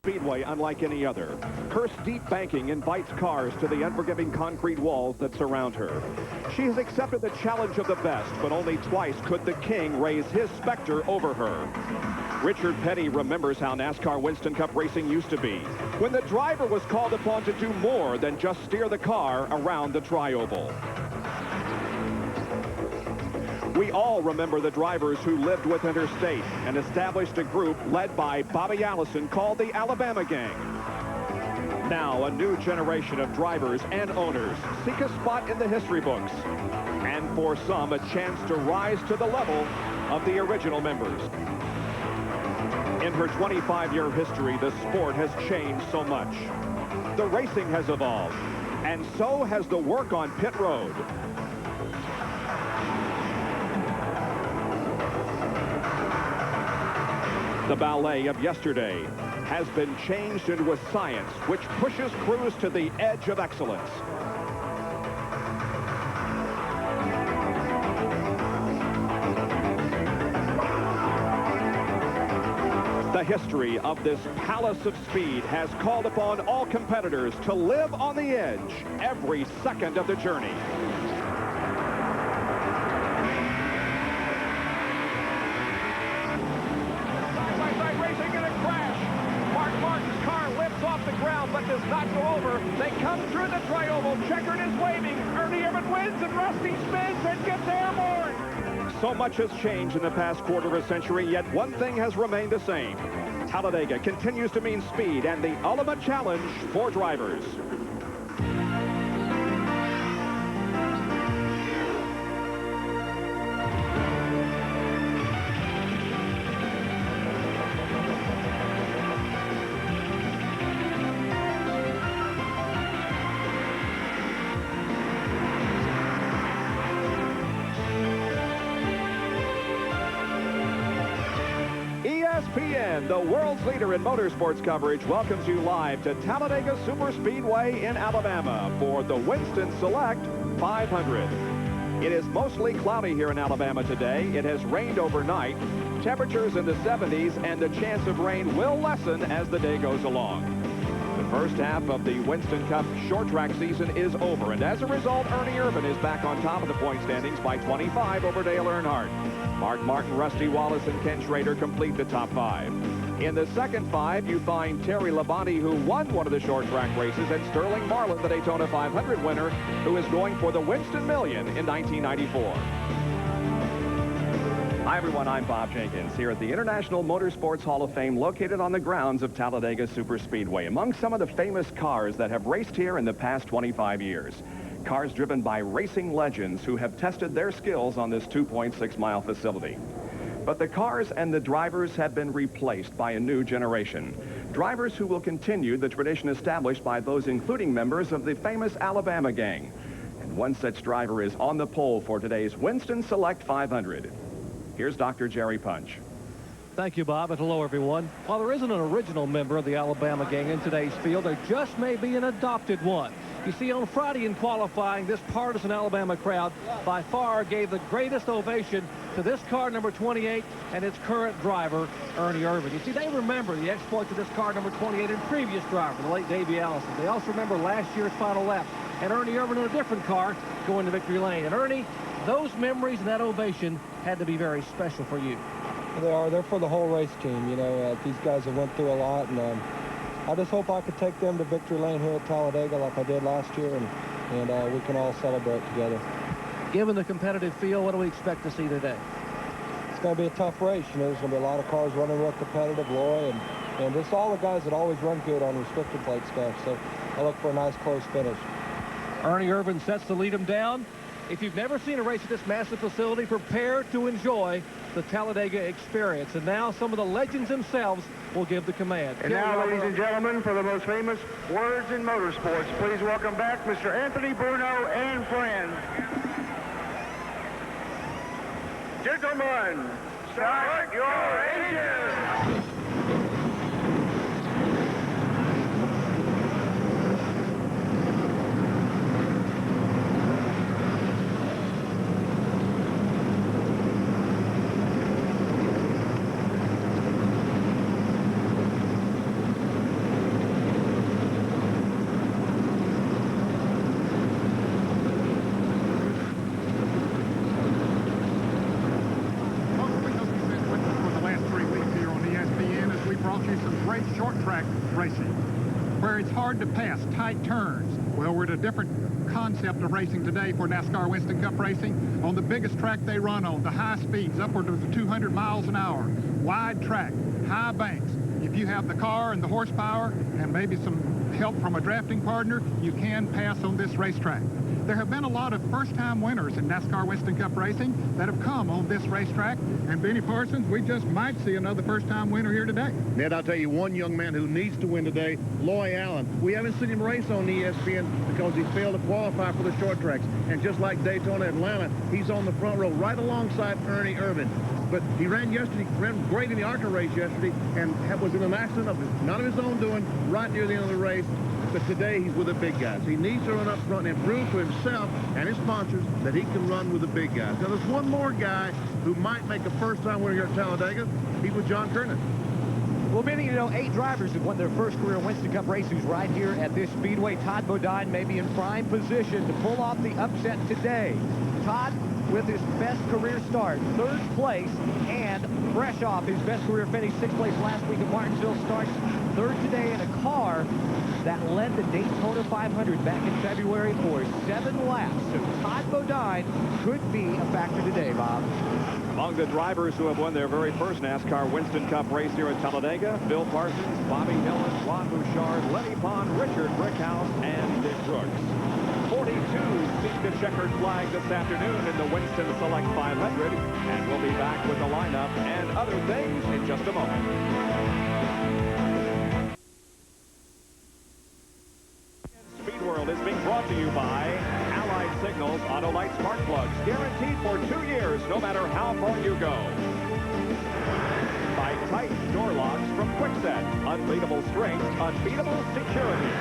Speedway unlike any other. Her steep banking invites cars to the unforgiving concrete walls that surround her. She has accepted the challenge of the best, but only twice could the king raise his specter over her. Richard Petty remembers how NASCAR Winston Cup racing used to be, when the driver was called upon to do more than just steer the car around the tri-oval. We all remember the drivers who lived with Interstate and established a group led by Bobby Allison called the Alabama Gang. Now a new generation of drivers and owners seek a spot in the history books, and for some a chance to rise to the level of the original members. In her 25-year history, the sport has changed so much. The racing has evolved, and so has the work on pit road. The ballet of yesterday has been changed into a science which pushes crews to the edge of excellence. The history of this palace of speed has called upon all competitors to live on the edge every second of the journey. Off the ground, but does not go over. They come through the tri-oval. Checkered is waving. Ernie Irvin wins, and Rusty spins and gets airborne. So much has changed in the past quarter of a century, yet one thing has remained the same. Talladega continues to mean speed and the ultimate challenge for drivers. ESPN, the world's leader in motorsports coverage, welcomes you live to Talladega Superspeedway in Alabama for the Winston Select 500. It is mostly cloudy here in Alabama today. It has rained overnight. Temperatures in the 70s, and the chance of rain will lessen as the day goes along. The first half of the Winston Cup short track season is over, and as a result, Ernie Irvin is back on top of the point standings by 25 over Dale Earnhardt. Mark Martin, Rusty Wallace, and Ken Schrader complete the top five. In the second five, you find Terry Labonte, who won one of the short track races, and Sterling Marlin, the Daytona 500 winner, who is going for the Winston Million in 1994. Hi, everyone. I'm Bob Jenkins here at the International Motorsports Hall of Fame located on the grounds of Talladega Superspeedway. Among some of the famous cars that have raced here in the past 25 years. Cars driven by racing legends who have tested their skills on this 2.6-mile facility. But the cars and the drivers have been replaced by a new generation. Drivers who will continue the tradition established by those including members of the famous Alabama Gang. And one such driver is on the pole for today's Winston Select 500. Here's Dr. Jerry Punch. Thank you, Bob, and hello, everyone. While there isn't an original member of the Alabama Gang in today's field, there just may be an adopted one. You see, on Friday in qualifying, this partisan Alabama crowd by far gave the greatest ovation to this car, number 28, and its current driver, Ernie Irvin. You see, they remember the exploits of this car, number 28, and previous driver, the late Davey Allison. They also remember last year's final lap, and Ernie Irvin in a different car going to victory lane. And Ernie, those memories and that ovation had to be very special for you. They are. They're for the whole race team. You know, these guys have went through a lot, and I just hope I could take them to victory lane here at Talladega like I did last year, and we can all celebrate together. Given the competitive feel, what do we expect to see today? It's going to be a tough race. You know, there's going to be a lot of cars running real competitive, Loy, and just all the guys that always run good on restricted plate stuff. So I look for a nice close finish. Ernie Irvin sets to lead him down. If you've never seen a race at this massive facility, prepare to enjoy the Talladega experience. And now some of the legends themselves will give the command. And now, ladies and gentlemen, for the most famous words in motorsports, please welcome back Mr. Anthony Bruno and friends. Gentlemen, start your engines! you some great short track racing where it's hard to pass, tight turns. Well, we're at a different concept of racing today for NASCAR Winston Cup racing. On the biggest track they run on, the high speeds, upward of 200 miles an hour, wide track, high banks. If you have the car and the horsepower and maybe some help from a drafting partner, you can pass on this racetrack. There have been a lot of first-time winners in NASCAR Winston Cup racing that have come on this racetrack. And Benny Parsons, we just might see another first-time winner here today. Ned, I'll tell you one young man who needs to win today, Loy Allen. We haven't seen him race on ESPN because he failed to qualify for the short tracks. And just like Daytona, Atlanta, he's on the front row right alongside Ernie Irvan. But he ran yesterday, ran great in the ARCA race yesterday, and was in an accident of none of his own doing right near the end of the race. But today he's with the big guys. He needs to run up front and prove to himself and his sponsors that he can run with the big guys. Now, there's one more guy who might make a first-time winner here at Talladega. He's with John Kernan. Well, many, 8 drivers have won their first career Winston Cup races right here at this speedway. Todd Bodine may be in prime position to pull off the upset today. Todd, with his best career start, 3rd place, and fresh off his best career finish, 6th place last week at Martinsville, starts 3rd today in a car that led the Daytona 500 back in February for 7 laps. So Todd Bodine could be a factor today, Bob. Among the drivers who have won their very first NASCAR Winston Cup race here at Talladega, Bill Parsons, Bobby Hillin, Ron Bouchard, Lenny Pond, Richard Brickhouse, and Dick Brooks. 42 seek the checkered flag this afternoon in the Winston Select 500, and we'll be back with the lineup and other things in just a moment. Speed World is being brought to you by Allied Signals Auto Light Spark Plugs, guaranteed for 2 years, no matter how far you go. By Titan Door Locks from Kwikset, unbeatable strength, unbeatable security.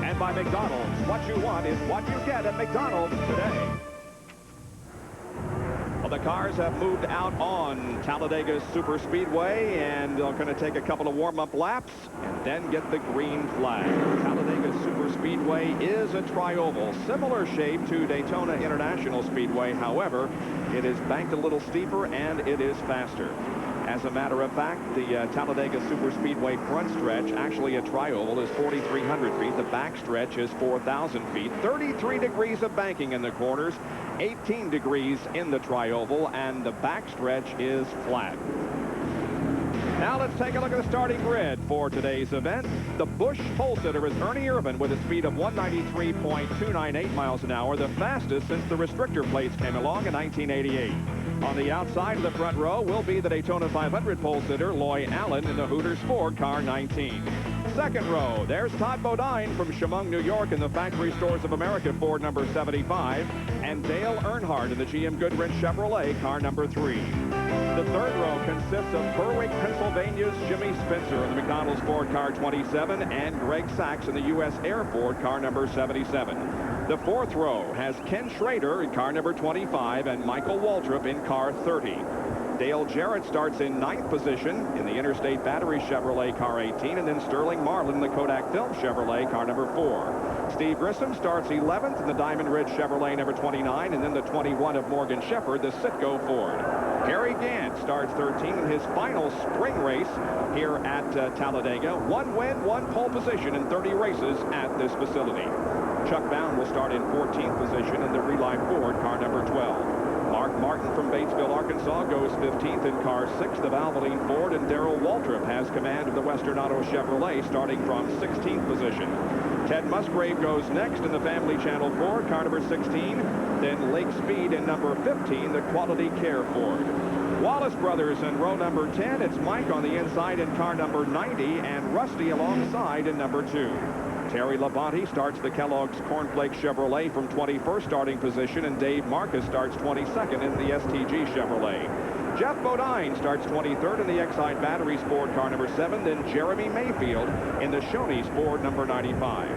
And by McDonald's, what you want is what you get at McDonald's today. Well, the cars have moved out on Talladega Superspeedway, and they're going to take a couple of warm-up laps and then get the green flag. Talladega Superspeedway is a tri-oval, similar shape to Daytona International Speedway. However, it is banked a little steeper and it is faster. As a matter of fact, the Talladega Superspeedway front stretch, actually a tri-oval, is 4,300 feet. The back stretch is 4,000 feet. 33 degrees of banking in the corners, 18 degrees in the tri-oval, and the back stretch is flat. Now let's take a look at the starting grid for today's event. The Busch pole sitter is Ernie Irvan with a speed of 193.298 miles an hour, the fastest since the restrictor plates came along in 1988. On the outside of the front row will be the Daytona 500 pole sitter, Loy Allen, in the Hooters Ford car 19. Second row, there's Todd Bodine from Chemung, New York, in the Factory Stores of America Ford number 75, and Dale Earnhardt in the GM Goodwrench Chevrolet car number 3. The third row consists of Berwick, Pennsylvania's Jimmy Spencer in the McDonald's Ford car 27, and Greg Sachs in the U.S. Air Ford car number 77. The fourth row has Ken Schrader in car number 25 and Michael Waltrip in car 30. Dale Jarrett starts in 9th position in the Interstate Battery Chevrolet car 18, and then Sterling Marlin in the Kodak Film Chevrolet car number 4. Steve Grissom starts 11th in the Diamond Ridge Chevrolet number 29, and then the 21 of Morgan Shepherd, the Citgo Ford. Gary Gant starts 13th in his final spring race here at Talladega. 1 win, 1 pole position in 30 races at this facility. Chuck Bound will start in 14th position in the Relive Ford car number 12. Mark Martin from Batesville, Arkansas goes 15th in car 6, the Valvoline Ford, and Darrell Waltrip has command of the Western Auto Chevrolet starting from 16th position. Ted Musgrave goes next in the Family Channel Ford, car number 16, then Lake Speed in number 15, the Quality Care Ford. Wallace Brothers in row number 10, it's Mike on the inside in car number 90, and Rusty alongside in number 2. Terry Labonte starts the Kellogg's Cornflake Chevrolet from 21st starting position, and Dave Marcus starts 22nd in the STG Chevrolet. Jeff Bodine starts 23rd in the Exide Batteries Ford car number 7, then Jeremy Mayfield in the Shoney's Ford number 95.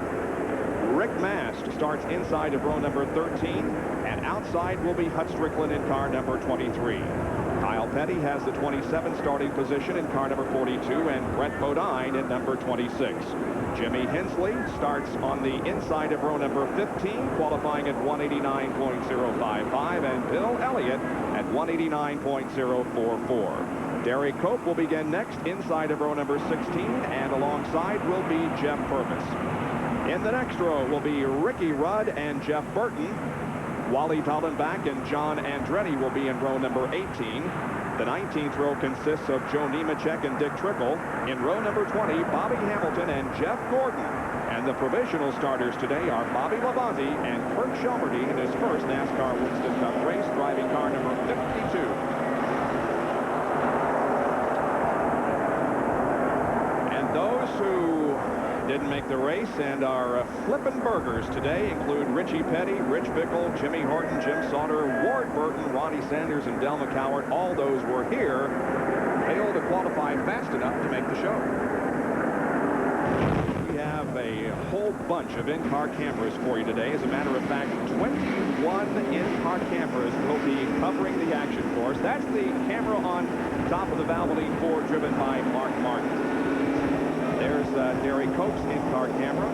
Rick Mast starts inside of row number 13, and outside will be Hut Strickland in car number 23. Kyle Petty has the 27th starting position in car number 42, and Brett Bodine in number 26. Jimmy Hensley starts on the inside of row number 15, qualifying at 189.055, and Bill Elliott at 189.044. Derry Cope will begin next inside of row number 16, and alongside will be Jeff Purvis. In the next row will be Ricky Rudd and Jeff Burton. Wally Dallenbach and John Andretti will be in row number 18. The 19th row consists of Joe Nemechek and Dick Trickle. In row number 20, Bobby Hamilton and Jeff Gordon. And the provisional starters today are Bobby Labonte and Kurt Shelmerdine in his first NASCAR Winston Cup race, driving car number 52. And those who didn't make the race and are flipping burgers today include Richie Petty, Rich Bickle, Jimmy Horton, Jim Sauter, Ward Burton, Ronnie Sanders, and Del McCowart. All those were here, failed to qualify fast enough to make the show. We have a whole bunch of in-car cameras for you today. As a matter of fact, 21 in-car cameras will be covering the action for us. That's the camera on top of the Valvoline 4 driven by Mark Martin. There's Derry Cope's in-car camera.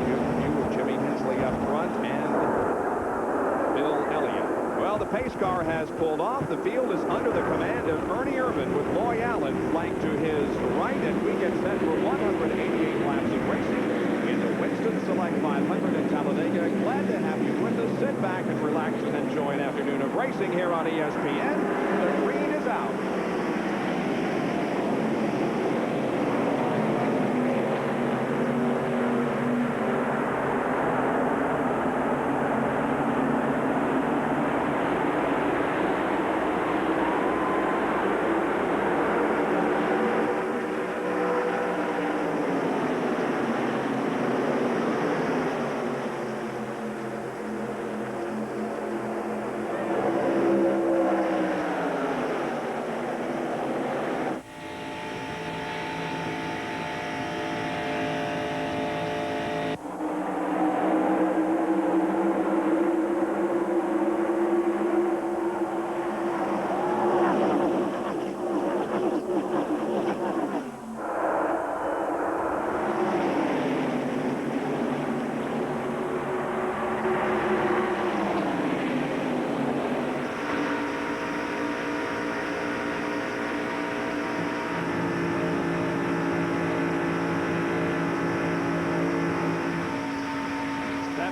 View of Jimmy Hensley up front and Bill Elliott. Well, the pace car has pulled off. The field is under the command of Ernie Irvan with Loy Allen flanked to his right, and we get set for 188 laps of racing in the Winston Select 500 in Talladega. Glad to have you with us. Sit back and relax and enjoy an afternoon of racing here on ESPN. The green is out.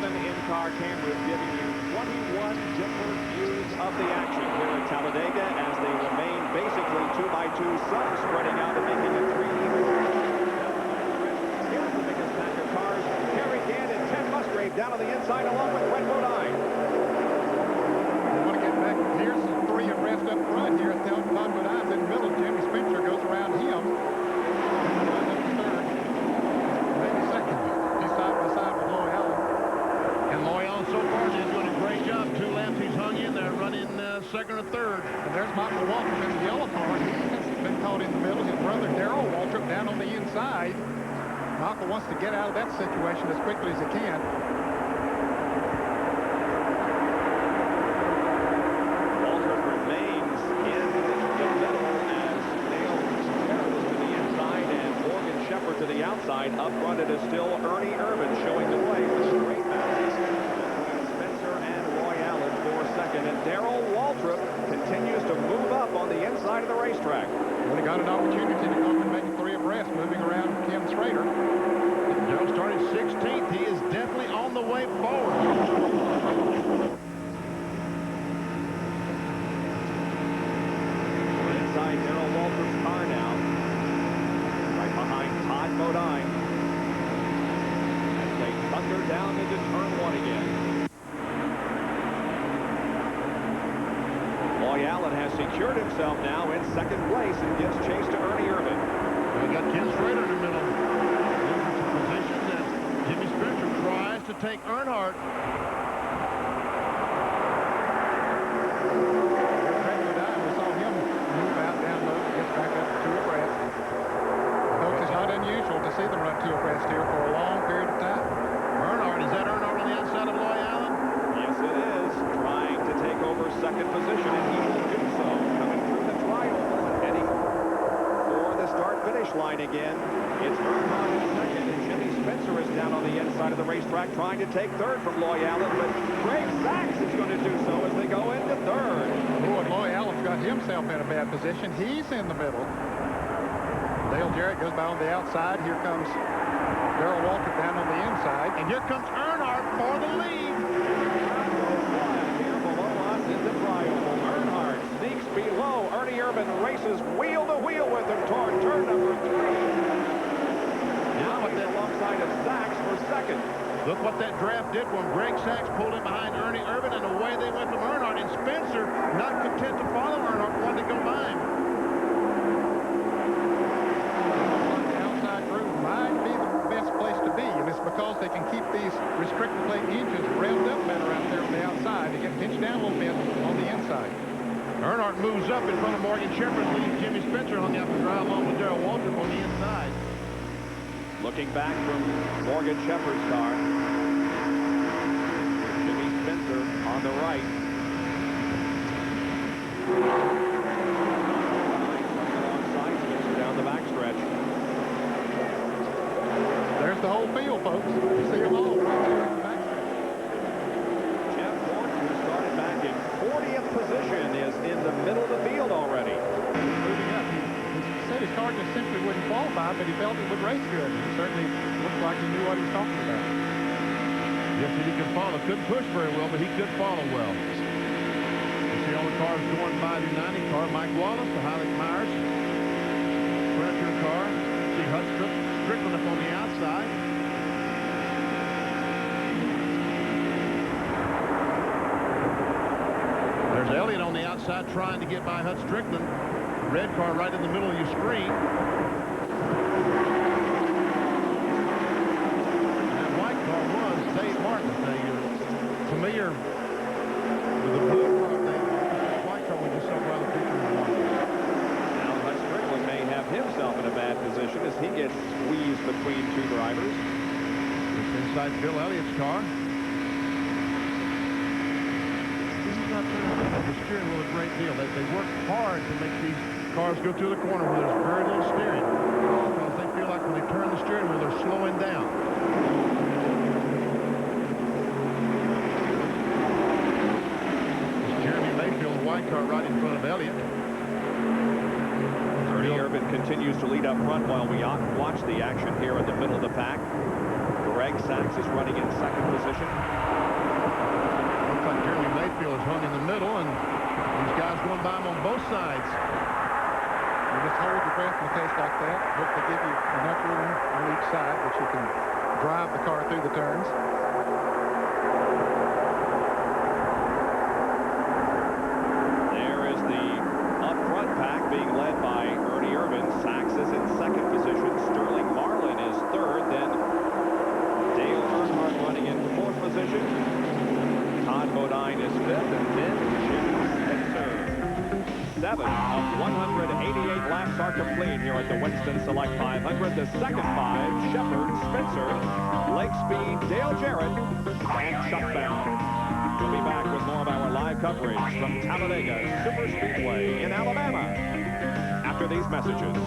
In-car cameras giving you 21 different views of the action here at Talladega as they remain basically 2x2, some spreading out and making it 3 even. Here's the biggest pack of cars. Terry Gant and Ted Musgrave down on the inside along with Red Bodine. I want to get back. Here's the 3 abreast up front here at Todd Bodine in the middle. Jimmy Spencer goes around him. Maybe second. He's side by side with Loy Allen. And Loy Allen so far is doing a great job. 2 laps he's hung in there, running second or third. And there's Michael Waltrip in the yellow car. He's been caught in the middle. His brother Darrell Waltrip down on the inside. Michael wants to get out of that situation as quickly as he can. Waltrip remains in the middle as Dale Terrace to the inside and Morgan Shepherd to the outside. Up front it is still Ernie Irvan showing the way with a great battle between Spencer and Loy Allen for second. And Darrell Waltrip continues to move up on the inside of the racetrack. Well, he got an opportunity to go and make 3 abreast, moving around Kim Schrader. Darrell started 16th. He is definitely on the way forward. We're inside Darrell Waltrip's car now. Right behind Todd Bodine. As they thunder down into turn 1 again. Loy Allen has secured himself now in second place and gives chase to Ernie Irvan. We got Ken Schrader in the middle. Losing some position that Jimmy Spencer tries to take Earnhardt. We saw him move out down low, gets back up 2 abreast. Folks, it's not unusual to see them run 2 abreast here for a long period of time. Earnhardt, is that Earnhardt on the outside of Loy Allen? Yes, it is. Trying to take over second position, and he will do so. Coming through the trioval and heading for the start-finish line again. It's Earnhardt in second, and Jimmy Spencer is down on the inside of the racetrack trying to take third from Loy Allen, but Craig Sachs is going to do so as they go into third. Boy, Loy Allen's got himself in a bad position. He's in the middle. Dale Jarrett goes by on the outside. Here comes Darrell Waltrip down on the inside. And here comes Earnhardt for the lead. Here below us in the trioval. Earnhardt sneaks below. Ernie Irvan races wheel to wheel with him toward turn number 3. Now it's alongside of Sachs for second. Look what that draft did when Greg Sachs pulled in behind Ernie Irvan, and away they went from Earnhardt. And Spencer, not content to follow Earnhardt, wanted to go by him. The outside groove might be the best place to be, and it's because they can keep these restrictor plate engines revved up better out there on the outside. They get pinched down a little bit on the inside. Earnhardt moves up in front of Morgan Shepherd, leaves Jimmy Spencer hung out to dry along with Darrell Waltrip on the inside. Looking back from Morgan Shepherd's car. Jimmy Spencer on the right. Alongside Spencer down the backstretch. There's the whole field, folks. You see them all right there in the backstretch. Jeff Gordon, who started back in 40th position, is in the middle of the field already. Moving up. He said his car just simply wouldn't qualify, but he felt it would race good. He certainly looked like he knew what he was talking about. Yes, he could follow. Couldn't push very well, but he could follow well. You see all the cars going by the 90 car. Mike Wallace, the Heilig Myers. Furniture car. See Hut Strickland up on the outside. There's Elliott on the outside trying to get by Hut Strickland. Red car right in the middle of your screen. That white car was Dave Martin. You're familiar with the blue car. That white car we just saw by the picture of one. Now Hut Strickland may have himself in a bad position as he gets squeezed between two drivers. It's inside Bill Elliott's car. This is not turning off the steering wheel a great deal. They work hard to make these cars go through the corner where there's very little steering, because they feel like when they turn the steering wheel, they're slowing down. It's Jeremy Mayfield, the white car, right in front of Elliott. Ernie Irvan continues to lead up front while we watch the action here in the middle of the pack. Greg Sachs is running in second position. Looks like Jeremy Mayfield is hung in the middle, and these guys going by him on both sides. You just hold your breath in a case like that. Hope they give you enough room on each side that you can drive the car through the turns. There is the up front pack being led by Ernie Irvan. Sachs is in second position. Sterling Marlin is third. Then Dale Earnhardt running in fourth position. Todd Bodine is fifth. And then Jimmy Spencer. 7 of 188 laps are complete here at the Winston Select 500. The second 5, Shepherd, Spencer, Lake Speed, Dale Jarrett, and Chuck Bound. We'll be back with more of our live coverage from Talladega Superspeedway in Alabama after these messages.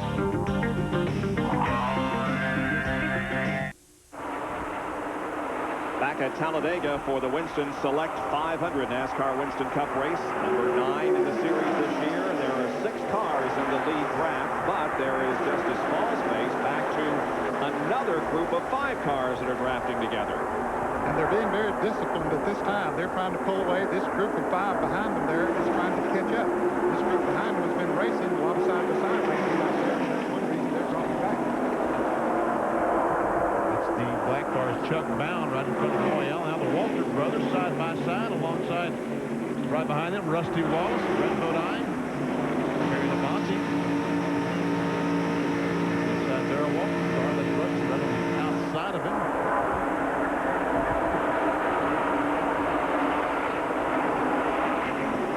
Back at Talladega for the Winston Select 500 NASCAR Winston Cup race, number 9 in the series this year. There are 6 cars in the lead draft, but there is just a small space back to another group of 5 cars that are drafting together. And they're being very disciplined at this time. They're trying to pull away. This group of 5 behind them there is trying to catch up. This group behind them has been racing a lot of side-by-side racing out there. That's one reason they're dropping back. It's the black car's Chuck Bound right in front of Roy Allen. Now the Waltrip brothers side by side alongside, right behind them, Rusty Wallace, Brett Bodine, Terry Labonte. Inside Darrell Waltrip's car, that's Rusty right on the outside of him.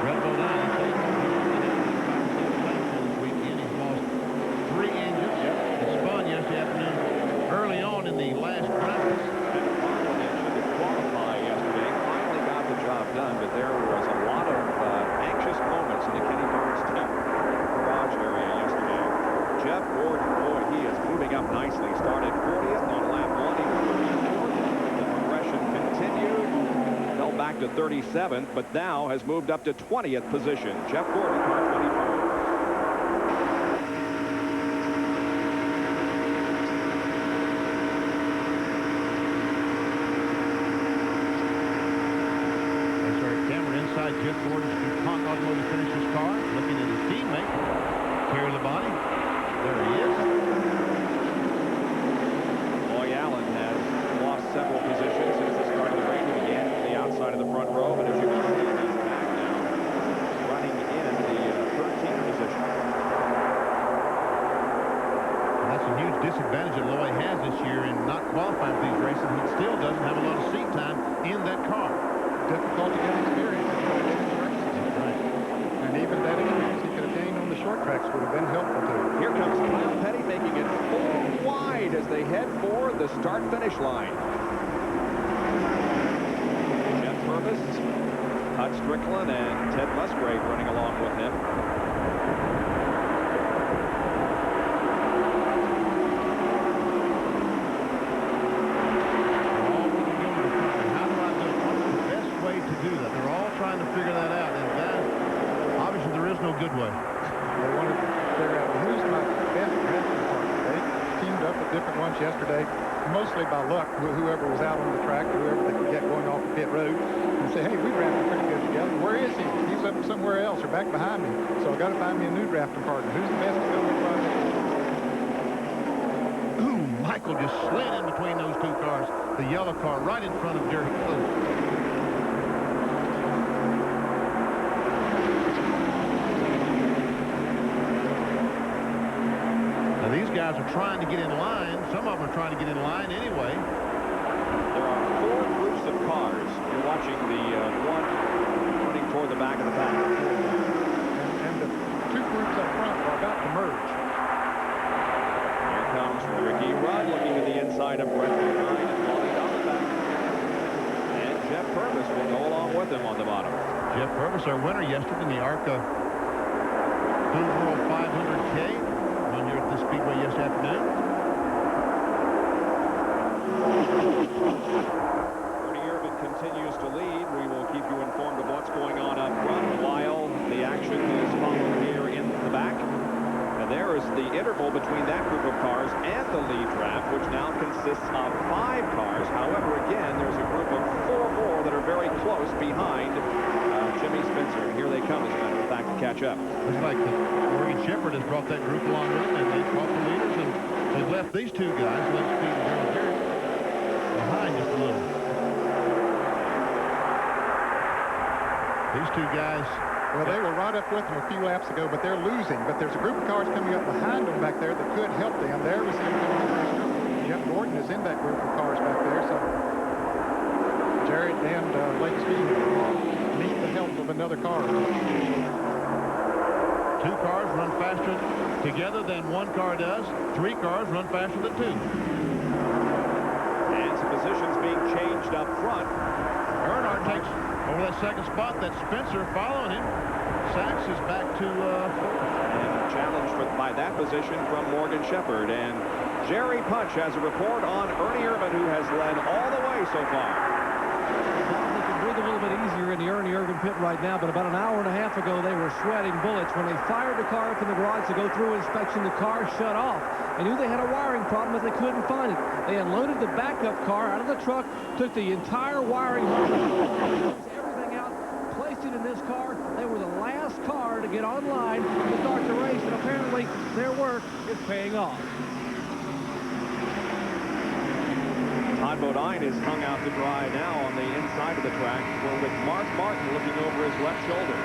Brett Bodine takes this weekend. He's lost 3 engines. It spun yesterday afternoon early on in the last practice. Qualify yesterday, finally got the job done, but there was a lot of anxious moments in the Kenny Burns garage area yesterday. Jeff Gordon, boy, he is moving up nicely. Started 40th on lap 1. He was 4th. The progression continued. Fell back to to 37th, but now has moved up to 20th position. Jeff Gordon, car 24. Jeff Gordon's DuPont Automotive finishes car, looking at his teammate, Terry Labonte. There he is. Loy Allen has lost several positions since the start of the race. He began from the outside of the front row, but as you can see, he's back now, running in the 13th position. And that's a huge disadvantage that Loy has this year in not qualifying for these races. He still doesn't have a lot of seat time in that car. Difficulty and experience. And even that experience he could have gained on the short tracks would have been helpful to him. Here comes Kyle Petty making it 4 wide as they head for the start-finish line. Jeff Purvis, Hud Strickland, and Ted Musgrave running along with him. Good way. They wanted to figure out who's my best drafting partner. They teamed up with different ones yesterday, mostly by luck, whoever was out on the track, whoever they could get going off the pit road, and say, hey, we drafted pretty good together. Where is he? He's up somewhere else or back behind me. So I've got to find me a new drafting partner. Who's the best to go with project? Ooh, Michael just slid in between those two cars. The yellow car right in front of Jerry. These guys are trying to get in line. Some of them are trying to get in line anyway. There are 4 groups of cars. You're watching the one running toward the back of the pack. And the 2 groups up front are about to merge. Here comes Ricky Rudd looking to the inside of Brett O'Brien and Lonnie on the back. And Jeff Purvis will go along with him on the bottom. Jeff Purvis, our winner yesterday in the ARCA Food World 500K. Here at the Speedway yesterday afternoon. Ernie Irvin continues to lead. We will keep you informed of what's going on up front while the action is followed here in the back. And there is the interval between that group of cars and the lead draft, which now consists of 5 cars. However, again, there's a group of 4 more that are very close behind Jimmy Spencer. Here they come, as a matter of fact, to catch up. Looks like Morgan Shepherd has brought that group along with him, and they've caught the leaders, and they've left these 2 guys, Lake Speed and Gerald Garrett, behind just a little. These 2 guys... Well, they were right up with them a few laps ago, but they're losing. But there's a group of cars coming up behind them back there that could help them. There we see Jeff Gordon is in that group of cars back there, so Jared and Lake Speed need the help of another car. 2 cars run faster together than 1 car does. 3 cars run faster than 2. And some positions being changed up front. Earnhardt takes over that second spot. That's Spencer following him. Sachs is back to 4th. And challenged by that position from Morgan Shepherd. And Jerry Punch has a report on Ernie Irvin, who has led all the way so far. They can breathe a little bit easier in the Ernie Irvin pit right now, but about an hour and a half ago, they were sweating bullets. When they fired the car up in the garage to go through inspection, the car shut off. They knew they had a wiring problem, but they couldn't find it. They unloaded the backup car out of the truck, took the entire wiring harness, everything out, placed it in this car. They were the last car to get online to start the race, and apparently their work is paying off. Todd Bodine is hung out to dry now on the inside of the track. We're with Mark Martin looking over his left shoulder.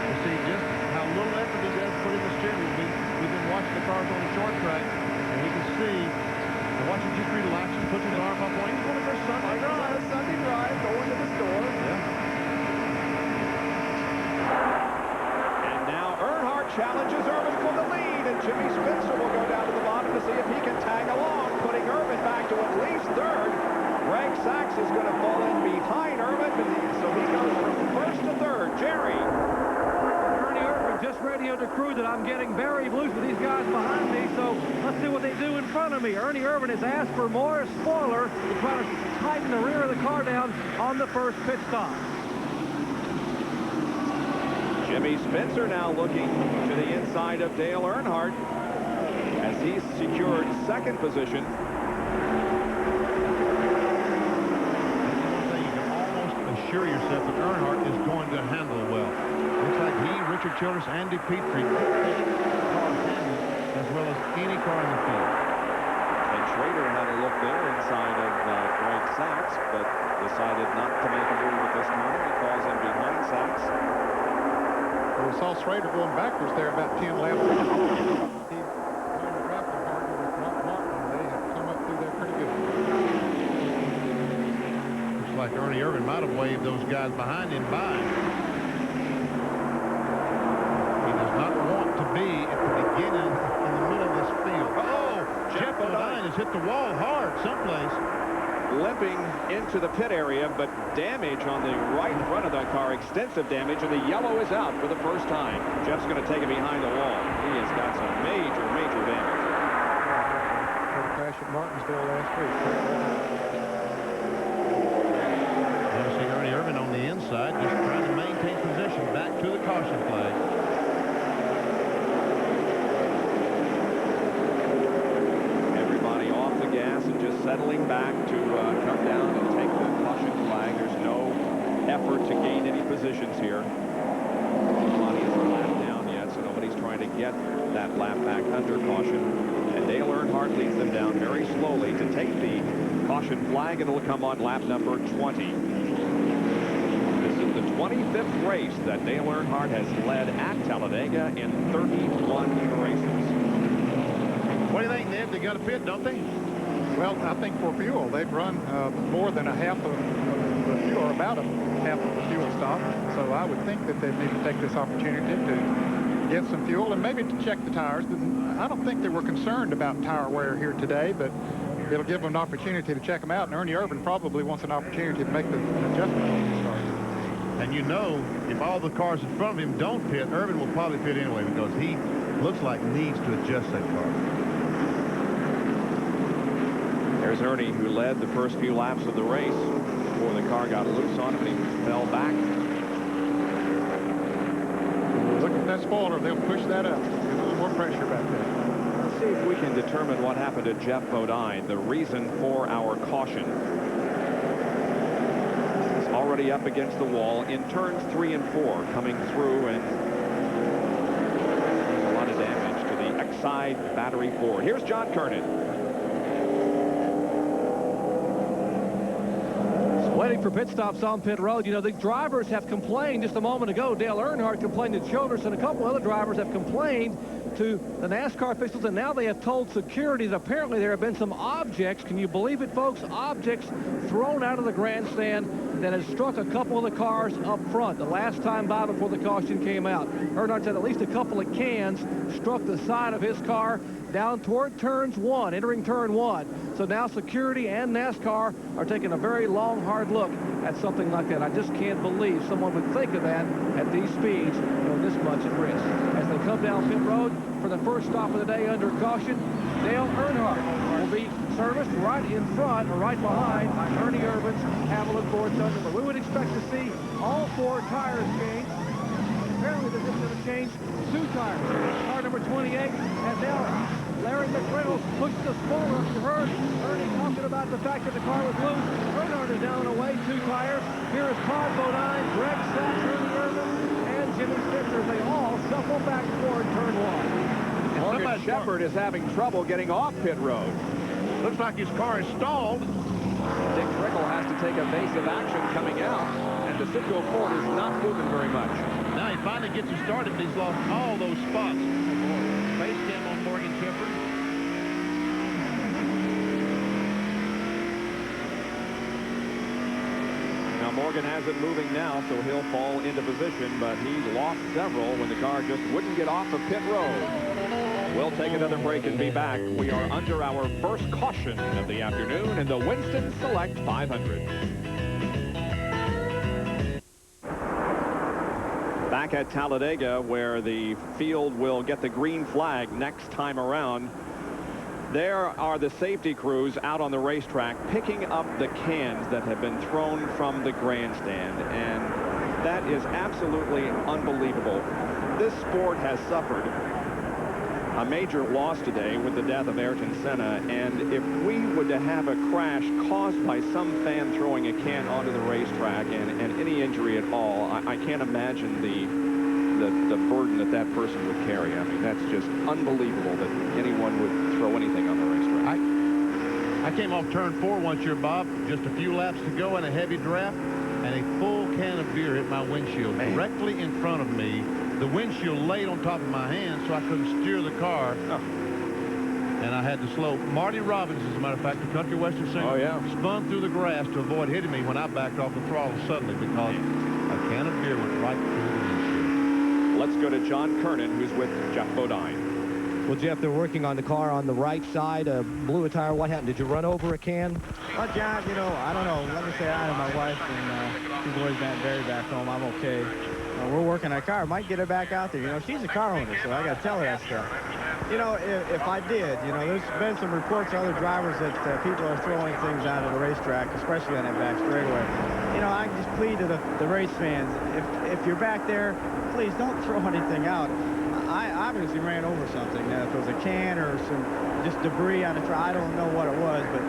You see just how little effort he does put in the steering. We've been watching the cars on the short track, and we can see, watching just relaxing, puts his arm up on. He's going for Sunday drive. Sunday drive, going to the store. Yeah. And now Earnhardt challenges Irvin for the lead, and Jimmy Spencer will go down to the bottom to see if he can tag along, putting Irvin back to at least 3rd. Greg Sachs is going to fall in behind Irvin, so he goes from 1st to 3rd. Jerry. Ernie Irvin just radioed the crew that I'm getting very loose with these guys behind me, so let's see what they do in front of me. Ernie Irvan has asked for more spoiler to try to tighten the rear of the car down on the first pit stop. Jimmy Spencer now looking to the inside of Dale Earnhardt as he's secured second position. You can almost assure yourself that Earnhardt is going to handle well. Looks like he, Richard Childress, Andy Petrie, car handle as well as any car in the field. And Schrader had a look there inside of Greg Sachs, but decided not to make a move at this time. He falls in behind Sachs. Well, we saw Schrader going backwards there about 10 laps. He drafted hard with Martin. They have come up through there pretty good. Looks like Ernie Irvan might have waved those guys behind him by. He does not want to be at the beginning in the middle of this field. Oh, Jeff Bodine has hit the wall hard someplace. Limping into the pit area, but damage on the right front of that car, extensive damage, and the yellow is out for the first time. Jeff's going to take it behind the wall. He has got some major, major damage. Had a crash at Martinsville last week. You see Ernie Irvan on the inside, just trying to maintain position back to the caution flag. Everybody off the gas and just settling back to come down and take the caution flag. There's no effort to gain any positions here. Nobody is a lap down yet, so nobody's trying to get that lap back under caution. And Dale Earnhardt leads them down very slowly to take the caution flag, and it'll come on lap number 20. This is the 25th race that Dale Earnhardt has led at Talladega in 31 races. What do you think, Ned? They got a pit, don't they? Well, I think for fuel, they've run more than a half of the fuel, or about a half of the fuel stop. So I would think that they need to take this opportunity to get some fuel and maybe to check the tires. I don't think they were concerned about tire wear here today, but it'll give them an opportunity to check them out. And Ernie Irvan probably wants an opportunity to make an adjustment on the start. And you know, if all the cars in front of him don't pit, Irvan will probably pit anyway because he looks like needs to adjust that car. There's Ernie, who led the first few laps of the race before the car got loose on him and he fell back. Look at that spoiler. They'll push that up. Get a little more pressure back there. Let's see if we can determine what happened to Jeff Bodine, the reason for our caution. He's already up against the wall in turns 3 and 4, coming through, and there's a lot of damage to the Exide battery 4. Here's John Kernan. Waiting for pit stops on pit road. You know, the drivers have complained just a moment ago. Dale Earnhardt complained to Childress, and a couple other drivers have complained to the NASCAR officials, and now they have told security that apparently there have been some objects, can you believe it, folks, objects thrown out of the grandstand that has struck a couple of the cars up front the last time by before the caution came out. Earnhardt said at least a couple of cans struck the side of his car down toward entering turn 1. So now security and NASCAR are taking a very long, hard look at something like that. I just can't believe someone would think of that at these speeds, this much at risk. As they come down pit road for the first stop of the day under caution, Dale Earnhardt will be serviced right in front or right behind Ernie Irvan's Avalon Ford Thunderbird. We would expect to see all 4 tires changed. Apparently they're just going to change 2 tires. Car number 28, and now Larry McReynolds pushed the spoiler up to her. Ernie talking about the fact that the car was loose. Earnhardt is down and away, 2 tires. Here is Todd Bodine, Greg Sachs, Ernie Irvan, and Jimmy Spencer. They all shuffle back toward turn 1. Morgan Shepherd is having trouble getting off pit road. Looks like his car is stalled. Dick Trickle has to take evasive action coming out, and the Citgo Ford is not moving very much. Now he finally gets it started, but he's lost all those spots. Face cam on Morgan Shepherd. Now Morgan has it moving now, so he'll fall into position, but he lost several when the car just wouldn't get off of pit road. We'll take another break and be back. We are under our first caution of the afternoon in the Winston Select 500. Back at Talladega, where the field will get the green flag next time around. There are the safety crews out on the racetrack picking up the cans that have been thrown from the grandstand, and that is absolutely unbelievable. This sport has suffered a major loss today with the death of Ayrton Senna, and if we were to have a crash caused by some fan throwing a can onto the racetrack and any injury at all, I can't imagine the burden that person would carry. I mean, that's just unbelievable that anyone would throw anything on the racetrack. I came off turn 4 once year, Bob, just a few laps to go in a heavy draft, and a full can of beer hit my windshield directly in front of me. The windshield laid on top of my hand, so I couldn't steer the car. And I had to slow. Marty Robbins, as a matter of fact, the country western singer, spun through the grass to avoid hitting me when I backed off the throttle suddenly because a can of beer went right through the windshield. Let's go to John Kernan, who's with Jeff Bodine. Well, Jeff, they're working on the car on the right side. Blew a tire. What happened? Did you run over a can? Well, John, you know, I don't know. Let me say hi to my wife and 2 boys back home. I'm okay. We're working on a car. Might get her back out there. You know, she's a car owner, so I got to tell her that stuff. You know, if I did, you know, there's been some reports of other drivers that people are throwing things out of the racetrack, especially on that back straightaway. You know, I just plead to the race fans, if you're back there, please don't throw anything out. I obviously ran over something. If it was a can or some just debris on the track, I don't know what it was, but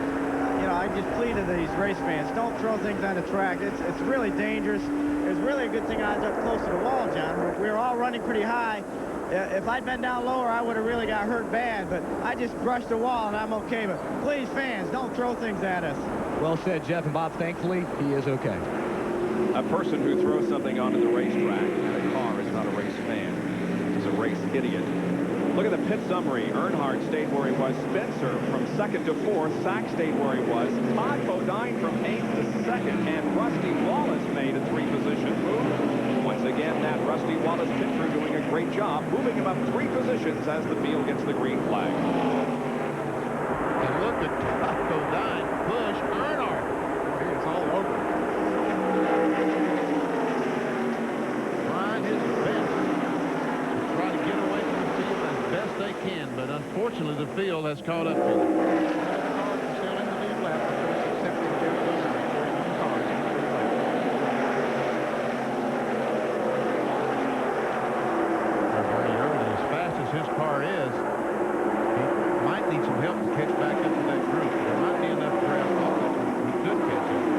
you know, I just plead to these race fans, don't throw things on the track. It's really dangerous. It's really a good thing I was up close to the wall, John. We were all running pretty high. If I'd been down lower, I would have really got hurt bad, but I just brushed the wall and I'm okay. But please, fans, don't throw things at us. Well said, Jeff, and Bob, thankfully, he is okay. A person who throws something onto the racetrack in a car is not a race fan. He's a race idiot. Look at the pit summary. Earnhardt stayed where he was. Spencer from 2nd to 4th. Sack stayed where he was. Todd Bodine from 8th to 2nd. And Rusty Wallace made a 3-position move. Once again, that Rusty Wallace pit crew doing a great job, moving him up 3 positions as the field gets the green flag. And look at Todd Bodine push Earnhardt. Boy, it's all over. Trying his best to try to get away from the field as best they can, but unfortunately the field has caught up to them. Still in the lead lap, excepting Jeff Bodine. His car is, he might need some help to catch back up to that group. There might be enough draft off that he could catch up.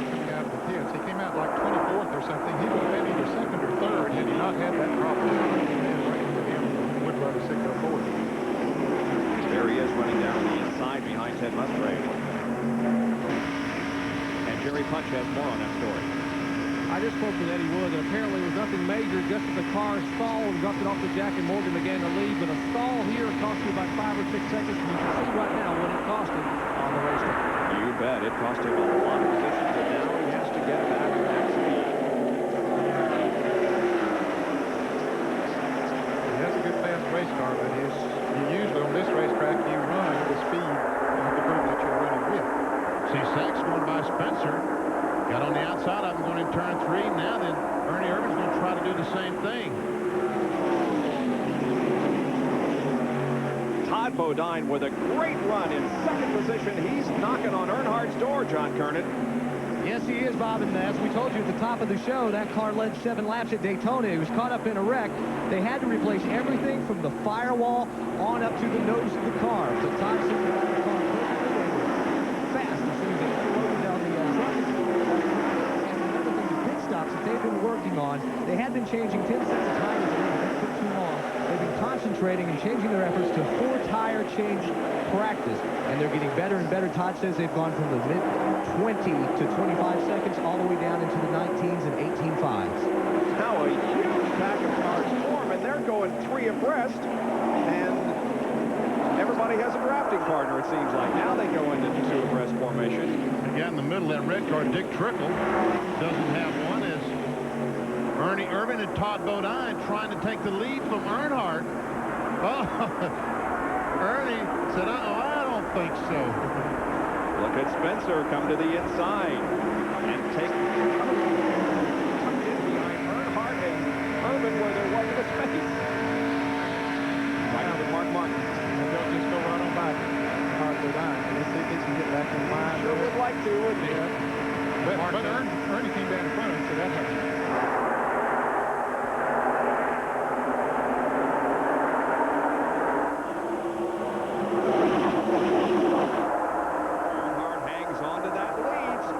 Coming out of the pits, he came out like 24th or something. He would have been either 2nd or 3rd had he not had that problem. Would run a 6th or 4th. There he is running down the inside behind Ted Musgrave. And Jerry Punch has more on that story. I just spoke with Eddie Wood, and apparently it was nothing major, just that the car stalled and dropped it off to Jack, and Morgan began to leave. But a stall here cost you about 5 or 6 seconds, and you can see right now what it cost him on the racetrack. You bet. It cost him a lot of positions, and now he has to get back to max speed. He has a good fast race car, but you usually on this racetrack you run the speed of the group that you're running with. See Sachs going by Spencer. Got on the outside of him going in turn 3. Now then, Ernie Irvin's going to try to do the same thing. Todd Bodine with a great run in 2nd position. He's knocking on Earnhardt's door, John Kernan. Yes, he is, Bob, and as we told you at the top of the show, that car led 7 laps at Daytona. He was caught up in a wreck. They had to replace everything from the firewall on up to the nose of the car. So Todd said the car fast as soon as they loaded down the truck. That they've been working on. They had been changing 10 sets of tires a day, but that took too long. They've been concentrating and changing their efforts to 4 tire change practice, and they're getting better and better. Todd says they've gone from the mid-20 to 25 seconds all the way down into the 19s and 18.5s. Now a huge pack of cars form, and they're going 3 abreast, and everybody has a drafting partner, it seems like. Now they go into 2 abreast formation. The guy in the middle of that red car, Dick Trickle, doesn't have one, as Ernie Irvin and Todd Bodine trying to take the lead from Earnhardt. Oh, Ernie said, I don't think so. Look at Spencer come to the inside and take tucked in behind Earnhardt and Irvin where there wasn't a space. Right on with Mark Martin. like to, wouldn't he? But Ernie came down in front of him, so that happened.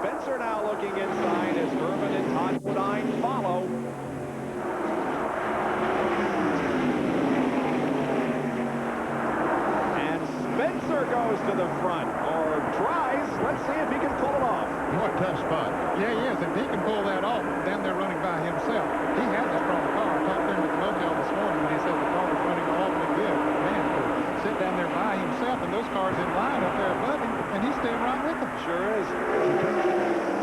Spencer now looking inside as Irvin and Todd Bodine follow. And Spencer goes to the front, or tries. Let's see if he can pull it off. What a tough spot. Yeah, he is. If he can pull that off, down there running by himself. He had the strong car. I talked to him at the motel this morning when he said the car was running awfully good. Man, to sit down there by himself and those cars in line up there above him, and he's staying right with them. Sure is.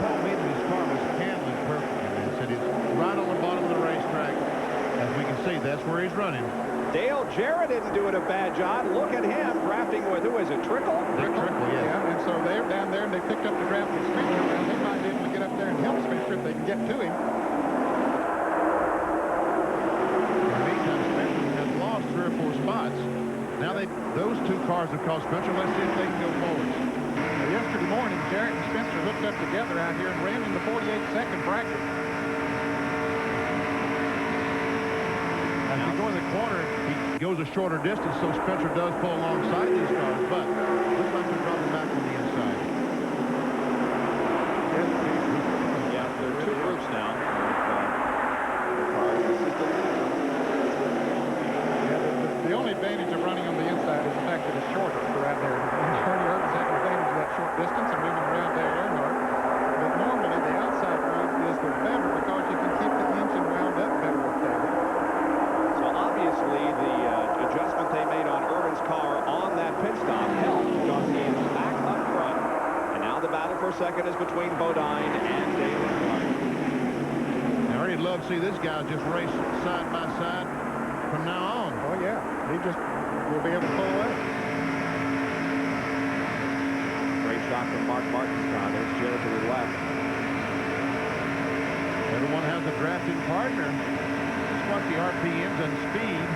Told me that his car was handling perfectly. He said it's right on the bottom of the racetrack. As we can see, that's where he's running. Dale Jarrett isn't doing a bad job. Look at him drafting with, who is it, Trickle? Trickle, yeah. And so they're down there and they picked up the draft with Spencer. And they might be able to get up there and help Spencer if they can get to him. In the meantime, Spencer has lost 3 or 4 spots. Now those 2 cars have caused Spencer. Let's see if they can go forward. Yesterday morning, Jarrett and Spencer hooked up together out here and ran in the 48-second bracket. As we go in the corner, he goes a shorter distance, so Spencer does pull alongside these cars, but looks like they're dropping back on the inside. Yeah, there are 2 groups now. This is the leader. Yeah, the only advantage of running on the inside is the fact that it's shorter right there. Ernie Irvin's had an advantage of that short distance and moving around Dale Earnhardt. But normally the outside route is the better because you can keep the engine wound up better with that. So obviously the adjustment they made on Irvin's car on that pit stop helped because he is back up front. And now the battle for second is between Bodine and Dale Earnhardt. Now, Ernie'd love to see this guy just race side by side from now on. Oh, yeah. He just will be able to pull away. Great shot from Mark Martin's car. There's Jarrett to the left. Everyone has a drafting partner. Let's watch the RPMs and speed.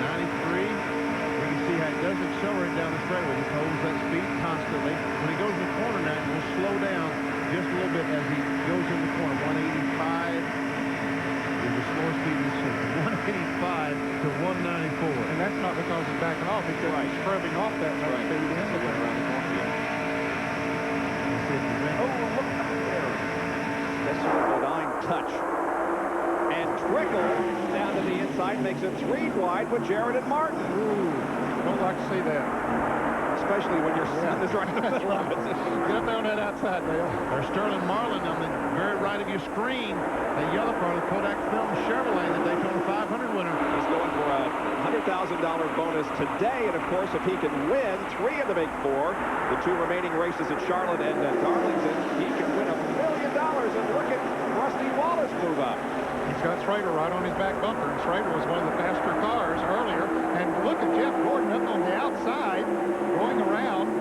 93. We can see how he does accelerate down the straightaway. He holds that speed constantly. When he goes in the corner now, he will slow down just a little bit as he goes in the corner. 185 is the slowest speed we've seen. 185 to 194. And that's not because he's backing off. He's just scrubbing off that speed into the around the corner. Oh, look up there. Spencer and Bodine touch. And Trickle down to the inside makes it 3 wide with Jarrett and Martin. Ooh, don't like to see that. Especially when your son is right in the middle of it. Get up there on that outside, Dale. There's Sterling Marlin on the very right of your screen. The yellow car, the Kodak Film Chevrolet, the Daytona 500 winner. He's going for a $100,000 bonus today. And, of course, if he can win 3 of the big 4, the 2 remaining races at Charlotte and Darlington, he can win $1 million. And look at Rusty Wallace move up. He's got Schrader right on his back bumper, and Schrader was one of the faster cars earlier. And look at Jeff Gordon up on the outside, going around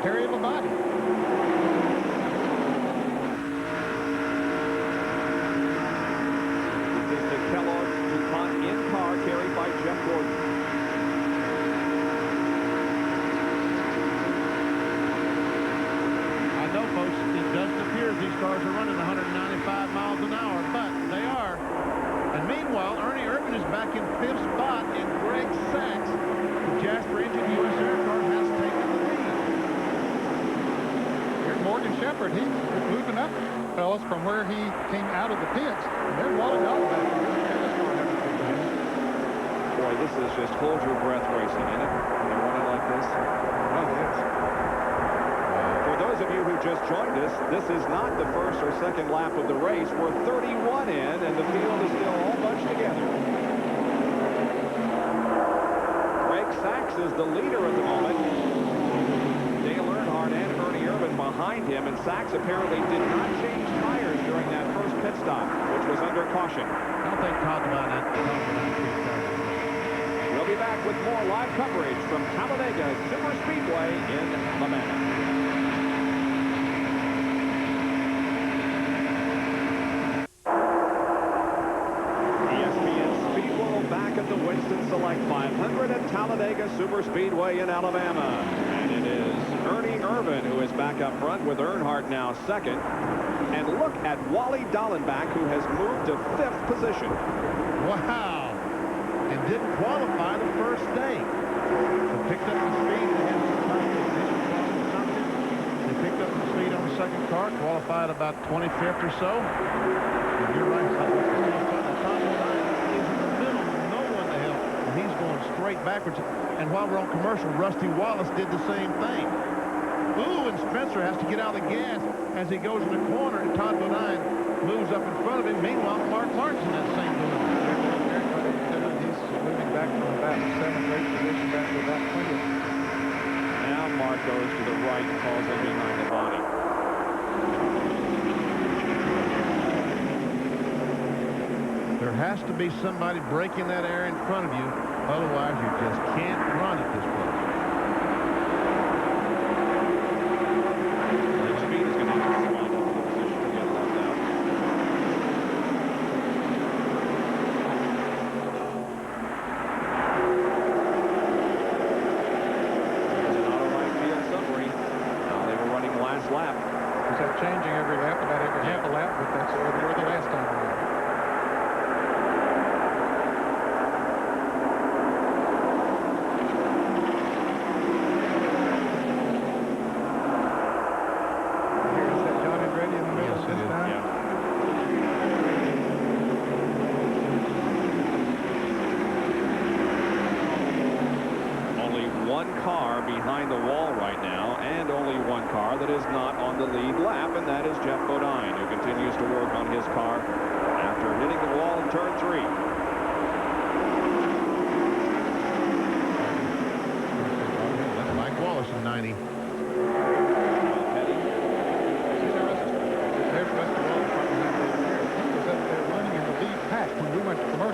Terry Labonte. This is the Kellogg DuPont in-car carried by Jeff Gordon. I know, folks, it doesn't appear as these cars are running 195 miles an hour, but they are. And meanwhile, Ernie Irvin is back in 5th spot, and Greg Sachs, the Jasper Engine US Air car, has taken the lead. Here's Morgan Shepherd. He's moving up, fellas, from where he came out of the pits. And there's Wally Dog back here. Boy, this is just hold your breath racing, isn't it? When you're running like this. Oh, it is. For those of you who just joined us, this is not the first or second lap of the race. We're 31 in, and the field is still all bunched together. Greg Sachs is the leader at the moment. Dale Earnhardt and Ernie Irvin behind him, and Sachs apparently did not change tires during that first pit stop, which was under caution. I don't think Todd's about that. We'll be back with more live coverage from Talladega Superspeedway in Alabama. Back at the Winston Select 500 at Talladega Superspeedway in Alabama. And it is Ernie Irvin, who is back up front with Earnhardt now second. And look at Wally Dallenbach, who has moved to 5th position. Wow. And didn't qualify the first day. They picked up the speed. They picked up the speed on the second car, qualified about 25th or so. And you're right. He's in the middle, no one to help. And he's going straight backwards. And while we're on commercial, Rusty Wallace did the same thing. Ooh, and Spencer has to get out of the gas as he goes in the corner, and Todd Bodine moves up in front of him. Meanwhile, Mark Martin's in that same dilemma. He's moving back from about 7th, 8th position back to about 20th. Now Mark goes to the right and falls in behind the body. There has to be somebody breaking that air in front of you. Otherwise, you just can't run at this place. Speed is going to have to swap up the position to get left out. There's an auto right field submarine. They were running last lap. Is that changing every lap, about every half a lap, but that's where they were the last time around. Behind the wall right now, and only one car that is not on the lead lap, and that is Jeff Bodine, who continues to work on his car after hitting the wall in turn 3. That's Mike Wallace in 90.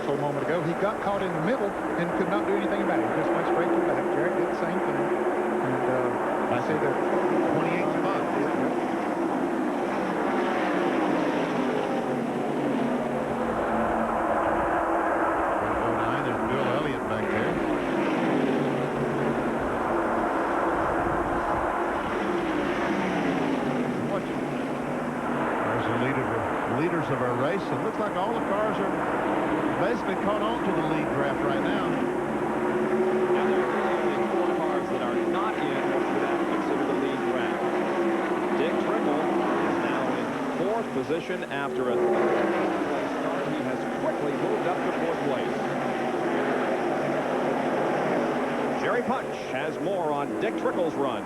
A moment ago, he got caught in the middle and could not do anything about it. He just went straight to the back. Jarrett did the same thing. And I see the 28th spot. There's Bill Elliott back there. There's the leaders of our race. It looks like all the cars are basically caught on to the lead draft right now. Now there are only 4 cars that are not in what you would have to consider the lead draft. Dick Trickle is now in 4th position after a 3rd-place start. He has quickly moved up to 4th place. Jerry Punch has more on Dick Trickle's run.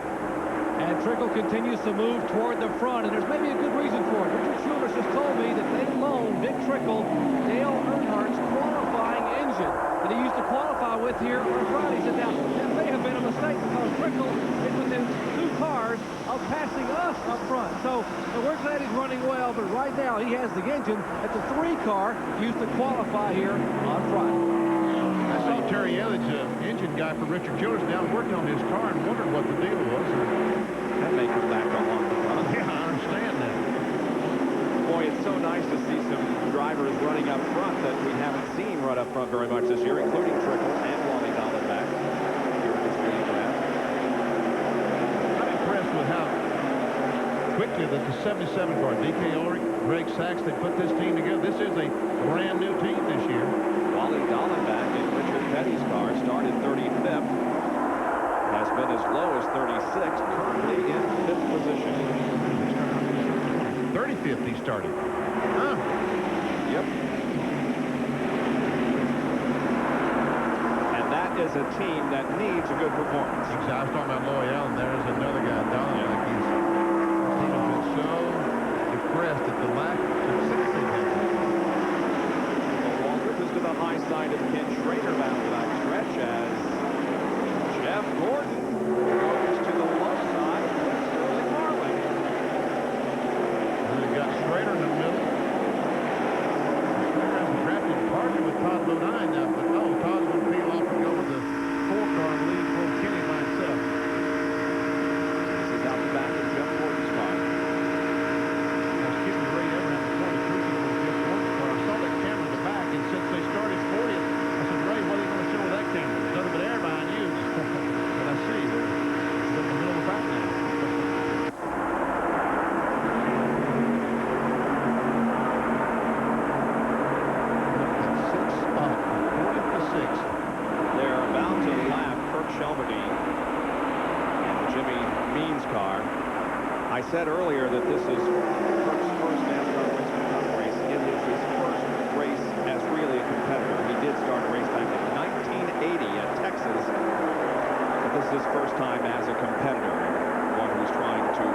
And Trickle continues to move toward the front, and there's maybe a good reason for it. Richard Schuler's just told me that they loaned Dick Trickle Dale Earnhardt's qualifying engine that he used to qualify with here on Friday. He said, now, that may have been a mistake because Trickle is within 2 cars of passing us up front. So we're glad he's running well, but right now he has the engine at the 3 car used to qualify here on Friday. I saw Terry Elledge, engine guy for Richard Childress, down working on his car and wondered what the deal was. That may come back along the front. Yeah, I understand that. Boy, it's so nice to see some drivers running up front that we haven't seen run up front very much this year, including Trickle and Wally Dallenbach here in this lead draft. I'm impressed with how quickly that the 77 car, D.K. Ulrich, Greg Sachs, they put this team together. This is a brand new team this year. Wally Dallenbach in Richard Petty's car started 35th, has been as low as 36th, currently in 5th position. 35th he started. Huh? Yep. And that is a team that needs a good performance. I was talking about Loy Allen. There's another guy, Dallenbach. His team has been so depressed at the lack of success they have. Waltrip is to the high side of Ken Schrader back to that stretch as Jeff Gordon goes to the low side of Sterling Marlin. And we've got Schrader in the middle. Schrader has a drafted partner with Todd Bodine now, but Todd's going to peel off and go with the 4-car and lead for Kenny by himself. This is out the back of Jeff Gordon's car. Now, skipping Ray Everett in the 22 was Jeff Gordon's car. I saw that camera in the back, and since they started 40th, I said, Ray, what are you going to show us car. I said earlier that this is Kirk's first NASCAR Winston Cup race. It is his first race as really a competitor. He did start a race back in 1980 at Texas, but this is his first time as a competitor, one who's trying to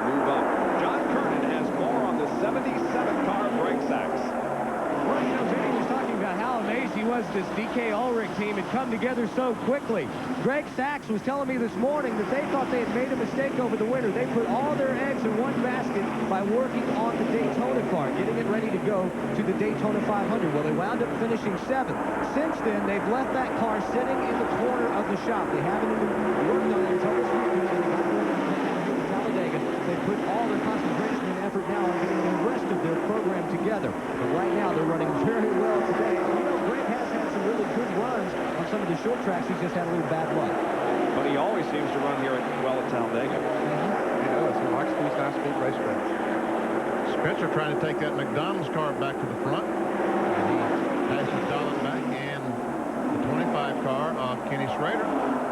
move up. John Kernan has more on the 77 car Greg Sachs. Well, you know, Jimmy was talking about how amazed he was this DK Ulrich team had come together so quickly. Greg Sachs was telling me this morning that they thought they had made a mistake over the winter. They put all their eggs in one basket by working on the Daytona car, getting it ready to go to the Daytona 500. Well, they wound up finishing 7th. Since then, they've left that car sitting in the corner of the shop. They haven't even worked on it until this weekend. They got ready to come down here to Talladega. They put all their concentration and effort now on getting the rest of their program together. But right now, they're running very well today. You know, Greg has had some really good runs on some of the short tracks. He's just had a little bad luck. But he always seems to run here well at Talladega. He does. He likes these high-speed racetracks. Spencer trying to take that McDonald's car back to the front. And he passes Dolan back, and the 25 car of Kenny Schrader.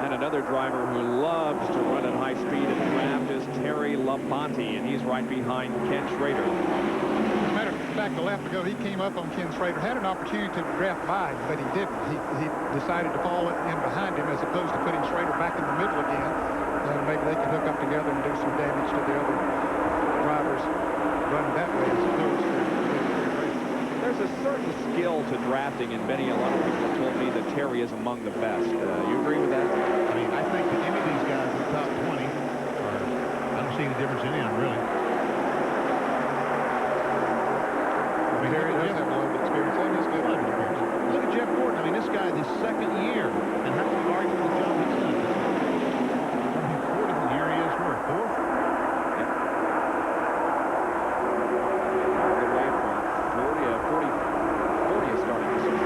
And another driver who loves to run at high speed and draft is Terry Labonte, and he's right behind Ken Schrader. As a matter of fact, a lap ago, he came up on Ken Schrader, had an opportunity to draft by, but he didn't. He decided to fall in behind him as opposed to putting Schrader back in the middle again. And maybe they can hook up together and do some damage to the other drivers running that way as opposed to There's a certain skill to drafting, and Benny, a lot of people have told me that Terry is among the best. You agree with that? I mean, I think that any of these guys in the top 20 are, I don't see any difference in them, really. I mean, Terry does have a lot of experience. And he's good. Look at Jeff Gordon. I mean, this guy, the second year, and how can you argue with the job he's done? I mean, 40th year he is, where, 4th? Good way from 40 is starting this year.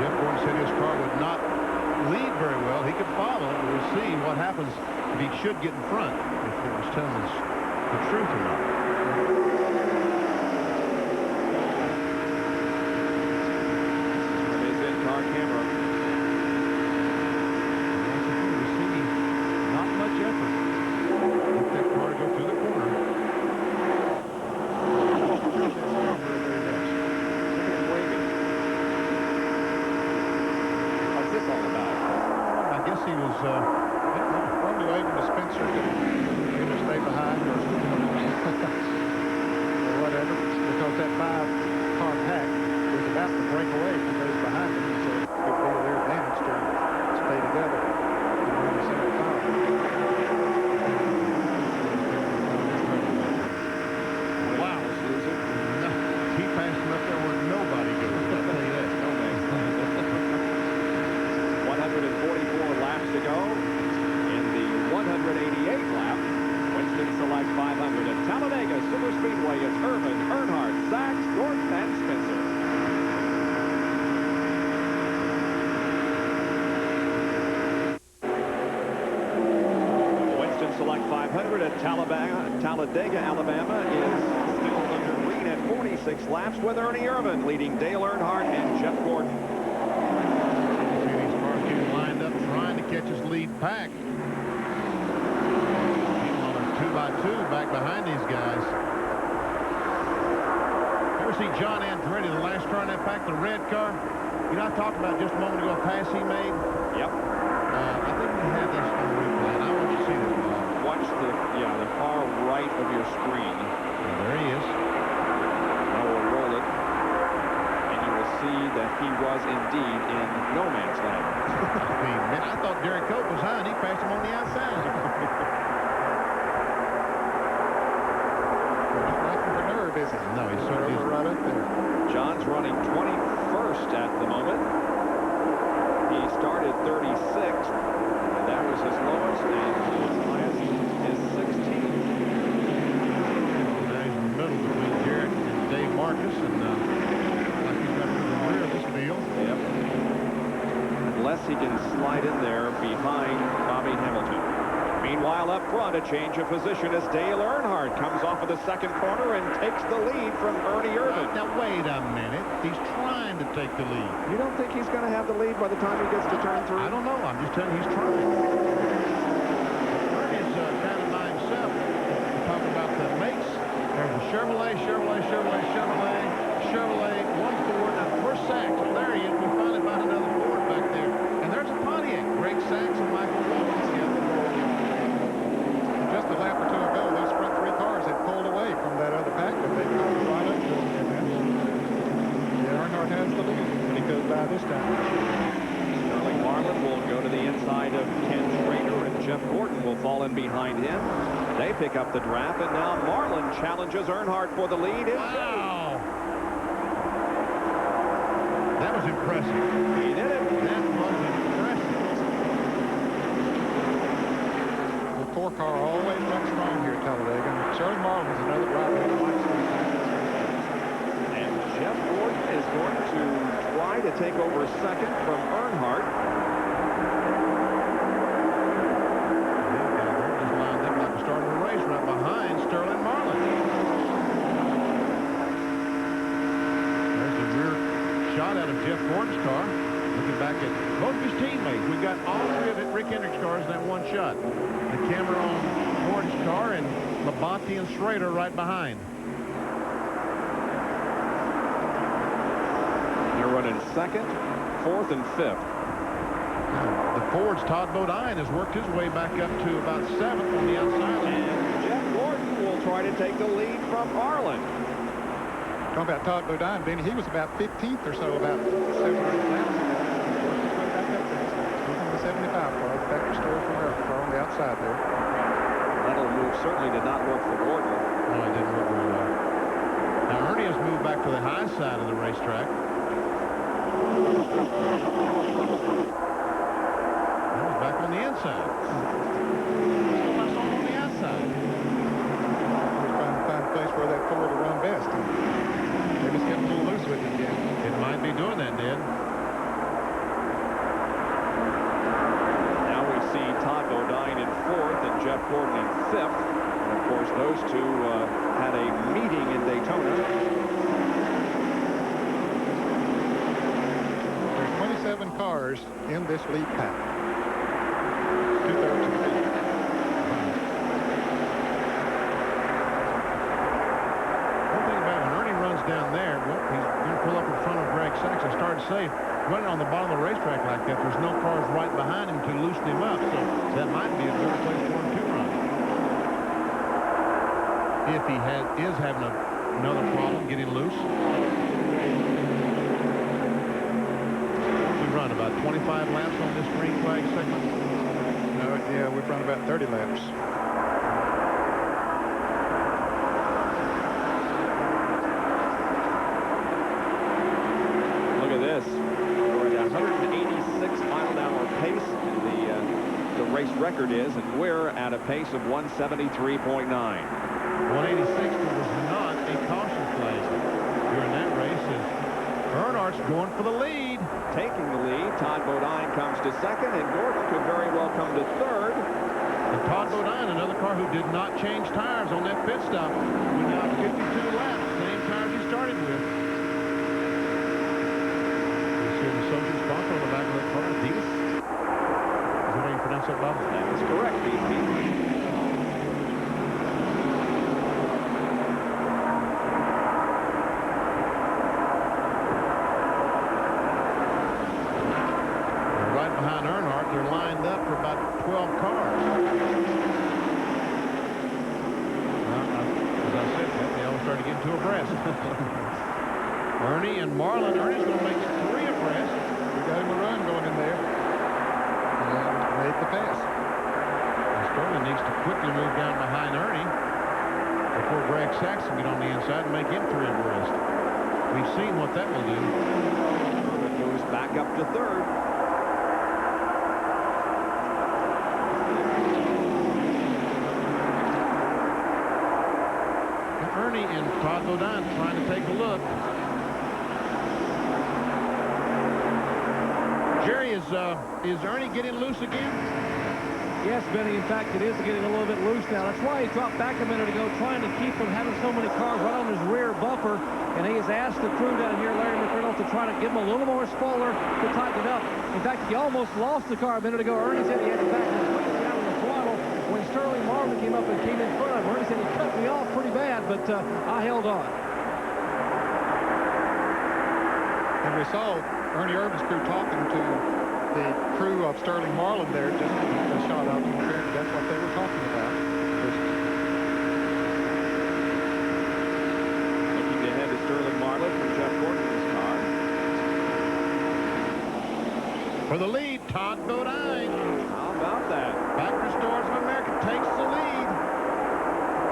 Jeff Gordon said his car would not lead very well. He could follow. We'll see what happens if he should get in front, if it was telling us the truth or not. From his in-car camera. We see not much effort. Let that car go through the corner. What's this all about? I guess he was probably waving to Spencer to either stay behind or whatever, because that 5-car pack was about to break away from those behind him, so it would be to their advantage to stay together and run a single car. wow. No, he passed him up there where nobody goes. I'll tell you that. 144 laps to go in the 188th lap. Winston Select 500 at Talladega Superspeedway. It's Irvin, Earnhardt, Sachs, Gordon, and Spencer. Winston Select 500 at Talladega, Alabama is still under green at 46 laps with Ernie Irvin leading Dale Earnhardt and Jeff Gordon. See these cars getting lined up, trying to catch his lead pack. Meanwhile, they're 2x2 back behind these guys. You ever see John Andretti, the last car in that pack, the red car? You know, I talked about just a moment ago a pass he made. Yep. I think we had this on replay, and I want you to see this. Watch the far right of your screen. There he is. I will roll it, and you will see that he was indeed in no man's land. I mean, man, I thought Derek Cope was high, and he passed him on the outside. Not nothing for nerve, is it? No, he's certainly right up there. John's running 21st at the moment. He started 36th, and that was his lowest, and his highest is 16th. Now he's in the middle between Jarrett and Dave Marcus, and like he's got to the rear of this deal. Yep. Unless he can slide in there behind Bobby Hamilton. Meanwhile, up up front. A change of position as Dale Earnhardt comes off of the second corner and takes the lead from Ernie Irvan. Now, wait a minute. He's trying to take the lead. You don't think he's going to have the lead by the time he gets to turn 3? I don't know. I'm just telling you he's trying. Ernie's kind of by himself. We're talking about the mates. There's a Chevrolet, one Ford, and First Sachs. Oh, there he is. We finally found another Ford back there. And there's a Pontiac. Greg Sachs and Michael Rollins. Just a lap or two ago, those front 3 cars had pulled away from that other pack, but they come right up to him. Yeah, Earnhardt has the lead when he goes by this time. Sterling Marlin will go to the inside of Ken Schrader, and Jeff Gordon will fall in behind him. They pick up the draft, and now Marlin challenges Earnhardt for the lead. Wow! That was impressive. He did it. That was impressive. The 4 car always runs strong here at Talladega. Sterling Marlin is another driver who likes these things. And Jeff Gordon is going to try to take over second from Earnhardt. Just lined up like the start of a race right behind Sterling Marlin. There's the rear shot out of Jeff Gordon's car. Looking back at both of his teammates. We've got all 3 of Rick Hendrick's cars in that one shot. The camera on Gordon's car and Labonte and Schrader right behind. They're running second, fourth, and fifth. The Ford's Todd Bodine has worked his way back up to about 7th on the outside. And Jeff Gordon will try to take the lead from Marlin. Talking about Todd Bodine, Benny, he was about 15th or so, about 7 or 8 laps ago. He's in the 75 car, the factory store from America car on the outside there. That'll move certainly did not work for Gordon. No, it didn't work very well. Now, Ernie has moved back to the high side of the racetrack. Now he's back on the inside. Still my song on the outside. He's trying to find a place where that Ford will run best. Maybe it's getting a little loose with it again. It might be doing that, Ned. Now we see Todd Bodine in fourth and Jeff Gordon in fifth. And of course, those two had a meeting in Daytona. There's 27 cars in this lead pack. 2/3 of the field. One thing about when Ernie runs down there, well, he's going to pull up in front of Greg Sachs. I started to say, running on the bottom of the racetrack like that, there's no cars right behind him to loosen him up. So that might be a good place for him to run. If he is having another problem getting loose. We run about 25 laps on this green flag segment. No, yeah, we've run about 30 laps. Look at this. We're at 186 mile-an-hour pace, and the race record is, and we're at a pace of 173.9. 186 was not a caution flag during that race. As Earnhardt's going for the lead. Taking the lead, Todd Bodine comes to second, and Gordon could very well come to third. And Todd Bodine, another car who did not change tires on that pit stop. We got 52 laps, same tires he started with. You see the social sponsor on the back of that car, Adidas. Is that how you pronounce that, Bob? That is correct, BP. Behind Earnhardt, they're lined up for about 12 cars. As I said, they all started getting too abreast. Ernie and Marlin. Ernie's going to make it 3 abreast. We got him a run going in there. And made the pass. And Sterling needs to quickly move down behind Ernie before Greg Sachs can get on the inside and make him 3 abreast. We've seen what that will do. It moves back up to third. Ernie and Todd Bodine trying to take a look. Jerry, is Ernie getting loose again? Yes, Benny, in fact, it is getting a little bit loose now. That's why he dropped back a minute ago, trying to keep from having so many cars right on his rear bumper. And he has asked the crew down here, Larry McReynolds, to try to give him a little more spoiler to tighten it up. In fact, he almost lost the car a minute ago. Ernie said he had to back completely down on the throttle when Sterling Marlin came up and came in front of him. Ernie said he cut me off pretty bad, but I held on. And we saw Ernie Irvin's crew talking to the crew of Sterling Marlin there, just a shot out to the track. That's what they were talking about. Looking ahead to Sterling Marlin from Jeff Gordon's car. For the lead, Todd Bodine. How about that? Factory Stores of America takes the lead.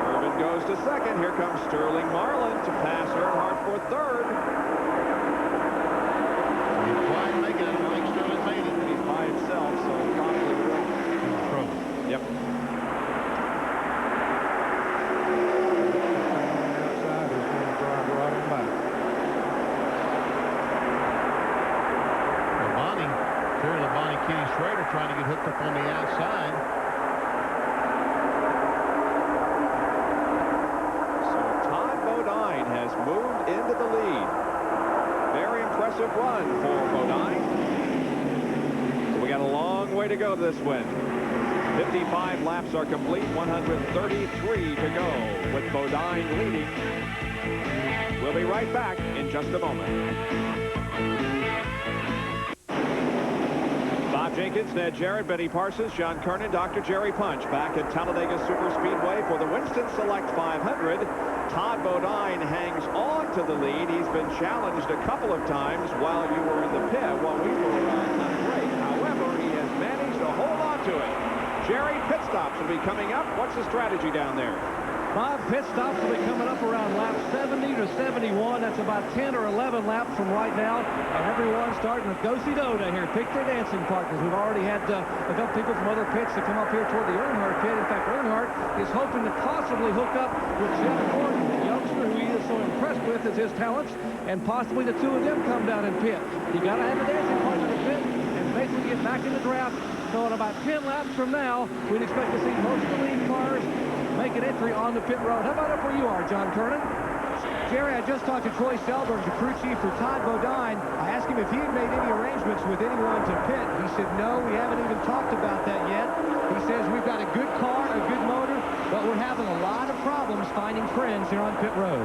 Irvin goes to second. Here comes Sterling Marlin to pass Earnhardt for third. Didn't quite make it. I don't think Sterling made it. He's by himself, so probably will. Trouble. Yep. Schrader trying to get hooked up on the outside. So Todd Bodine has moved into the lead. Very impressive run for Bodine. So we got a long way to go this win. 55 laps are complete, 133 to go with Bodine leading. We'll be right back in just a moment. Bob Jenkins, Ned Jarrett, Benny Parsons, John Kernan, Dr. Jerry Punch back at Talladega Superspeedway for the Winston Select 500. Todd Bodine hangs on to the lead. He's been challenged a couple of times while you were in the pit while we were on break. However, he has managed to hold on to it. Jerry, pit stops will be coming up. What's the strategy down there? Bob, pit stops will be coming up around lap 70 to 71. That's about 10 or 11 laps from right now. And everyone starting to go-see-do here. Pick their dancing partners. We've already had a couple people from other pits to come up here toward the Earnhardt pit. In fact, Earnhardt is hoping to possibly hook up with Jeff Gordon, the youngster who he is so impressed with as his talents, and possibly the two of them come down and pit. You got to have a dancing partner to pit and basically get back in the draft. So in about 10 laps from now, we'd expect to see most of the lead cars make an entry on the pit road. How about up where you are, John Kernan? Jerry, I just talked to Troy Selberg, the crew chief for Todd Bodine. I asked him if he had made any arrangements with anyone to pit. He said, no, we haven't even talked about that yet. He says, we've got a good car, a good motor, but we're having a lot of problems finding friends here on pit road.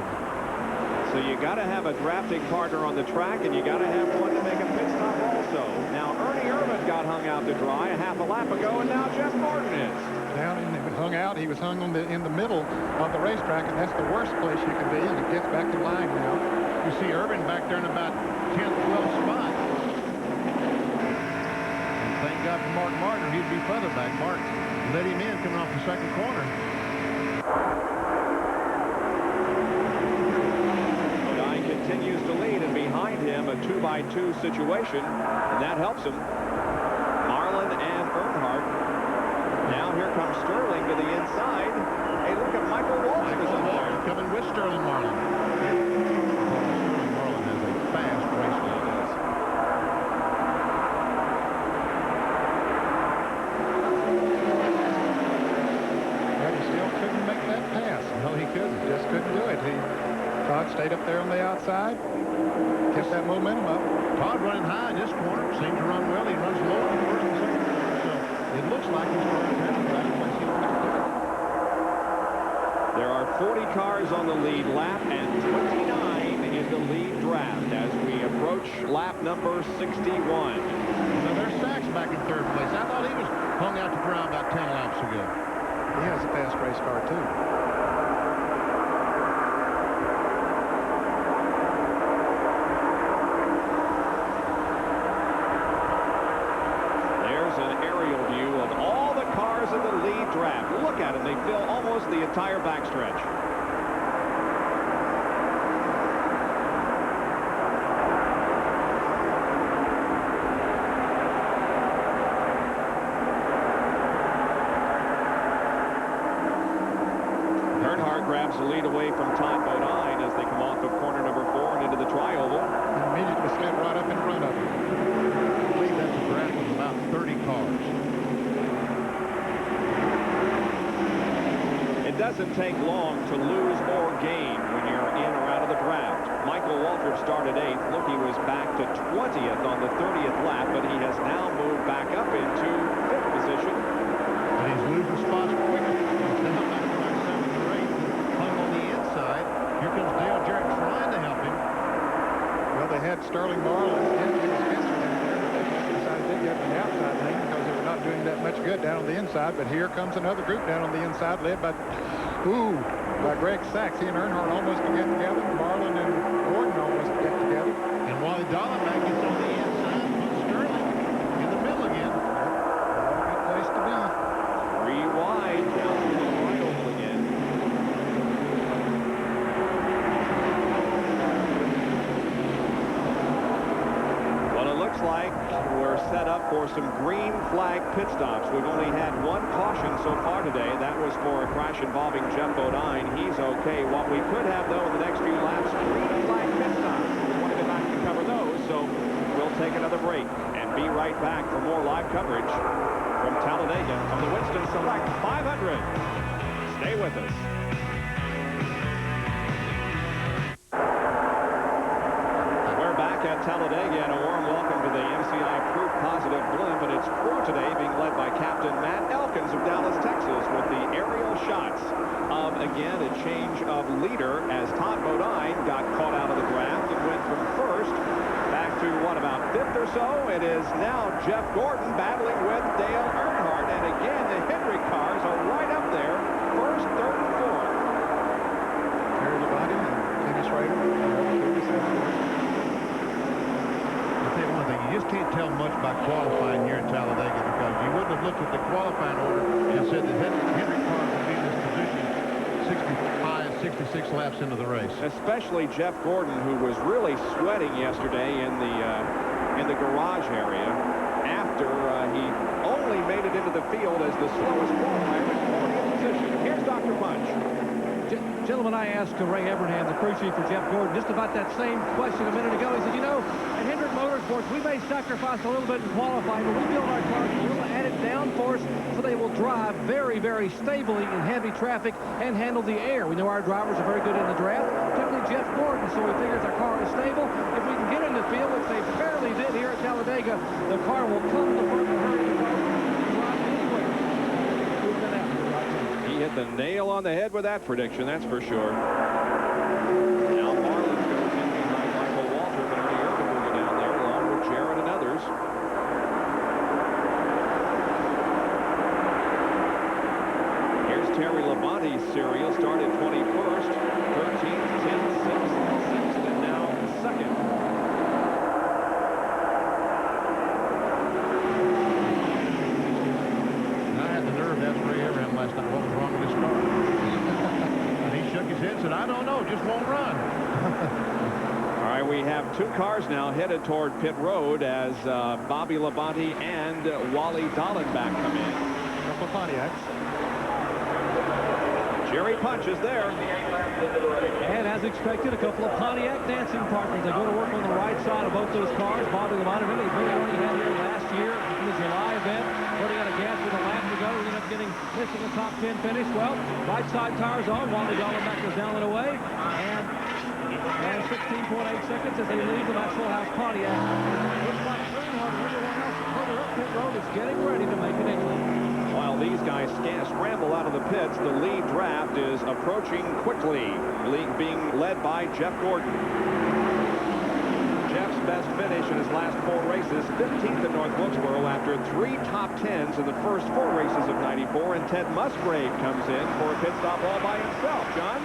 So you got to have a drafting partner on the track, and you got to have one to make a pit stop also. Now, Ernie Irvin got hung out to dry a half a lap ago, and now Jeff Gordon is. Down and hung out. He was hung on in the middle of the racetrack, and that's the worst place you can be, and it gets back in line now. You see Irvin back there in about 10th, 12th spot. And thank God for Mark Martin. He'd be further back. Mark let him in coming off the second corner. Bodine continues to lead, and behind him a 2-by-2 situation, and that helps him. Marlin and Earnhardt. Now here comes Sterling to the inside. Hey, look at Michael Walsh is up there. Coming with Sterling Marlin. Sterling Marlin has a fast race car. But he still couldn't make that pass. No, he couldn't. Just couldn't do it. Todd stayed up there on the outside, kept that momentum up. Todd running high in this corner. Seems to run well. He runs low in the first and second corner. So it looks like he's going to have back. Let's see what he can do. There are 40 cars on the lead lap and 29 in the lead draft as we approach lap number 61. So there's Sachs back in third place. I thought he was hung out to dry about 10 laps ago. He has a fast race car, too. There's an aerial view of all the cars in the lead draft. Look at them. They fill almost the entire backstretch. Earnhardt grabs the lead away from Todd Bodine as they come off of corner number 4 and into the tri-oval. And immediately slid right up in front of him. I believe that's a draft of about 30 cars. doesn't take long to lose or gain when you're in or out of the draft. Michael Waltrip started 8th. Look, he was back to 20th on the 30th lap, but he has now moved back up into 5th position. And he's losing spots quicker. He's now back to 7th or 8th, hung on the inside. Here comes Dale Jarrett trying to help him. Well, they had Sterling Marlin and Spencer down there, but they decided to get on the outside lane because they were not doing that much good down on the inside. But here comes another group down on the inside, led by Greg Sachs. He and Earnhardt almost to get together. Marlin and Gordon almost to get together. And Wally Dallenbach gets on the inside, puts Sterling in the middle again. Good place to be. 3 wide down to the right oval again. Well, it looks like we're set up for some green flag pit stops. We've only had 1 caution so far today. That was for a crash involving Jeff Bodine. He's okay. What we could have, though, in the next few laps, green flag pit stops. We want to go back and cover those, so we'll take another break and be right back for more live coverage from Talladega on the Winston Select 500. Stay with us. We're back at Talladega, and a warm welcome to the MCI Proof Positive Blimp, and its crew today being led by Captain Matt Elkins of Dallas, Texas, with the aerial shots of, again, a change of leader as Todd Bodine got caught out of the draft and went from first back to, what, about 5th or so? It is now Jeff Gordon battling with Dale Earnhardt, and again, the Hendrick cars are right up there, 1st, 3rd, and 4th. Terry Labonte and Dennis Rader. You just can't tell much by qualifying here at Talladega because you wouldn't have looked at the qualifying order and said that Hendrick cars would be in this position 65, 66 laps into the race. Especially Jeff Gordon, who was really sweating yesterday in the garage area after he only made it into the field as the slowest qualifier in 40th position. Here's Dr. Punch. Gentlemen, I asked Ray Evernham, the crew chief for Jeff Gordon, just about that same question a minute ago. He said, you know, at Hendrick Motorsports, we may sacrifice a little bit in qualifying, but we build our cars a little added downforce so they will drive very, very stably in heavy traffic and handle the air. We know our drivers are very good in the draft, particularly Jeff Gordon, so we figures our car is stable. If we can get in the field, which they fairly did here at Talladega, the car will come to the front and hurry to drive anywhere. He hit the nail on the head with that prediction, that's for sure. Now Marlin goes in behind Michael Waltrip, and Ernie Irvin will go down there along with Jarrett and others. Here's Terry Labonte's serial, started 21st, 13th, 10th, 6th, and now 2nd. Last night, what was wrong with his car? And he shook his head and said, I don't know, just won't run. All right, we have 2 cars now headed toward pit road as Bobby Labonte and Wally Dallenbach come in. Couple Pontiacs. Jerry Punch is there. And as expected, a couple of Pontiac dancing partners. They go to work on the right side of both those cars. Bobby Labonte, really already had here last year in the July event, running out of gas with a lap to go. Ended up missing the top 10 finish. Well, right side tires on. Wally Dallenbach goes down and away. And 16.8 seconds as they leave the Maxwell House Pontiac. Looks like Earnhardt and everyone else further up pit road is getting ready to make an exit. While these guys scramble out of the pits, the lead draft is approaching quickly. League being led by Jeff Gordon. Jeff's best finish in his last 4 races, 15th at North Wilkesboro after 3 top 10s in the first 4 races of '94, and Ted Musgrave comes in for a pit stop all by himself. John?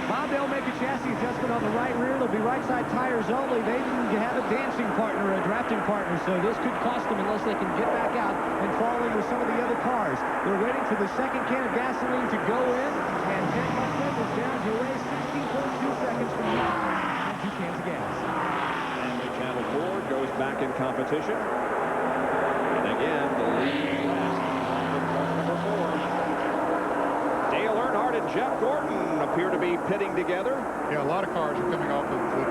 Bob, they'll make a chassis adjustment on the right rear. They'll be right side tires only. They didn't have a dancing partner, a drafting partner, so this could cost them unless they can get back out and fall in with some of the other cars. They're waiting for the second can of gasoline to go in, and Ted Musgrave is down to a race 16.2 seconds from now, and 2 cans of gas. And the Channel 4 goes back in competition. And again, the lead number 4. Dale Earnhardt and Jeff Gordon appear to be pitting together. Yeah, a lot of cars are coming off of the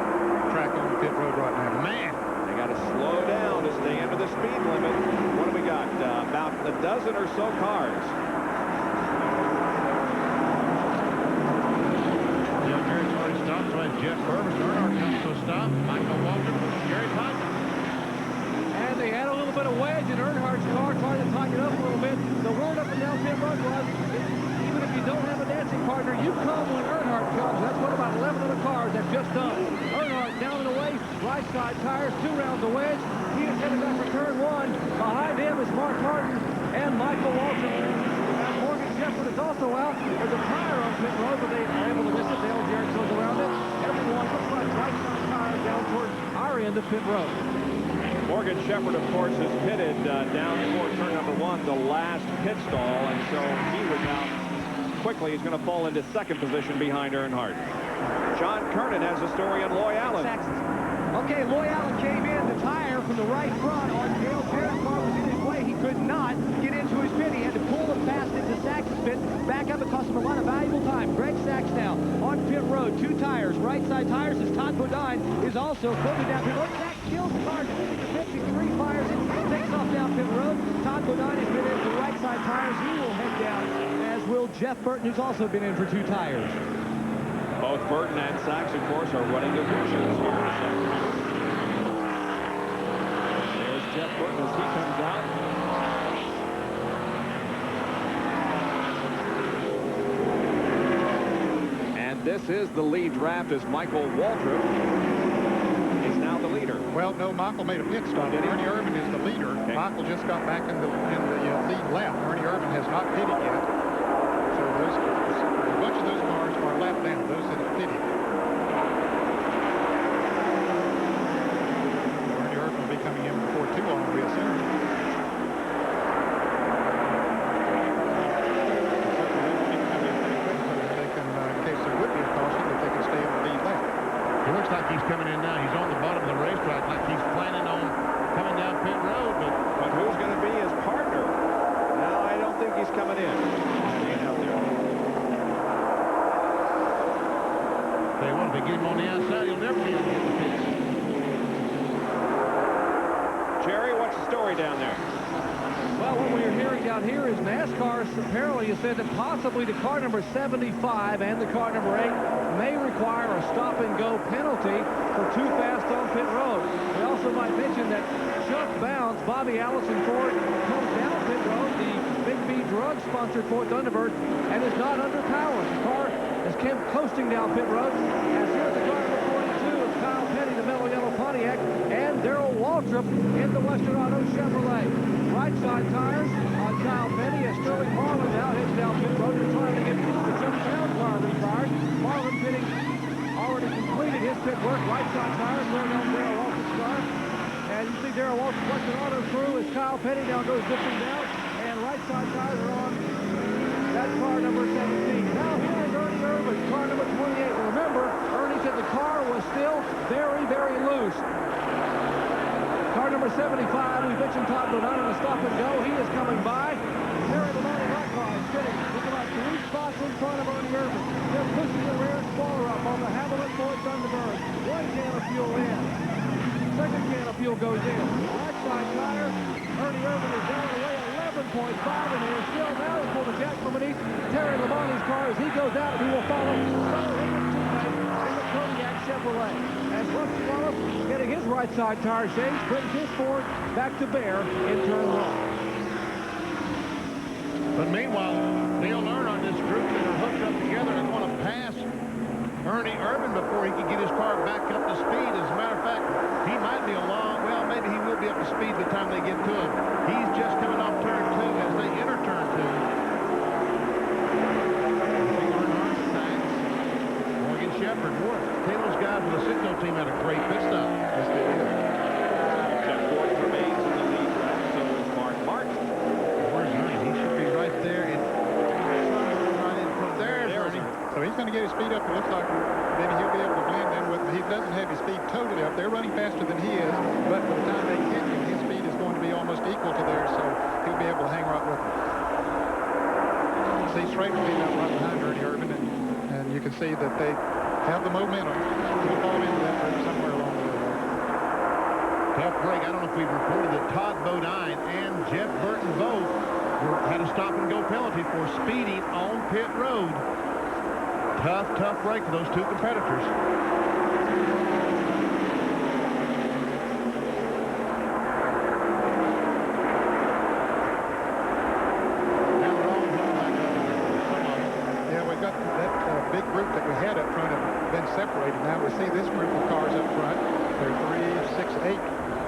track on the pit road right now. Man, they got to slow down to stay under the speed limit. What do we got? About a dozen or so cars. Jeff Burvis. Earnhardt comes to a stop. Michael Waltrip, Gary Tyson. And they had a little bit of wedge in Earnhardt's car, trying to tighten it up a little bit. The word up and down pit road was, even if you don't have a dancing partner, you come when Earnhardt comes. That's what about 11 of the cars have just done. Earnhardt down and away, right side tires, 2 rounds of wedge. He is headed back for turn 1. Behind him is Mark Martin and Michael Waltrip. And Morgan Shepherd is also out. There's a tire on pit road, but they are able to miss it. Dale Jarrett goes around it. Everyone looks like right side tires down towards our end of pit road. Morgan Shepherd, of course, is pitted down toward turn number 1, the last pit stall, and so he was out quickly. He's going to fall into second position behind Earnhardt. John Kernan has a story on Loy Allen. Okay, Loy Allen came in. The tire from the right front on Dale Jarrett's car was in his way. He could not get into his pit. He had to pull him past into Sachs's pit. Back up. It cost him a lot of valuable time. Greg Sachs now on pit road. 2 tires. Right side tires as Todd Bodine is also floating down pit road. Sachs kills the car. Into the 53 fires it. Takes off down pit road. Todd Bodine has been in for right side tires. He will head down, as will Jeff Burton, who's also been in for 2 tires. Both Burton and Sachs, of course, are running divisions here. There's Jeff Burton as he comes out. And this is the lead draft as Michael Waltrip is now the leader. Well, no, Michael made a pit stop. Ernie Irvan is the leader. Okay. Michael just got back in the lead lap. Ernie Irvan has not pitted yet. So a bunch of those cars are lap down. Those that have pitted. Ernie Irvan will be coming in before too long, we assume. It looks like he's coming in now. He's on the bottom of the racetrack like he's planning on coming down pit road. But who's going to be his partner? No, I don't think he's coming in. They want to get him on the outside. He'll never be able to get the pits. Jerry, what's the story down there? Well, what we are hearing down here is NASCAR apparently has said that possibly the car number 75 and the car number 8 may require a stop-and-go penalty for too fast on pit road. We also might mention that Chuck Bounds, Bobby Allison Ford, comes down pit road, the Big B drug sponsor for Thunderbird, and is not underpowered. The car is coasting down pit road. As here's the car number 42 of Kyle Petty, the mellow yellow Pontiac, and Darrell Waltrip in the Western Auto Chevrolet. Right side tires on Kyle Petty as Sterling Marlin now heads down pit road. They're trying to get the Chuck Bounds car refired. Marlin pitting already completed his pit work. Right side tires going on Darrell Waltrip's car. And you see Darrell Waltrip Western Auto crew as Kyle Petty now goes zipping down. And right side tires are on that car number 17. Now here is Ernie Irvan, car number 28. Remember, Ernie said the car was still very, very loose. Car number 75, we mentioned Todd Bodine on a stop and go. He is coming by. Terry Lamoni right car is sitting with about 3 spots in front of Ernie Irvan. They're pushing the rear spoiler up on the Hamilton Ford Thunderbird. 1 can of fuel in. Second can of fuel goes in. Right side tire. Ernie Irvan is down the way 11.5, and he is still now for the Jack from beneath Terry Lamoni's car as he goes out, and he will follow in the Kodiak Chevrolet. As Rusty Wallace getting his right side tire changed, brings his Ford back to bear in turn 1. But meanwhile, Dale Earnhardt and this group that are hooked up together and want to pass Ernie Irvan before he can get his car back up to speed. As a matter of fact, he might be along. Well, maybe he will be up to speed by the time they get to him. He's just coming off turn 2 as they enter turn 2. Earnhardt, Sachs, Morgan Shepherd, Taylor's guys with the signal team had a great pit stop. Yes, they did. Jeff Gordon remains in the lead track, so is Mark Martin. Where's Ernie? He should be right there. There's Ernie. So he's going to get his speed up. It looks like maybe he'll be able to blend in with him. He doesn't have his speed totally up. They're running faster than he is, but by the time they catch him, his speed is going to be almost equal to theirs, so he'll be able to hang right with them. See, Schrader being up right behind Ernie Irvan, and you can see that they have the momentum. He'll fall into that group somewhere along the way. Tough break. I don't know if we've reported that Todd Bodine and Jeff Burton both had a stop-and-go penalty for speeding on pit road. Tough break for those two competitors. Big group that we had up front have been separated. Now we see this group of cars up front. There are 3, 6, 8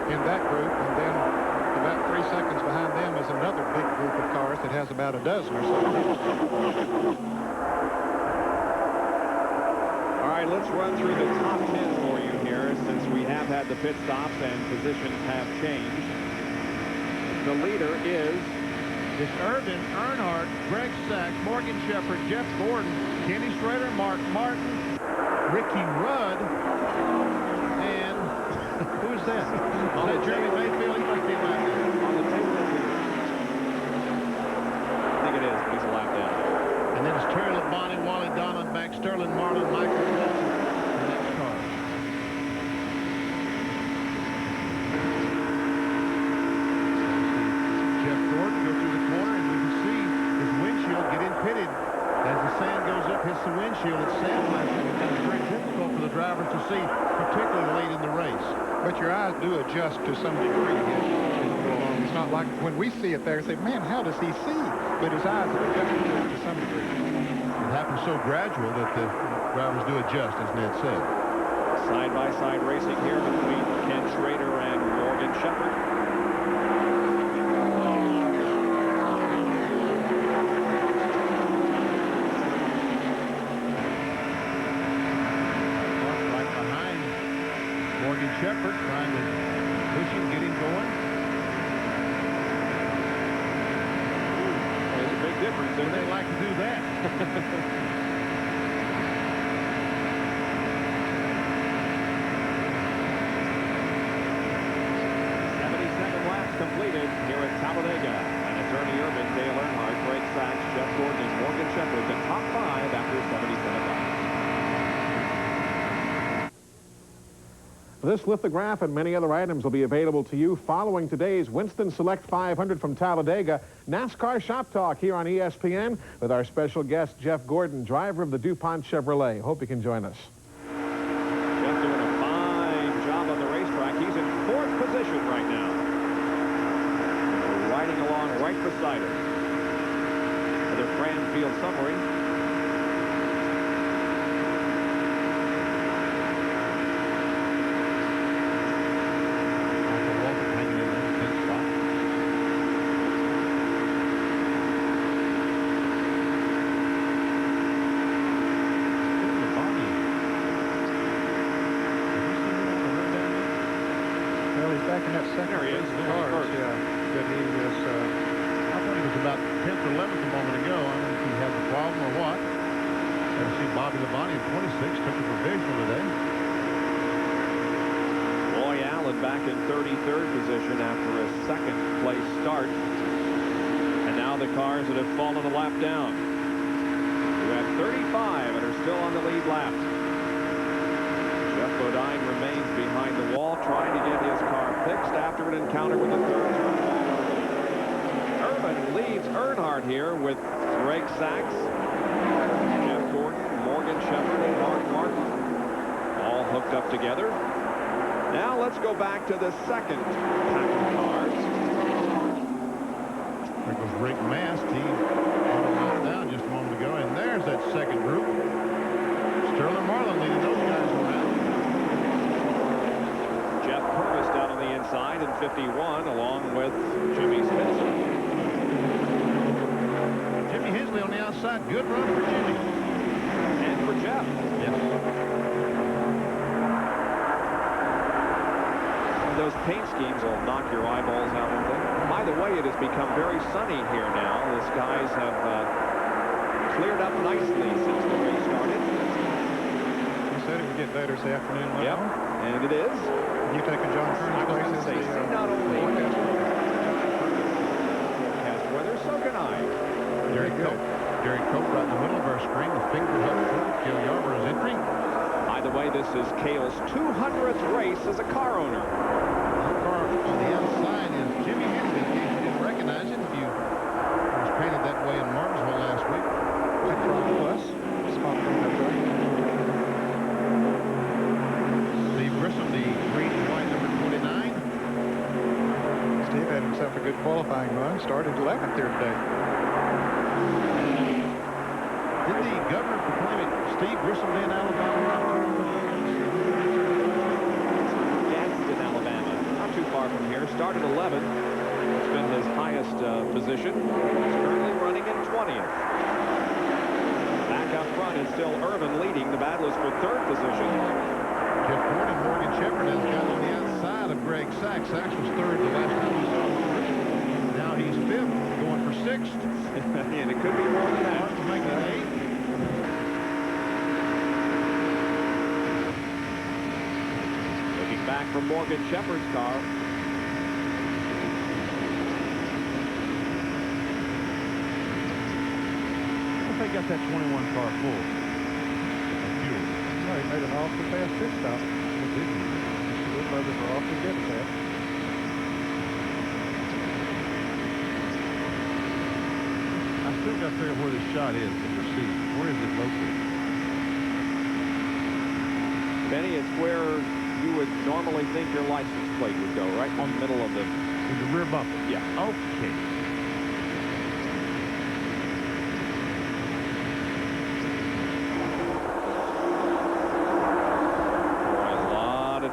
in that group, and then about 3 seconds behind them is another big group of cars that has about a dozen or so. All right, let's run through the top 10 for you here, since we have had the pit stops and positions have changed. The leader is Irvin, Earnhardt, Greg Sachs, Morgan Shepherd, Jeff Gordon, Kenny Schrader, Mark Martin, Ricky Rudd, and who's that? Is that Jeremy Mayfield? He must be a lap down. On the table of leaders. I think it is, but he's a lap down. And then it's Terry Labonte, Wally Dallenbach, Sterling Marlin, Michael Wilson, the next car. Jeff Gordon goes through the corner, and we can see his windshield get pitted. As the sand goes up, hits the windshield, it's sandblasting. It's very difficult for the drivers to see, particularly late in the race. But your eyes do adjust to some degree as you go along. It's not like when we see it there, say, man, how does he see? But his eyes have adjusted to some degree. It happens so gradual that the drivers do adjust, as Ned said. Side-by-side racing here between Ken Schrader and Morgan Shepherd. Shepherd trying to push him, get him going. There's a big difference. Well, they like to do that. 77 laps completed here at Talladega. And it's Ernie Irvin, Dale Earnhardt, Greg Sachs, Jeff Gordon, and Morgan Shepherd, the top 5 after 77 laps. This lithograph and many other items will be available to you following today's Winston Select 500 from Talladega. NASCAR Shop Talk here on ESPN with our special guest, Jeff Gordon, driver of the DuPont Chevrolet. Hope you can join us. Jeff doing a fine job on the racetrack. He's in 4th position right now. Riding along right beside him. Another Cranfield summary. Back in that second. There he is. Cars, yeah. But he was, I thought he was about 10th or 11th a moment ago. I don't know if he has a problem or what. And see Bobby Labonte at 26 took a provisional today. Roy Allen back in 33rd position after a 2nd place start. And now the cars that have fallen a lap down. We have 35 and are still on the lead lap. Jeff Bodine remains behind the wall trying to get his car fixed after an encounter with the 3rd. Irvin leads Earnhardt here with Greg Sachs, Jeff Gordon, Morgan Shepherd, and Mark Martin all hooked up together. Now let's go back to the 2nd pack of cars. There goes Rick Mast. He brought him down just a moment ago, and there's that 2nd group. Sterling Marlin leading those guys around. Jeff Purvis down on the inside in 51, along with Jimmy Smith. Jimmy Hensley on the outside. Good run for Jimmy. And for Jeff. Yes. Those paint schemes will knock your eyeballs out with them. By the way, it has become very sunny here now. The skies have cleared up nicely since the race started. you said it would get better this afternoon. Yep, and it is. You taking John Kern's place? I was going to say, see not only forecast weather, so can I. Derek Cope right in the middle of our screen. The finger up through. Cale Yarborough's entry. By the way, this is Cale's 200th race as a car owner. Our car on the outside is Jimmy Hensley. In case you didn't recognize him, it was painted that way in Martinsville last week. Plus, spot qualifying run. Started 11th here today. Did the governor proclaim it Steve Bristleton, Alabama? Gadsden, Alabama. Not too far from here. Started 11th. It's been his highest position. He's currently running in 20th. Back up front is still Irvin leading. The battle is for third position. Jeff Gordon, Morgan Shepherd has got on the outside of Greg Sachs. Sachs was third the last time we saw him. Now he's fifth, going for sixth. And it could be more than that. Martin's making it eighth. Looking back from Morgan Shepherd's car. They got that 21 car full of fuel. Well, he made an awfully fast pit stop. Those brothers are awfully good at that. I still got to figure out where this shot is to proceed. Where is it located? Benny, it's where you would normally think your license plate would go, right in the middle of the... In the rear bumper? Yeah. Okay.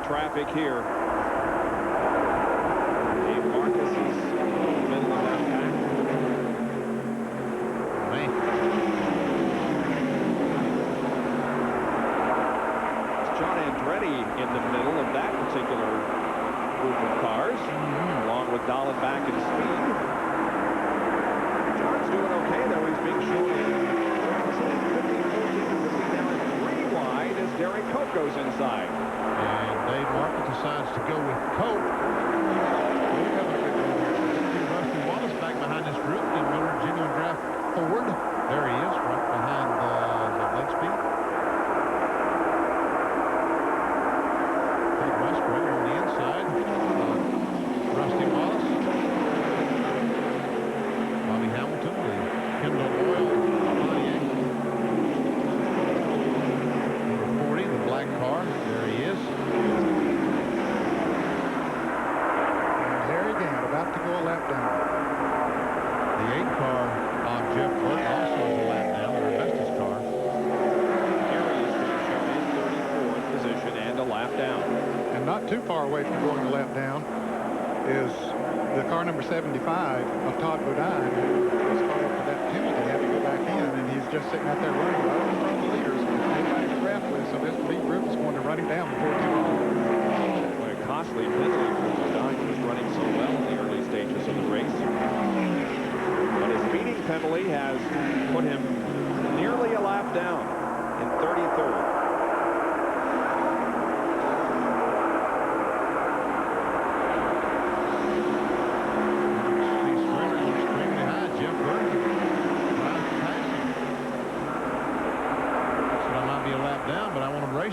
Traffic here. Dave Marcus is in the middle of that pack. Man. It's John Andretti in the middle of that particular group of cars, along with Dahlin back in speed. John's doing okay, though. He's being shown in 50, 14, 50 down 3 wide as Derek Cope goes inside. Dave Martin decides to go with Cope. Rusty Wallace back behind this group. And Miller Genuine Draft forward. There he is, right behind the leg speed. Dave Musgrave on the inside. Rusty Wallace. Bobby Hamilton, the Kendall Oil Pontiac. Number 40, the black car. There he is. About to go a lap down. The 8 car on Jeff Gordon also is a lap down. The bestest car. Gary is being shown in 34th position and a lap down. And not too far away from going a lap down is the car number 75 of Todd Bodine, who was called for that penalty, had to go back in, and he's just sitting out there running right in front of the leaders. Everybody to draft with, so this lead group is going to run him down before too long. What a costly penalty for Bodine, who was running so well in the early stages of the race. But his speeding penalty has put him nearly a lap down in 33rd.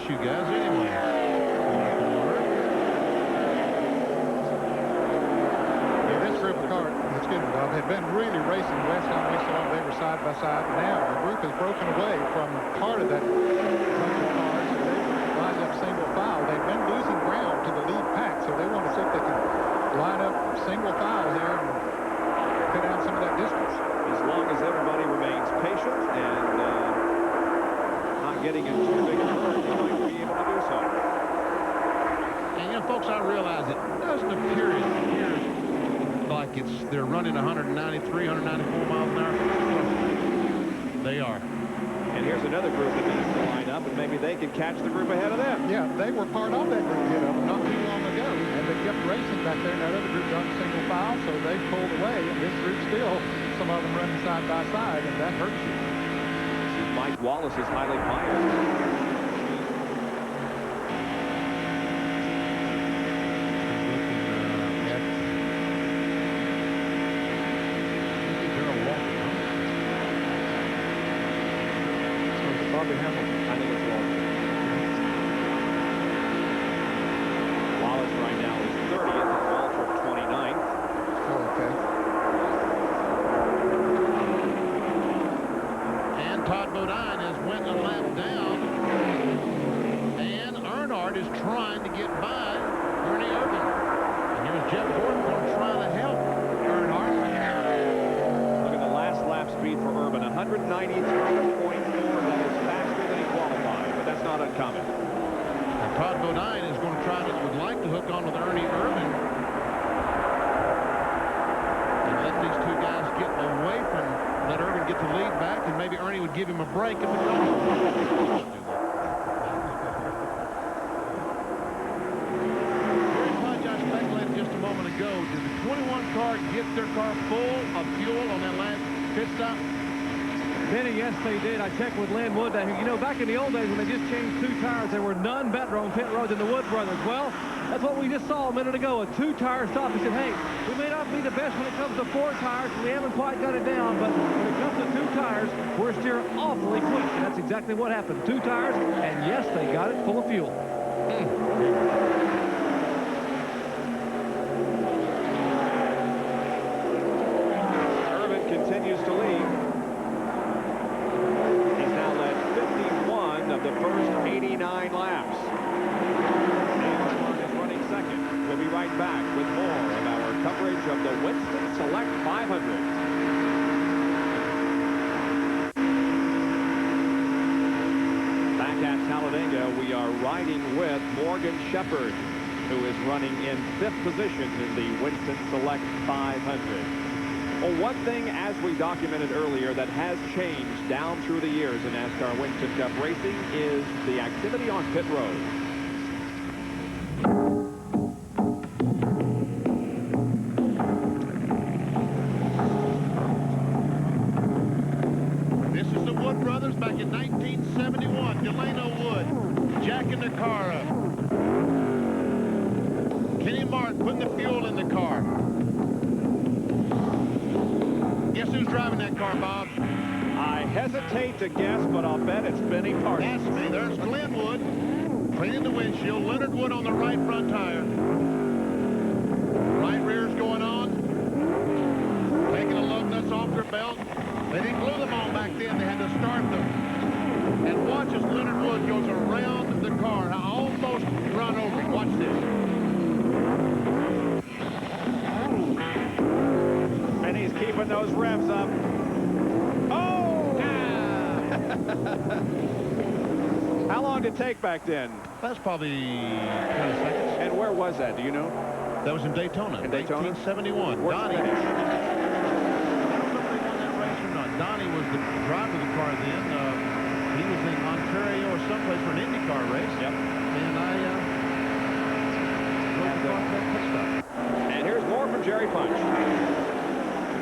You guys anyway. Yeah, this group of cars, excuse me, Bob, had been really racing last time we saw them. They were side by side. Now the group has broken away from part of that bunch of cars. So they lined up single file. They've been losing ground to the lead pack, so they want to see if they can line up single file here and cut down some of that distance. As long as everybody remains patient and not getting into too big a hurry, they might be able to do so. And you know, folks, I realize it doesn't appear like they're running 193, 194 miles an hour. They are. And here's another group that needs to line up, and maybe they can catch the group ahead of them. Yeah, they were part of that group hit of them not too long ago, and they kept racing back there. That other group got single file, so they pulled away, and this group still, some of them running side by side, and that hurts you. Mike Wallace is highly biased. Bobby Hamilton. I think it's Walter. Wallace right now is 30th, and Walter 29th. Oh, okay. And Todd Bodine has went a lap down. And Earnhardt is trying to get by Ernie Irvin. And here's Jeff Gordon going to try to help Earnhardt. 193.4. That is faster than he qualified, but that's not uncommon. And Todd Bodine is going to try to, would like to hook on with Ernie Irvin and let these two guys get away from, let Irvin get the lead back, and maybe Ernie would give him a break if it goes. Just a moment ago, did the 21 car get their car full of fuel on that last pit stop? Benny, yes, they did. I checked with Lynn Wood. You know, back in the old days when they just changed 2 tires, there were none better on pit road than the Wood brothers. Well, that's what we just saw a minute ago, a 2-tire stop. He said, hey, we may not be the best when it comes to 4 tires. We haven't quite got it down, but when it comes to 2 tires, we're steering awfully quick. And that's exactly what happened. 2 tires, and yes, they got it full of fuel. Continues to lead. He's now led 51 of the first 89 laps. And is running second. We'll be right back with more of our coverage of the Winston Select 500. Back at Talladega, we are riding with Morgan Shepherd, who is running in 5th position in the Winston Select 500. Well, one thing, as we documented earlier, that has changed down through the years in NASCAR Winston Cup racing is the activity on pit road. This is the Wood brothers back in 1971. Delano Wood jacking their car up. Kenny Martin putting the fuel in the car. Guess who's driving that car, Bob? I hesitate to guess, but I'll bet it's Benny Parsons. That's me. There's Glenn Wood cleaning the windshield. Leonard Wood on the right front tire. Right rear's going on. Taking the lug nuts off their belt. They didn't glue them on back then. They had to start them. And watch as Leonard Wood goes around the car. I almost run over him. Watch this. And he's keeping those revs up. Oh! How long did it take back then? That's probably 20 seconds. And where was that? Do you know? That was in Daytona. In Daytona? 1971. Where's Donnie. I don't know if they won that race or not. Donnie was the driver of the car then. He was in Ontario or someplace for an IndyCar race. Yep. And I drove the car to that pit stop. And here's more from Jerry Punch.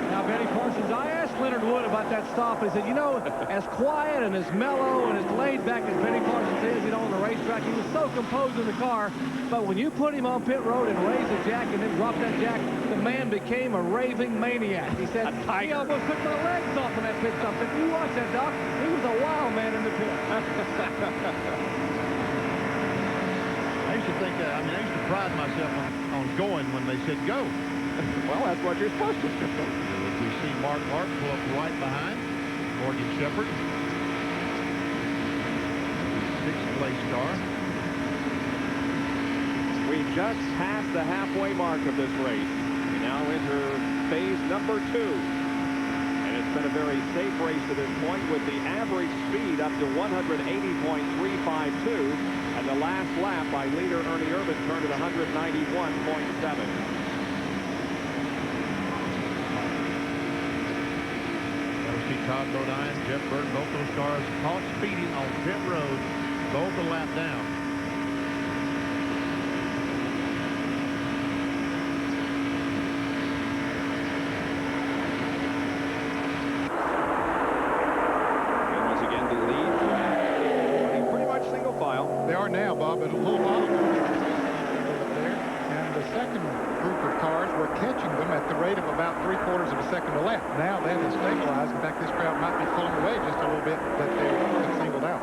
Now, Benny Parsons, I asked Leonard Wood about that stop. He said, you know, as quiet and as mellow and as laid back as Benny Parsons is, you know, on the racetrack, he was so composed in the car. But when you put him on pit road and raise the jack and then drop that jack, the man became a raving maniac. He said, he almost took my legs off in that pit stop. If you watch that, Doc, he was a wild man in the pit. I used to think, I used to pride myself on going when they said go. Well, that's what you're supposed to do. We see Mark Clark pull up right behind Morgan Shepherd. 6th place car. We just passed the halfway mark of this race. We now enter phase number 2. And it's been a very safe race to this point with the average speed up to 180.352. And the last lap by leader Ernie Irvin turned at 191.7. Todd Bodine, Jeff Burton, both those cars caught speeding on pit road, both a lap down. And once again, the lead running pretty much single file. They are now, Bob, but a little while ago. There. And the second group of cars were catching them at the rate of about 3/4 of a second a lap. Now that has stabilized. In fact, this crowd might be pulling away just a little bit, but they've been singled out.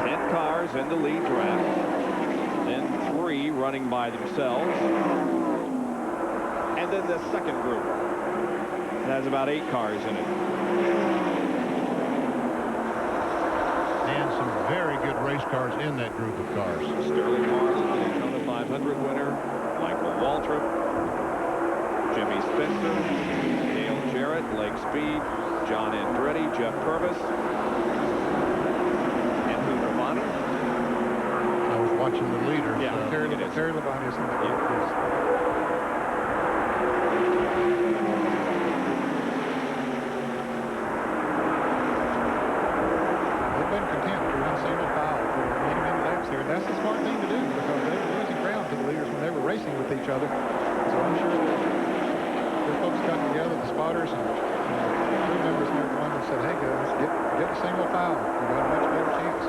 10 cars in the lead draft. Then 3 running by themselves. And then the second group. It has about 8 cars in it. And some very good race cars in that group of cars. Sterling Mars, the Daytona 500 winner. Michael Waltrip. Jimmy Spencer. Dale Jarrett. Barrett, Lake Speed, John Andretti, Jeff Purvis, and Hoover Bonham. I was watching the leaders. Yeah, Terry Labonte is in that group, yes. They've been content to run single file for many, many laps here, and that's the smart thing to do because they were losing ground to the leaders when they were racing with each other. So I'm sure that their folks got together, the spotters and crew members and everyone, and said, hey guys, get a single file. You got a much better chance.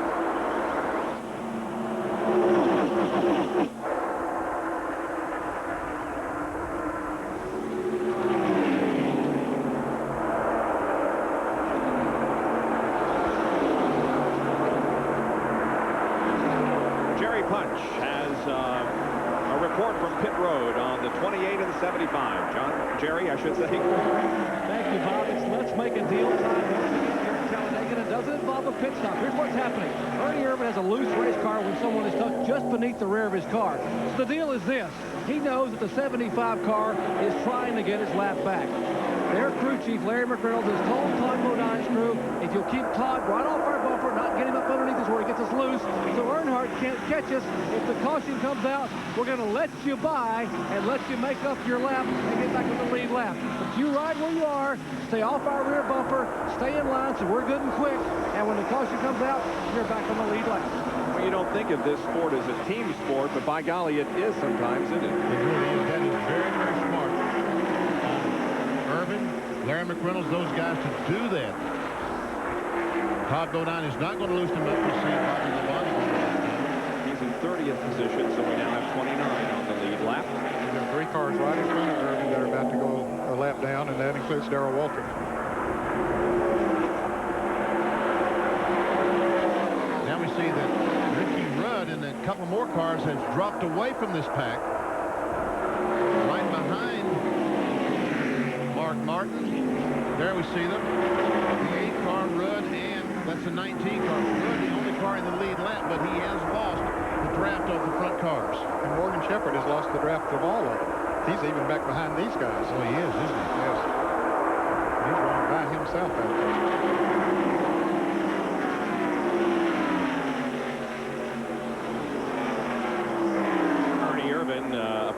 Jerry Punch has a report from pit road on the 28 and 75. Jerry, I should say. Thank you, Bob. Let's make a deal time once again here at Talladega, and it doesn't involve a pit stop. Here's what's happening. Ernie Irvan has a loose race car when someone is tucked just beneath the rear of his car. So the deal is this. He knows that the 75 car is trying to get his lap back. Their crew chief, Larry McReynolds, has told Todd Bodine's crew, if you'll keep Todd right off our bumper, not get him up underneath us where he gets us loose, so Earnhardt can't catch us. If the caution comes out, we're going to let you by and let you make up your lap and get back on the lead lap. But you ride where you are, stay off our rear bumper, stay in line so we're good and quick, and when the caution comes out, you're back on the lead lap. Well, you don't think of this sport as a team sport, but by golly, it is sometimes, isn't it? It really is. That is very, very smart. Irvin, Larry McReynolds, those guys to do that. Todd Bodine is not going to loosen him up to see Bobby Labonte. He's in 30th position, so we now have 29 on the lead lap. There are 3 cars right in front of Irvin that are about to go a lap down, and that includes Darrell Waltrip. Now we see that Ricky Rudd and a couple more cars has dropped away from this pack. Right behind Mark Martin. There we see them. The 8 car, Rudd, and that's the 19 car. Rudd, the only car in the lead lap, but he has lost the draft of the front cars. And Morgan Shepherd has lost the draft of all of them. He's even back behind these guys. Oh, he is, isn't he? Yes. He's running by himself out there.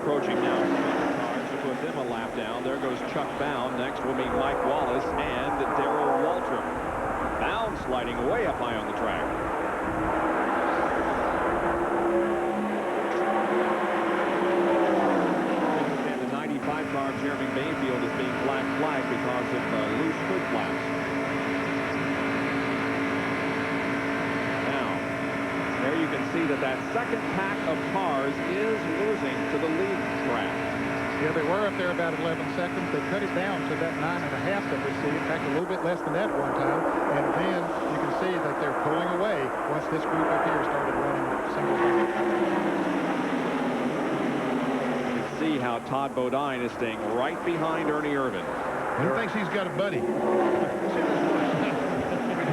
Approaching now cars to put them a lap down. There goes Chuck Bound. Next we'll meet Mike Wallace and Darrell Waltrip. Bound sliding way up high on the track. And the 95 car of Jeremy Mayfield is being flagged because of loose hood flaps. There you can see that second pack of cars is losing to the lead track. Yeah, they were up there about 11 seconds. They cut it down to that 9.5 that we see. In fact, a little bit less than that one time. And then you can see that they're pulling away once this group up here started running single file. You can see how Todd Bodine is staying right behind Ernie Irvan. He thinks he's got a buddy. You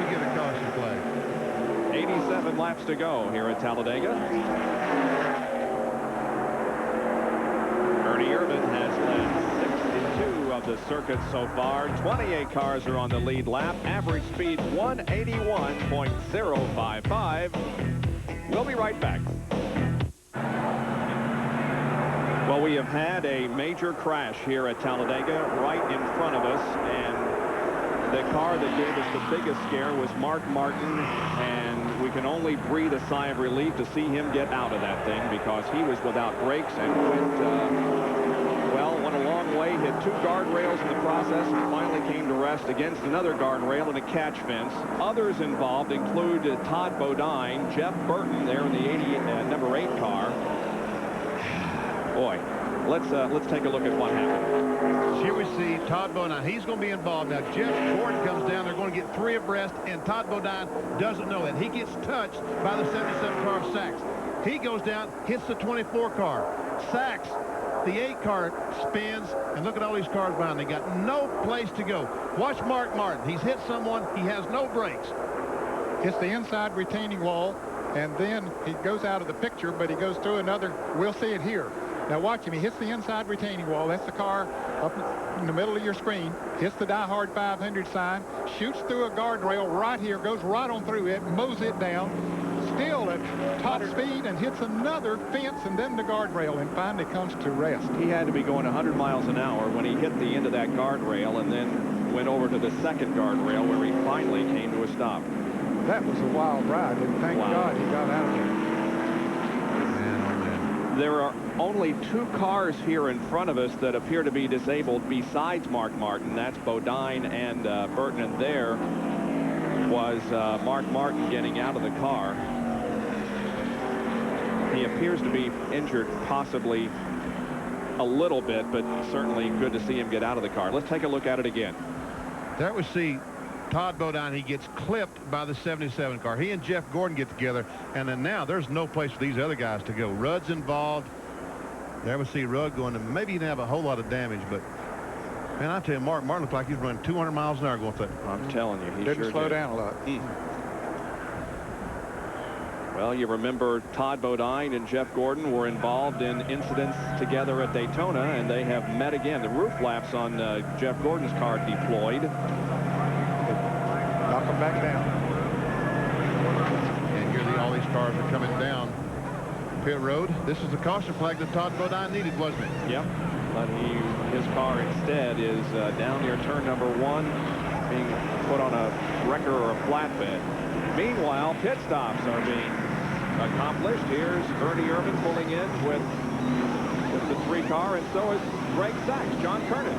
get a caution flag. 87 laps to go here at Talladega. Ernie Irvan has led 62 of the circuit so far. 28 cars are on the lead lap. Average speed 181.055. We'll be right back. Well, we have had a major crash here at Talladega right in front of us, and the car that gave us the biggest scare was Mark Martin, and we can only breathe a sigh of relief to see him get out of that thing because he was without brakes and went a long way, hit 2 guardrails in the process, and finally came to rest against another guardrail and a catch fence. Others involved include Todd Bodine, Jeff Burton there in the number 8 car. Boy, let's take a look at what happened. Here we see Todd Bodine. He's going to be involved. Now, Jeff Gordon comes down. They're going to get 3 abreast, and Todd Bodine doesn't know that. He gets touched by the 77 car of Sachs. He goes down, hits the 24 car. Sachs, the 8 car, spins, and look at all these cars behind. They got no place to go. Watch Mark Martin. He's hit someone. He has no brakes. It's the inside retaining wall, and then he goes out of the picture, but he goes through another. We'll see it here. Now watch him. He hits the inside retaining wall. That's the car up in the middle of your screen. Hits the Die Hard 500 sign. Shoots through a guardrail right here. Goes right on through it. Mows it down. Still at top speed and hits another fence and then the guardrail and finally comes to rest. He had to be going 100 miles an hour when he hit the end of that guardrail and then went over to the second guardrail where he finally came to a stop. That was a wild ride, and thank God he got out of there. There are only 2 cars here in front of us that appear to be disabled besides Mark Martin. That's Bodine and Burton, and there was Mark Martin getting out of the car. He appears to be injured possibly a little bit, but certainly good to see him get out of the car. Let's take a look at it again. There we see Todd Bodine. He gets clipped by the 77 car. He and Jeff Gordon get together, and then now there's no place for these other guys to go. Rudd's involved. There we see Rudd going, and maybe he didn't have a whole lot of damage, but man, I tell you, Martin looked like he's running 200 miles an hour going through. I'm telling you, he didn't sure slow did. down a lot. Well, you remember Todd Bodine and Jeff Gordon were involved in incidents together at Daytona, and they have met again. The roof flaps on Jeff Gordon's car deployed. Knock them back down. And here all these cars are coming down pit road. This is the caution flag that Todd Bodine needed, wasn't it? Yep. But his car instead is down near turn number 1, being put on a wrecker or a flatbed. Meanwhile, pit stops are being accomplished. Here's Ernie Irvin pulling in with the 3-car, and so is Greg Sachs, John Kernan.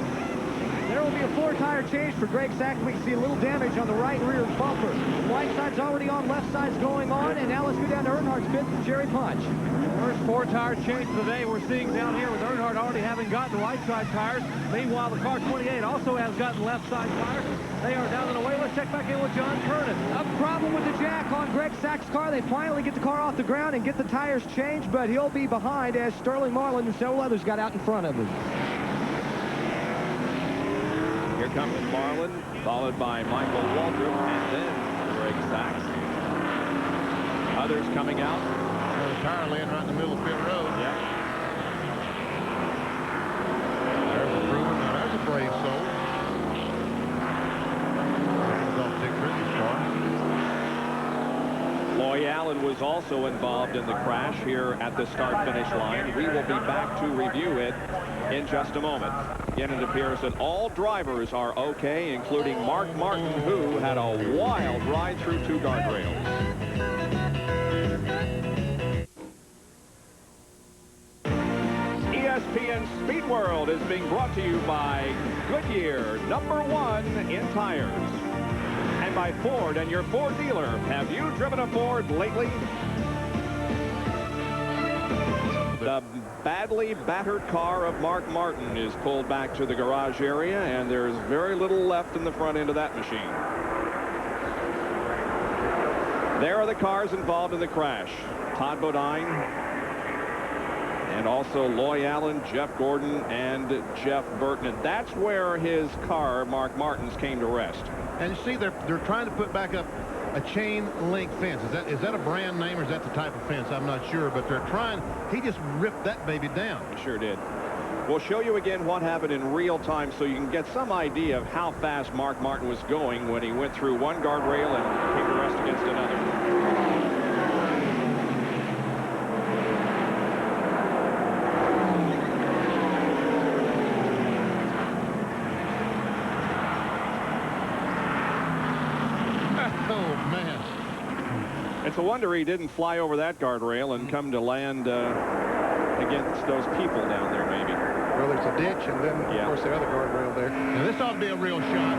There will be a 4-tire change for Greg Sachs. We can see a little damage on the right rear bumper. White side's already on, left side's going on, and now let's go down to Earnhardt's pit with Jerry Punch. First 4-tire change of the day we're seeing down here with Earnhardt already having gotten right side tires. Meanwhile, the car 28 also has gotten left side tires. They are down and away. Let's check back in with John Kernan. A problem with the jack on Greg Sachs' car. They finally get the car off the ground and get the tires changed, but he'll be behind as Sterling Marlin and several others got out in front of him. Here comes Marlin, followed by Michael Waltrip, and then Greg Sachs. Others coming out. The tire laying right in the middle of pit road. Yeah. There's a proven. Now there's a brave soul. There's off Dick Ridley's car. Loy Allen was also involved in the crash here at the start-finish line. We will be back to review it in just a moment. Again, it appears that all drivers are okay, including Mark Martin, who had a wild ride through 2 guardrails. ESPN Speed World is being brought to you by Goodyear, #1 in tires. And by Ford and your Ford dealer. Have you driven a Ford lately? The badly battered car of Mark Martin is pulled back to the garage area, and there's very little left in the front end of that machine. There are the cars involved in the crash. Todd Bodine, and also Loy Allen, Jeff Gordon, and Jeff Burton. And that's where his car, Mark Martin's, came to rest. And you see, they're trying to put back up a chain link fence. Is that a brand name, or is that the type of fence? I'm not sure, but they're trying. He just ripped that baby down. He sure did. We'll show you again what happened in real time so you can get some idea of how fast Mark Martin was going when he went through one guardrail and came to rest against another. It's a wonder he didn't fly over that guardrail and come to land against those people down there, maybe. Well, there's a ditch, and then, of course, the other guardrail there. Now, this ought to be a real shot.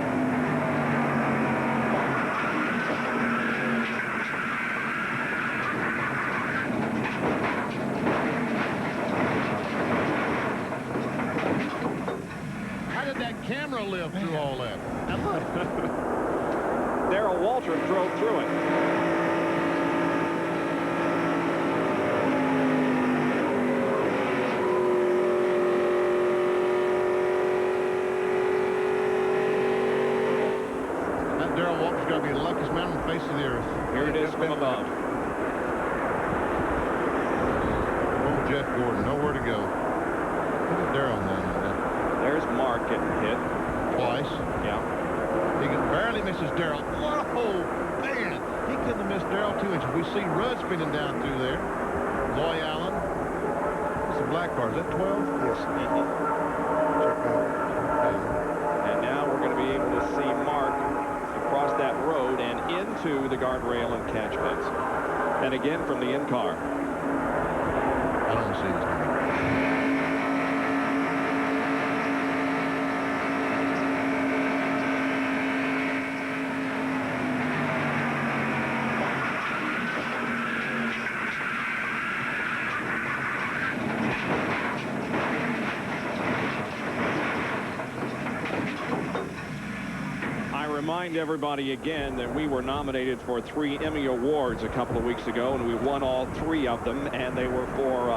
How did that camera live through all that? Now, look. Darrell Waltrip drove through it. Darrell Waltrip's got to be the luckiest man on the face of the earth. Here it is from above. Oh, Jeff Gordon, nowhere to go. Look at Darrell going like that. There's Mark getting hit. Twice. Yeah. He barely misses Darrell. Whoa, man. He couldn't have missed Darrell 2 inches. We see Rudd spinning down through there. Loy Allen. It's a black car. Is that 12? Yes. And now we're going to be able to see Mark across that road and into the guardrail and catch fence. And again from the in-car. I don't see his name. Remind everybody again that we were nominated for 3 Emmy Awards a couple of weeks ago, and we won all 3 of them, and they were for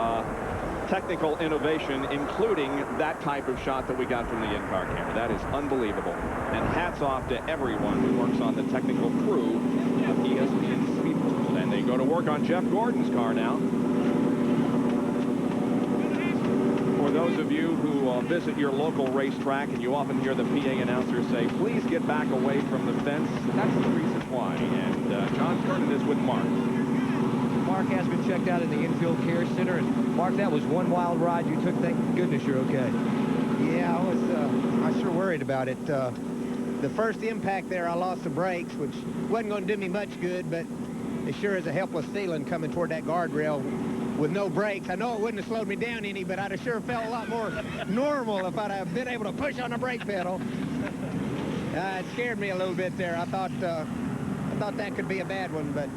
technical innovation, including that type of shot that we got from the in-car camera. That is unbelievable. And hats off to everyone who works on the technical crew of ESPN Speedway. And they go to work on Jeff Gordon's car now. For those of you who visit your local racetrack and you often hear the PA announcer say, please get back away from the fence, that's the reason why. And John Kernan is with Mark. Mark has been checked out in the infield care center. And Mark, that was one wild ride you took. Thank goodness you're okay. Yeah, I was sure worried about it. The first impact there, I lost the brakes, which wasn't going to do me much good, but it sure is a helpless feeling coming toward that guardrail with no brakes. I know it wouldn't have slowed me down any, but I'd have sure felt a lot more normal if I'd have been able to push on the brake pedal. It scared me a little bit there. I thought that could be a bad one, but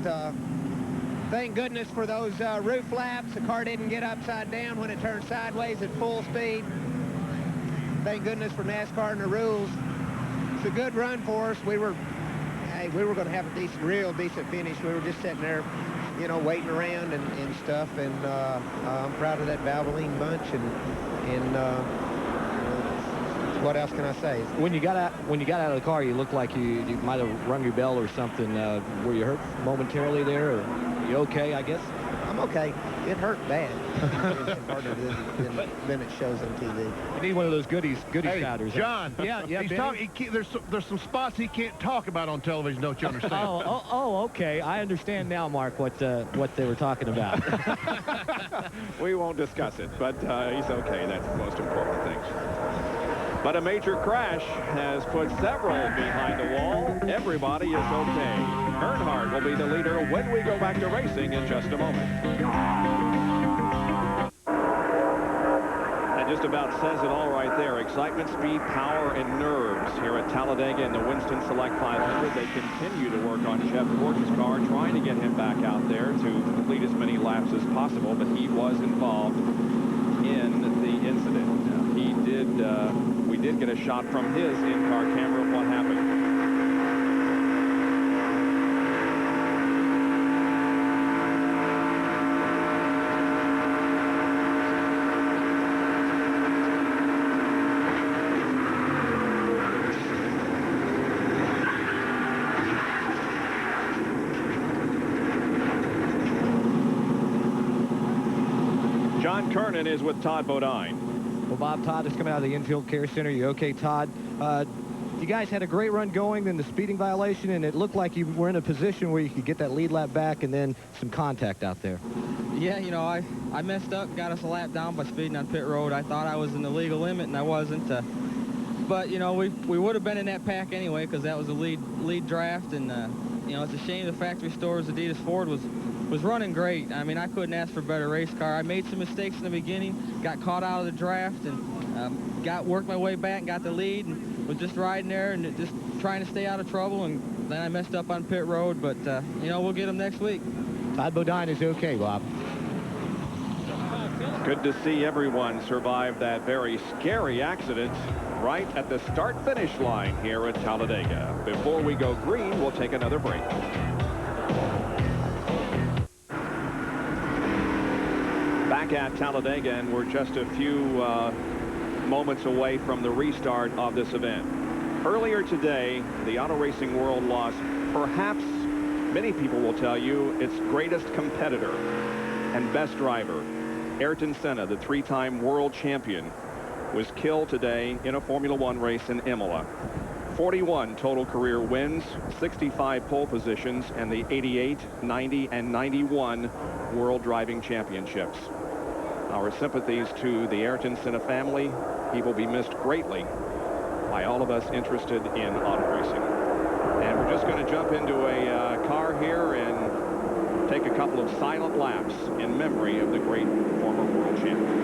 thank goodness for those roof flaps. The car didn't get upside down when it turned sideways at full speed. Thank goodness for NASCAR and the rules. It's a good run for us. We were going to have a real decent finish. We were just sitting there, you know, waiting around and stuff, and I'm proud of that Valvoline bunch, and what else can I say? When you got out of the car, you looked like you might have rung your bell or something. Were you hurt momentarily there, or you okay, I guess? I'm okay. It hurt bad. It's harder than it shows on TV. You need one of those goodie shouters. John. Yeah. There's some spots he can't talk about on television. Don't you understand? Oh, okay. I understand now, Mark, what they were talking about. We won't discuss it, but he's okay. That's the most important thing. But a major crash has put several behind the wall. Everybody is okay. Earnhardt will be the leader when we go back to racing in just a moment. That just about says it all right there. Excitement, speed, power, and nerves here at Talladega in the Winston Select 500. They continue to work on Jeff Gordon's car, trying to get him back out there to complete as many laps as possible, but he was involved in the incident. We did get a shot from his in-car camera of what happened. John Kernan is with Todd Bodine. Well, Bob, Todd is coming out of the infield care center. You okay, Todd? You guys had a great run going, then the speeding violation, and it looked like you were in a position where you could get that lead lap back and then some contact out there. Yeah, you know, I messed up, got us a lap down by speeding on pit road. I thought I was in the legal limit, and I wasn't. But, you know, we would have been in that pack anyway because that was a lead draft, and, you know, it's a shame the factory store's Adidas Ford was running great. I mean, I couldn't ask for a better race car. I made some mistakes in the beginning, got caught out of the draft, and worked my way back and got the lead, and was just riding there and just trying to stay out of trouble, and then I messed up on pit road, but, you know, we'll get them next week. Todd Bodine is okay, Bob. Good to see everyone survive that very scary accident right at the start-finish line here at Talladega. Before we go green, we'll take another break. Back at Talladega, and we're just a few moments away from the restart of this event. Earlier today, the auto racing world lost perhaps, many people will tell you, its greatest competitor and best driver Ayrton Senna, the 3-time world champion, was killed today in a Formula One race in Imola. 41 total career wins, 65 pole positions, and the 88, 90, and 91 World Driving Championships. Our sympathies to the Ayrton Senna family. He will be missed greatly by all of us interested in auto racing. And we're just going to jump into a car here and take a couple of silent laps in memory of the great former world champion.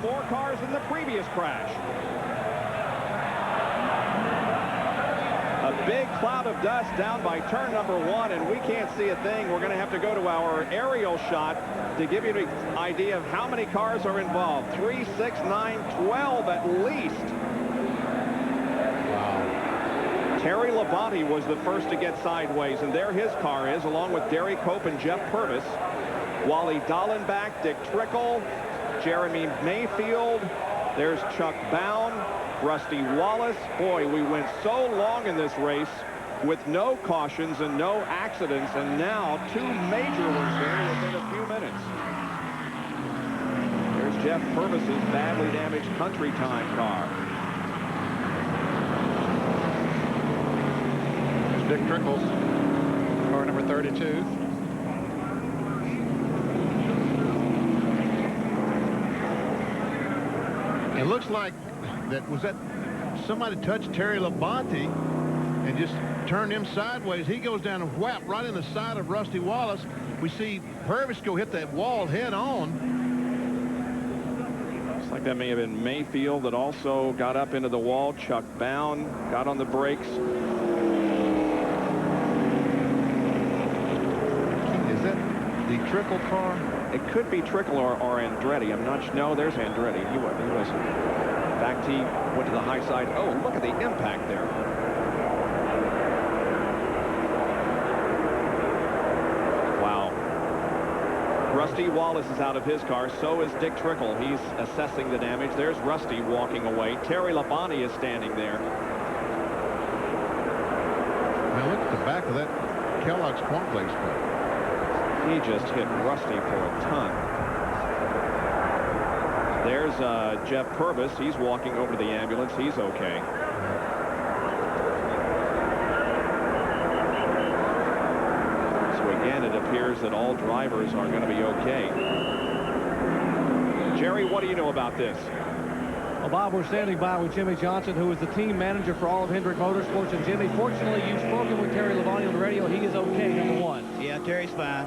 More cars than the previous crash. A big cloud of dust down by turn number 1, and we can't see a thing. We're going to have to go to our aerial shot to give you an idea of how many cars are involved. 3, 6, 9, 12 at least. Wow. Terry Labonte was the first to get sideways, and there his car is, along with Derry Cope and Jeff Purvis. Wally Dallenbach, Dick Trickle, Jeremy Mayfield, there's Chuck Bown, Rusty Wallace. Boy, we went so long in this race with no cautions and no accidents, and now 2 major ones here within a few minutes. There's Jeff Purvis's badly damaged country time car. There's Dick Trickle's car number 32. It looks like that somebody touched Terry Labonte and just turned him sideways. He goes down and whap right in the side of Rusty Wallace. We see Purvis go hit that wall head on. Looks like that may have been Mayfield that also got up into the wall. Chuck Bown got on the brakes. Is that the Trickle car? It could be Trickle or Andretti. I'm not sure. No, there's Andretti. He was. In fact, he went to the high side. Oh, look at the impact there. Wow. Rusty Wallace is out of his car. So is Dick Trickle. He's assessing the damage. There's Rusty walking away. Terry Labonte is standing there. Now look at the back of that Kellogg's cornflakes car. He just hit Rusty for a ton. There's Jeff Purvis. He's walking over to the ambulance. He's okay. So again, it appears that all drivers are going to be okay. Jerry, what do you know about this? Well, Bob, we're standing by with Jimmy Johnson, who is the team manager for all of Hendrick Motorsports. And Jimmy, fortunately, you've spoken with Terry Labonte on the radio. He is okay, number 1. Yeah, Terry's fine.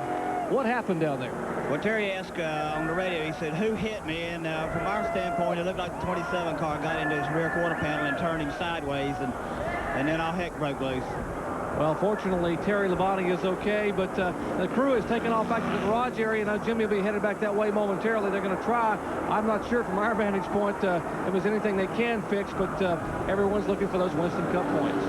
What happened down there? Well, Terry asked on the radio, he said, who hit me? And from our standpoint, it looked like the 27 car got into his rear quarter panel and turned him sideways, and then all heck broke loose. Well, fortunately, Terry Labonte is okay, but the crew is taking off back to the garage area. Now, Jimmy will be headed back that way momentarily. They're going to try. I'm not sure from our vantage point if there's anything they can fix, but everyone's looking for those Winston Cup points.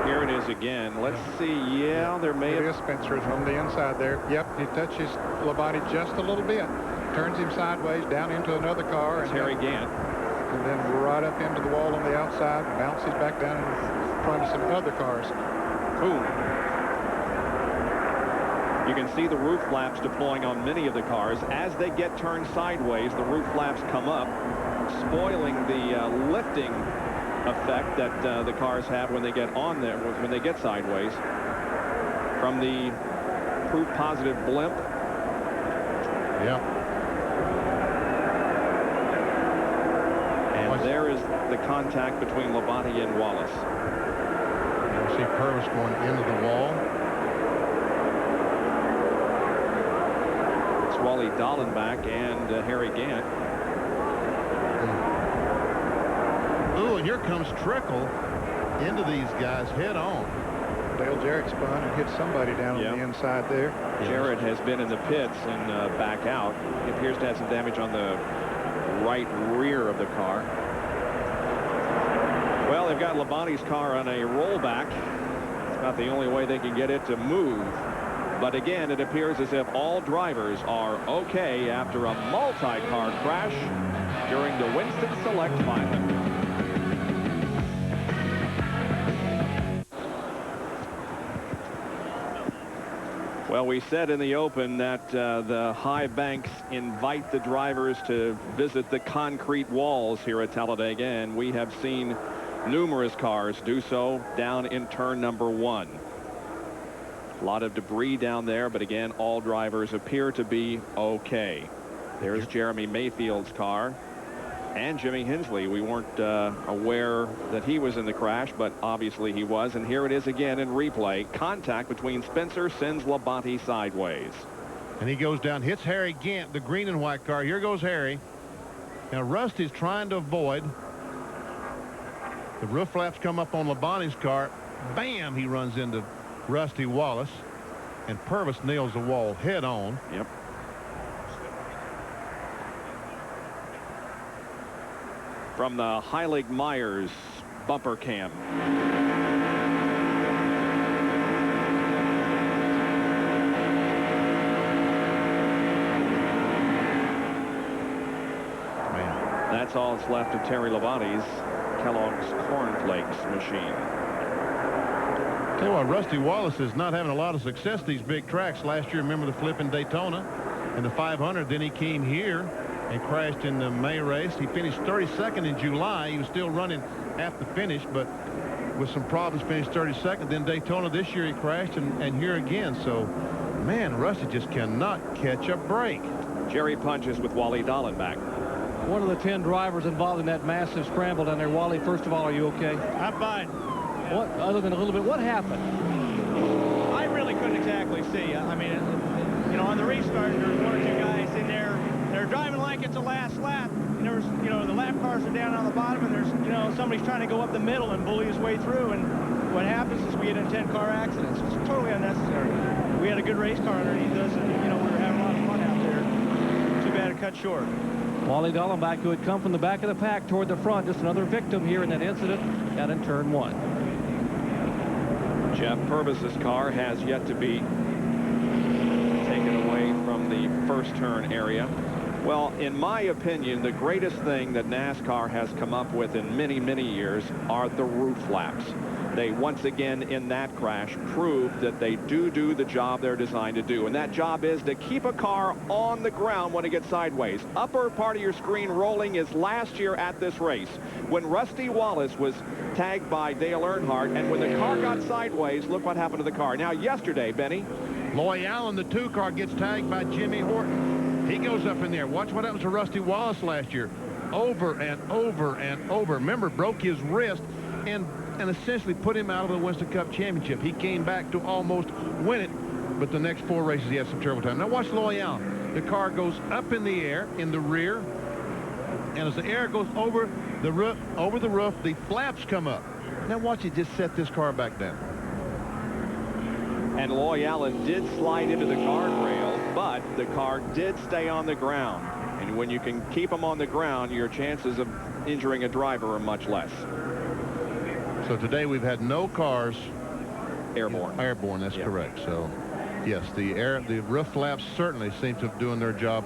Here it is again. Let's see. Yeah, there may have... Spencer's on the inside there. Yep, he touches Labonte just a little bit. Turns him sideways down into another car. That's Harry Gant. And then right up into the wall on the outside, bounces back down in front of some other cars. Boom. You can see the roof flaps deploying on many of the cars. As they get turned sideways, the roof flaps come up, spoiling the lifting effect that the cars have when they get on there, when they get sideways. From the proof positive blimp. Yep. And there is the contact between Labonte and Wallace. You see Purvis going into the wall. It's Wally Dallenbach and Harry Gant. Ooh, and here comes Trickle into these guys head on. Dale Jarrett spun and hit somebody down on the inside there. Jarrett has been in the pits and back out. He appears to have some damage on the right rear of the car. Well, they've got Labonte's car on a rollback. It's not the only way they can get it to move. But again, it appears as if all drivers are okay after a multi-car crash during the Winston Select 500. Well, we said in the open that the high banks invite the drivers to visit the concrete walls here at Talladega, and we have seen numerous cars do so down in turn number 1. A lot of debris down there, but again, all drivers appear to be okay. There's Jeremy Mayfield's car and Jimmy Hinsley. We weren't aware that he was in the crash, but obviously he was. And here it is again in replay. Contact between Spencer sends Labonte sideways. And he goes down, hits Harry Gant, the green and white car. Here goes Harry. Now Rusty's trying to avoid. The roof flaps come up on Labonte's car. Bam! He runs into Rusty Wallace. And Purvis nails the wall head on. Yep. From the Heilig-Myers bumper cam. Man. That's all that's left of Terry Labonte's Kellogg's Cornflakes machine. Tell you what, Rusty Wallace is not having a lot of success these big tracks. Last year, remember the flip in Daytona and the 500. Then he came here and crashed in the May race. He finished 32nd in July. He was still running at the finish, but with some problems finished 32nd. Then Daytona this year he crashed, and here again. So, man, Rusty just cannot catch a break. Jerry punches with Wally Dallenbach. One of the 10 drivers involved in that massive scramble down there. Wally, first of all, are you okay? I'm fine. What, other than a little bit, what happened? I really couldn't exactly see. I mean, you know, on the restart, there was 1 or 2 guys in there. They're driving like it's the last lap. And there's, you know, the lap cars are down on the bottom, and there's, you know, somebody's trying to go up the middle and bully his way through. And what happens is we get in 10-car accidents. It's totally unnecessary. We had a good race car underneath us, and, you know, we were having a lot of fun out there. Too bad it cut short. Wally Dallenbach, who had come from the back of the pack toward the front, just another victim here in that incident out in turn 1. Jeff Purvis's car has yet to be taken away from the first turn area. Well, in my opinion, the greatest thing that NASCAR has come up with in many, many years are the roof flaps. They once again in that crash proved that they do the job they're designed to do, and that job is to keep a car on the ground when it gets sideways. Upper part of your screen rolling is last year at this race when Rusty Wallace was tagged by Dale Earnhardt, and when the car got sideways, look what happened to the car. Now yesterday, Benny, Loy Allen, the 2 car, gets tagged by Jimmy Horton. He goes up in there. Watch what happens to Rusty Wallace last year. Over and over and over. Remember, broke his wrist and essentially put him out of the Winston Cup Championship. He came back to almost win it, but the next 4 races he had some terrible time. Now watch Loy Allen. The car goes up in the air in the rear, and as the air goes over the roof, the flaps come up. Now watch it just set this car back down. and Loy Allen did slide into the guardrail, but the car did stay on the ground. And when you can keep them on the ground, your chances of injuring a driver are much less. So today we've had no cars airborne. Airborne, that's correct. So yes, the roof flaps certainly seem to be doing their job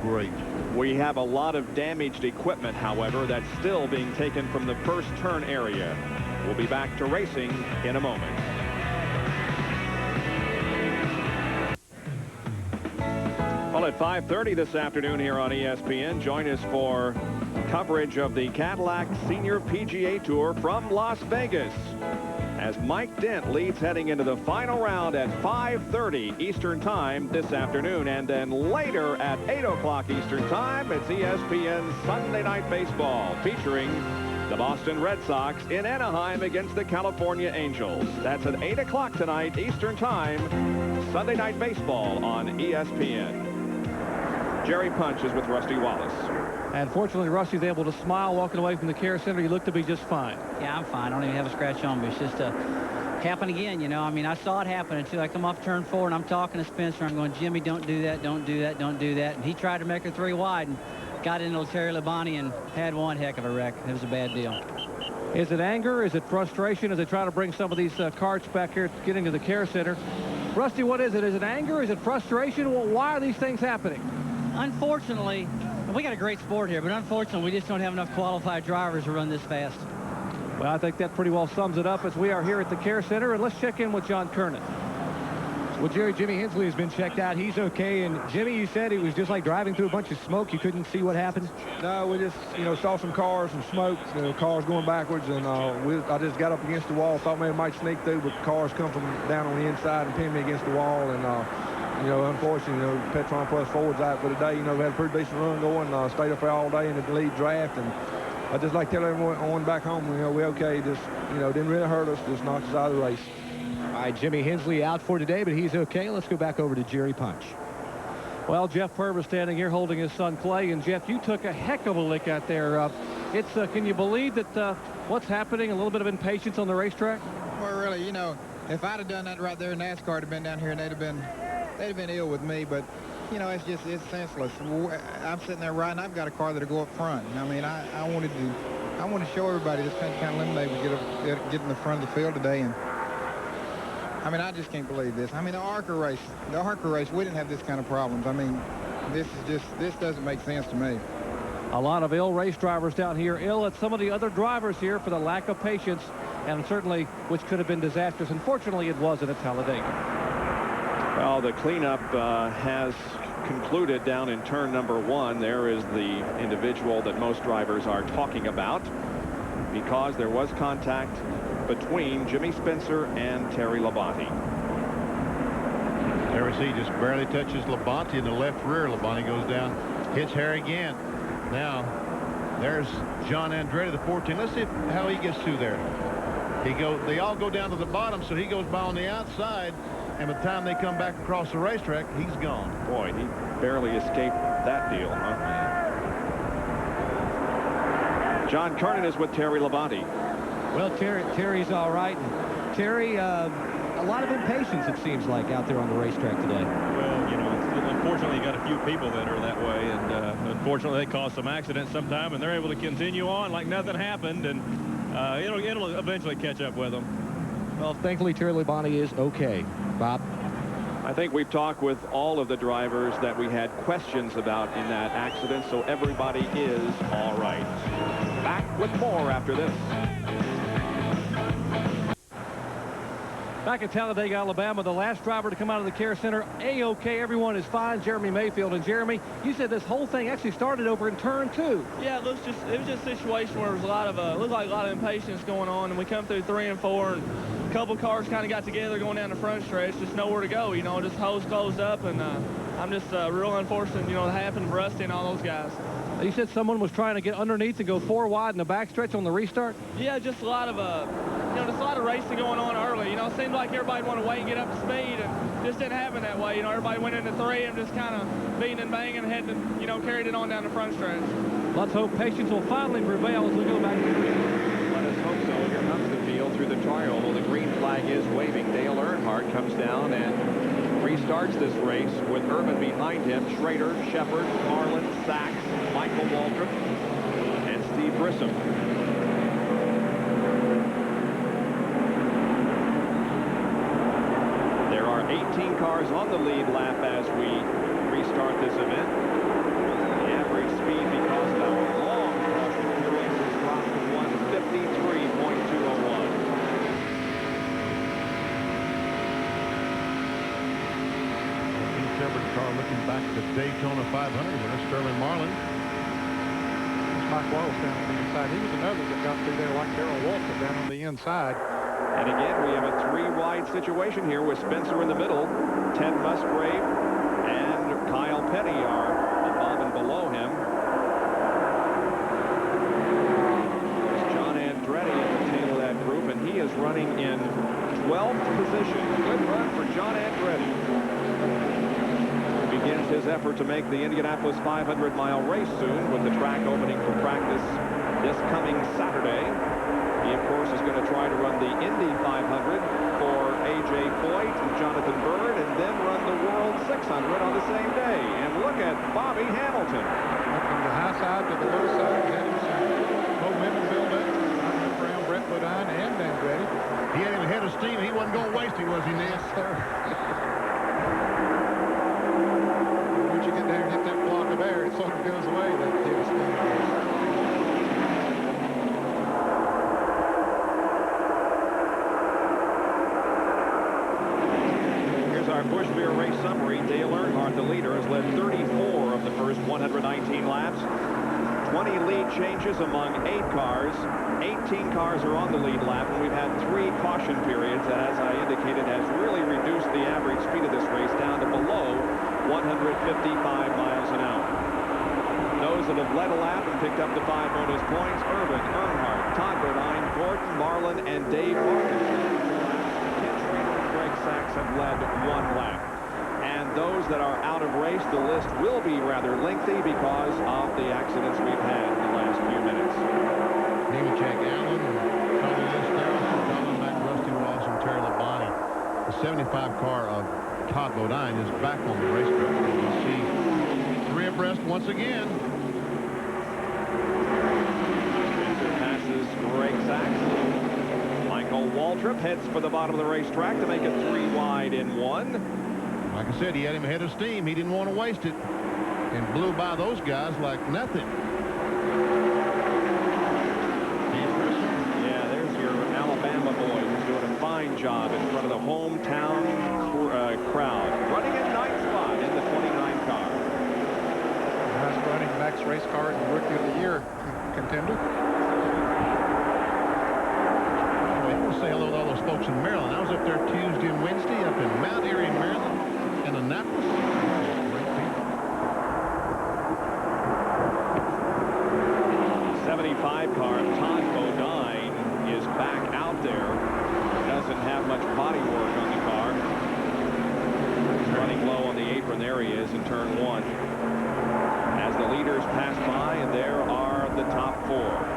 great. We have a lot of damaged equipment, however, that's still being taken from the first turn area. We'll be back to racing in a moment. at 5:30 this afternoon here on ESPN. Join us for coverage of the Cadillac Senior PGA Tour from Las Vegas, as Mike Dent leads heading into the final round at 5:30 Eastern Time this afternoon. And then later at 8 o'clock Eastern Time, it's ESPN's Sunday Night Baseball, featuring the Boston Red Sox in Anaheim against the California Angels. That's at 8 o'clock tonight Eastern Time, Sunday Night Baseball on ESPN. Jerry Punch is with Rusty Wallace. And fortunately, Rusty's able to smile walking away from the care center. He looked to be just fine. Yeah, I'm fine. I don't even have a scratch on me. It's just happen again, you know. I mean, I saw it happen until I come off turn 4 and I'm talking to Spencer. I'm going, Jimmy, don't do that, don't do that, don't do that. And he tried to make her 3 wide and got into Terry Labonte and had one heck of a wreck. It was a bad deal. Is it anger? Is it frustration as they try to bring some of these carts back here to get into the care center? Rusty, what is it? Is it anger? Is it frustration? Well, why are these things happening? Unfortunately, we got a great sport here, but unfortunately, we just don't have enough qualified drivers to run this fast. Well, I think that pretty well sums it up as we are here at the care center. And let's check in with John Kernan. Well, Jerry, Jimmy Hensley has been checked out. He's okay. And Jimmy, you said it was just like driving through a bunch of smoke. You couldn't see what happened? No, we just, saw some cars and smoke, cars going backwards. And I just got up against the wall, thought maybe I might sneak through, but cars come from down on the inside and pin me against the wall. And, unfortunately, Petron Plus Ford's out for the day. We had a pretty decent run going. Stayed up there all day in the lead draft. And I just like to tell everyone back home, we're okay. Just, didn't really hurt us. Just knocked us out of the race. All right, Jimmy Hensley out for today, but he's okay. Let's go back over to Jerry Punch. Well, Jeff Purvis standing here holding his son Clay. And, Jeff, you took a heck of a lick out there. Can you believe that what's happening, a little bit of impatience on the racetrack? Well, really, if I'd have done that right there, NASCAR would have been down here and they'd have been ill with me. But, it's senseless. I'm sitting there riding. I've got a car that'll go up front. I mean, I wanted to show everybody this kind of lemonade would get in the front of the field today. And I mean, I just can't believe this. I mean, the ARCA race, we didn't have this kind of problems. I mean, this doesn't make sense to me. A lot of ill race drivers down here, ill at some of the other drivers here for the lack of patience, and certainly which could have been disastrous. Unfortunately, it wasn't at Talladega. Well, the cleanup has concluded down in turn number 1. There is the individual that most drivers are talking about, because there was contact between Jimmy Spencer and Terry Labonte. There we see just barely touches Labonte in the left rear. Labonte goes down, hits Harry again. Now, there's John Andretti, the 14. Let's see how he gets through there. They all go down to the bottom, so he goes by on the outside, and by the time they come back across the racetrack, he's gone. Boy, he barely escaped that deal, huh? John Kernan is with Terry Labonte. Well, Terry's all right. Terry, a lot of impatience, it seems like, out there on the racetrack today. Well, unfortunately, you got a few people that are that way, and unfortunately, they cause some accidents sometime, and they're able to continue on like nothing happened, and it'll eventually catch up with them. Well, thankfully, Terry Labonte is okay. Bob? I think we've talked with all of the drivers that we had questions about in that accident, so everybody is all right. Back with more after this. Back at Talladega, Alabama, the last driver to come out of the care center, A-OK, everyone is fine, Jeremy Mayfield. And Jeremy, you said this whole thing actually started over in turn 2. Yeah, it was just a situation where there was a lot of looked like a lot of impatience going on, and we come through 3 and 4, and a couple cars kind of got together going down the front stretch, just nowhere to go, just hose closed up, and I'm just real unfortunate, that happened to Rusty and all those guys. You said someone was trying to get underneath and go 4 wide in the backstretch on the restart? Yeah, just a lot of just a lot of racing going on early. It seemed like everybody wanted to wait and get up to speed, and just didn't happen that way. Everybody went into 3 and just kind of beating and banging and had to, carried it on down the front stretch. Let's hope patience will finally prevail as we go back to the field. Let us hope so. Here comes the field through the trial. The green flag is waving. Dale Earnhardt comes down and restarts this race with Irvin behind him. Schrader, Shepard, Carlin, Sachs, Michael Waltrip, and Steve Grissom. There are 18 cars on the lead lap as we restart this event. The average speed, because of the long caution period, has dropped to 153.201. Shepard NASCAR looking back at the Daytona 500 winner, Sterling Marlin. Mike Wallace down on the inside. He was another that got through there like Darrell Walter down on the inside. And again, we have a 3-wide situation here with Spencer in the middle. Ted Musgrave and Kyle Petty are above and below him. There's John Andretti at the tail of that group, and he is running in 12th position. Good run for John Andretti. Begins his effort to make the Indianapolis 500-mile race soon, with the track opening for practice this coming Saturday. He, of course, is going to try to run the Indy 500 for A.J. Foyt and Jonathan Byrd, and then run the World 600 on the same day. And look at Bobby Hamilton. From the high side to the low side, having some momentum build up around Brett Bodine and Andretti. He had him ahead of steam. He wasn't going to waste him, was he, Nance? Yes, sir. Once you get there and hit that block of air, it sort of goes away, that head of steam. Our Busch Beer race summary. Dale Earnhardt, the leader, has led 34 of the first 119 laps. 20 lead changes among 8 cars. 18 cars are on the lead lap, and we've had 3 caution periods that, as I indicated, has really reduced the average speed of this race down to below 155 miles an hour. Those that have led a lap and picked up the 5 bonus points: Irvin, Earnhardt, Todd Bodine, Gordon, Marlin, and Dave Martin. Sachs have led 1 lap. And those that are out of race, the list will be rather lengthy because of the accidents we've had in the last few minutes. Nemechek, Allen, Tony List, Donald Mack, Rusty Ross, and Terry Labonte. The 75 car of Todd Bodine is back on the racetrack. You see 3 abreast once again. Spencer passes Greg Sachs. Michael Waltrip heads for the bottom of the racetrack to make it 3 wide in 1. Like I said, he had him ahead of steam. He didn't want to waste it and blew by those guys like nothing. Yeah, there's your Alabama boy who's doing a fine job in front of the hometown crowd. Running in 9th spot in the 29 car. Nice running Max race car and Rookie of the Year contender. Say hello to all those folks in Maryland. I was up there Tuesday and Wednesday up in Mount Airy, Maryland, and Annapolis. Great people. 75 car Todd Bodine is back out there. Doesn't have much body work on the car. He's running low on the apron. There he is in turn 1. As the leaders pass by, and there are the top 4.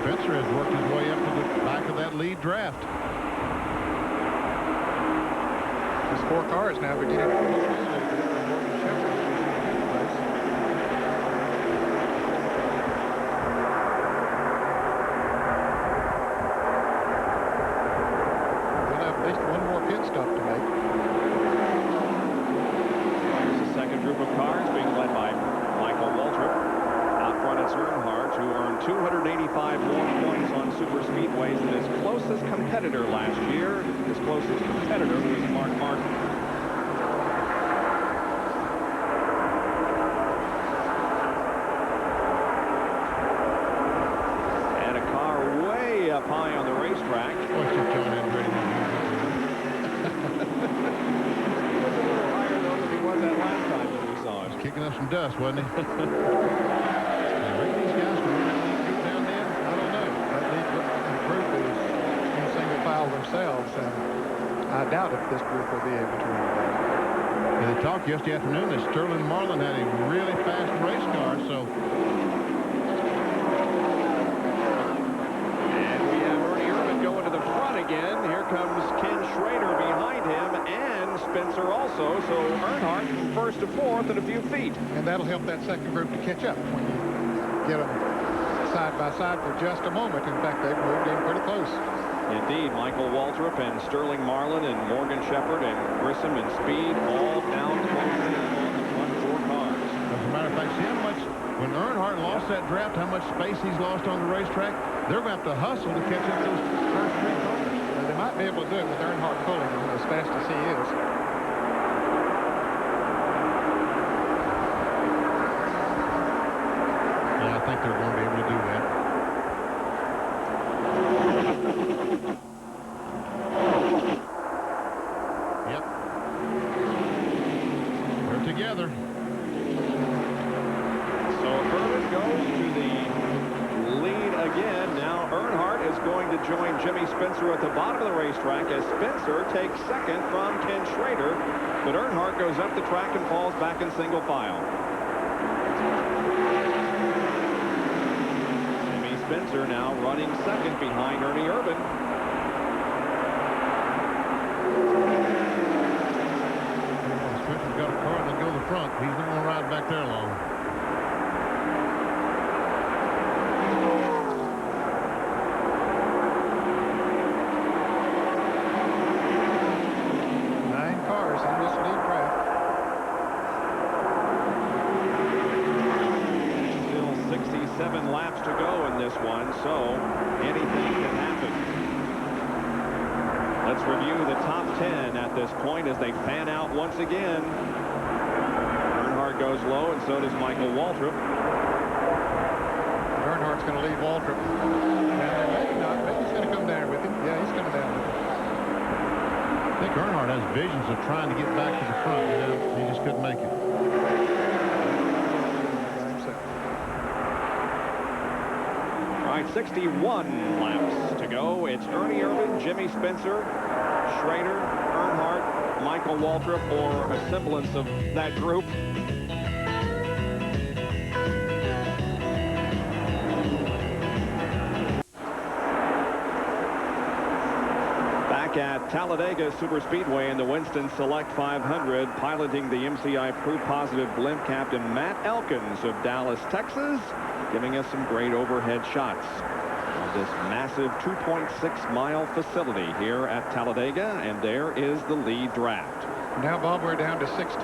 Spencer has worked his way up to the back of that lead draft. His 4 cars now beginning to pull through a little bit from Morgan Shepherd, who's in the 8th place. They'll have at least 1 more pit stop to make. Here's the second group of cars being led by Michael Waltrip. Out front it's Earnhardt, who earned 285 more points on super speedways than his closest competitor last year. His closest competitor was Mark Martin. And a car way up high on the racetrack. What's your John Andretti? He was a little higher though than he was that last time that we saw him. Kicking up some dust, wasn't he? These guys can really get down there. I don't know. That lead group is in single file themselves, and I doubt if this group will be able to run that. And they talked yesterday afternoon that Sterling Marlin had a really fast race car, so. And we have Ernie Irvin going to the front again. Here comes Ken Schrader behind him, and Spencer also. So Earnhardt from 1st to 4th in a few feet. And that'll help that second group to catch up when you get them side by side for just a moment. In fact, they've moved in pretty close. Indeed, Michael Waltrip and Sterling Marlin and Morgan Shepherd and Grissom and Speed all now close in on the front 4 cars. As a matter of fact, see how much, when Earnhardt lost that draft, how much space he's lost on the racetrack? They're going to have to hustle to catch up those first 3 cars. They might be able to do it with Earnhardt pulling as fast as he is. Yeah, I think they're going to be able to do that. Yep. They're together. So Irvin goes to the lead again. Now Earnhardt is going to join Jimmy Spencer at the bottom of the racetrack as Spencer takes second from Ken Schrader. But Earnhardt goes up the track and falls back in single file. Jimmy Spencer now running second behind Ernie Irvin. Spencer's got a car that'll go to the front. He's not going to ride back there long. Laps to go in this one, so anything can happen. Let's review the top 10 at this point as they fan out once again. Earnhardt goes low, and so does Michael Waltrip. Earnhardt's going to leave Waltrip. Maybe not. Maybe he's going to come down with him. Yeah, he's coming down with him. I think Earnhardt has visions of trying to get back to the front. He just couldn't make it. All right, 61 laps to go. It's Ernie Irvin, Jimmy Spencer, Schrader, Earnhardt, Michael Waltrip, or a semblance of that group. Back at Talladega Superspeedway in the Winston Select 500, piloting the MCI Proof Positive blimp, Captain Matt Elkins of Dallas, Texas, giving us some great overhead shots of this massive 2.6-mile facility here at Talladega, and there is the lead draft. Now, Bob, we're down to 16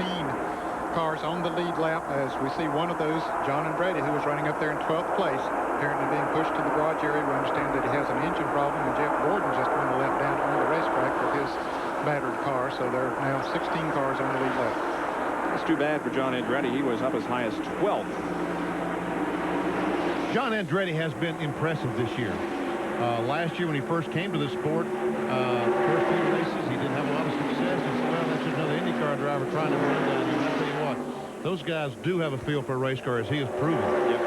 cars on the lead lap as we see one of those, John Andretti, who was running up there in 12th place, apparently being pushed to the garage area. We understand that he has an engine problem, and Jeff Gordon just went a lap down on the racetrack with his battered car, so there are now 16 cars on the lead lap. It's too bad for John Andretti. He was up as high as 12th. John Andretti has been impressive this year. Last year when he first came to the sport, first few races, he didn't have a lot of success. He said, well, that's just another IndyCar driver trying to run down. And I tell you what, those guys do have a feel for a race car, as he has proven. Yep.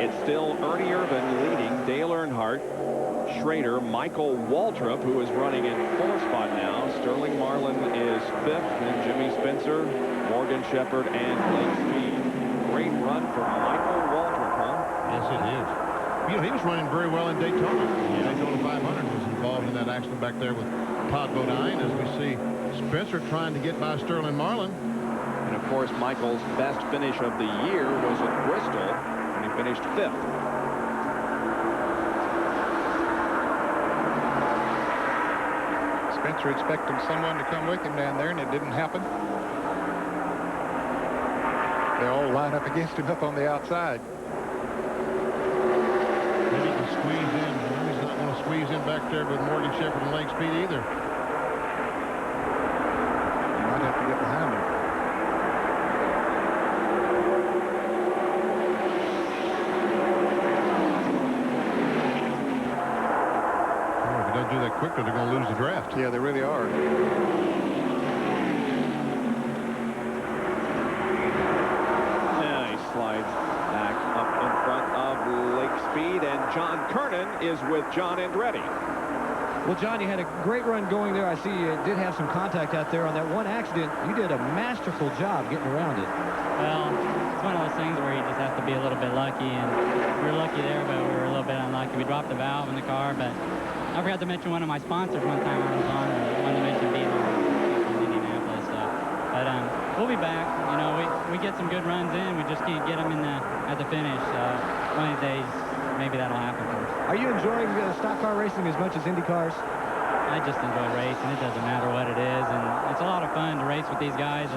It's still Ernie Irvin leading, Dale Earnhardt, Schrader, Michael Waltrip, who is running in 4th spot now. Sterling Marlin is 5th, and Jimmy Spencer, Morgan Shepherd, and Blake Speed. Great run for Michael Waltrip, huh? Yes, it is. You know, he was running very well in Daytona. Yeah. Daytona 500 was involved in that accident back there with Todd Bodine, as we see Spencer trying to get by Sterling Marlin. And, of course, Michael's best finish of the year was at Bristol, when he finished 5th. Spencer expected someone to come with him down there, and it didn't happen. They all line up against him up on the outside. Maybe he can squeeze in. He's not going to squeeze in back there with Morgan Shepherd and Lake Speed either. He might have to get behind him. Oh, if he doesn't do that quickly, they're going to lose the draft. Yeah, they really are. Slides back up in front of Lake Speed, and John Kernan is with John Andretti. Well, John, you had a great run going there. I see you did have some contact out there on that one accident. You did a masterful job getting around it. Well, it's one of those things where you just have to be a little bit lucky, and we were lucky there, but we were a little bit unlucky. We dropped the valve in the car, but I forgot to mention one of my sponsors one time I was on. I wanted to mention being in Indianapolis. But we'll be back. You know, we get some good runs in. We just can't get them in at the finish. One of these days, maybe that'll happen for us. Are you enjoying stock car racing as much as Indy cars? I just enjoy racing. It doesn't matter what it is, and it's a lot of fun to race with these guys.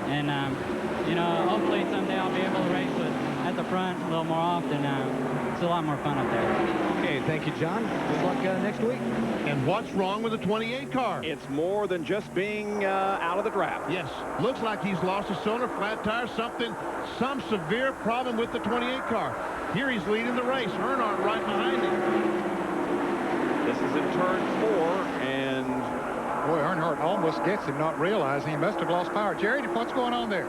And you know, hopefully someday I'll be able to race at the front a little more often. It's a lot more fun up there. Okay, thank you, John. Good luck next week. And what's wrong with the 28 car? It's more than just being out of the draft. Yes, looks like he's lost a cylinder, flat tire, some severe problem with the 28 car. Here he's leading the race. Earnhardt right behind him. This is in turn 4, and boy, Earnhardt almost gets him, not realizing he must have lost power. Jerry, what's going on there?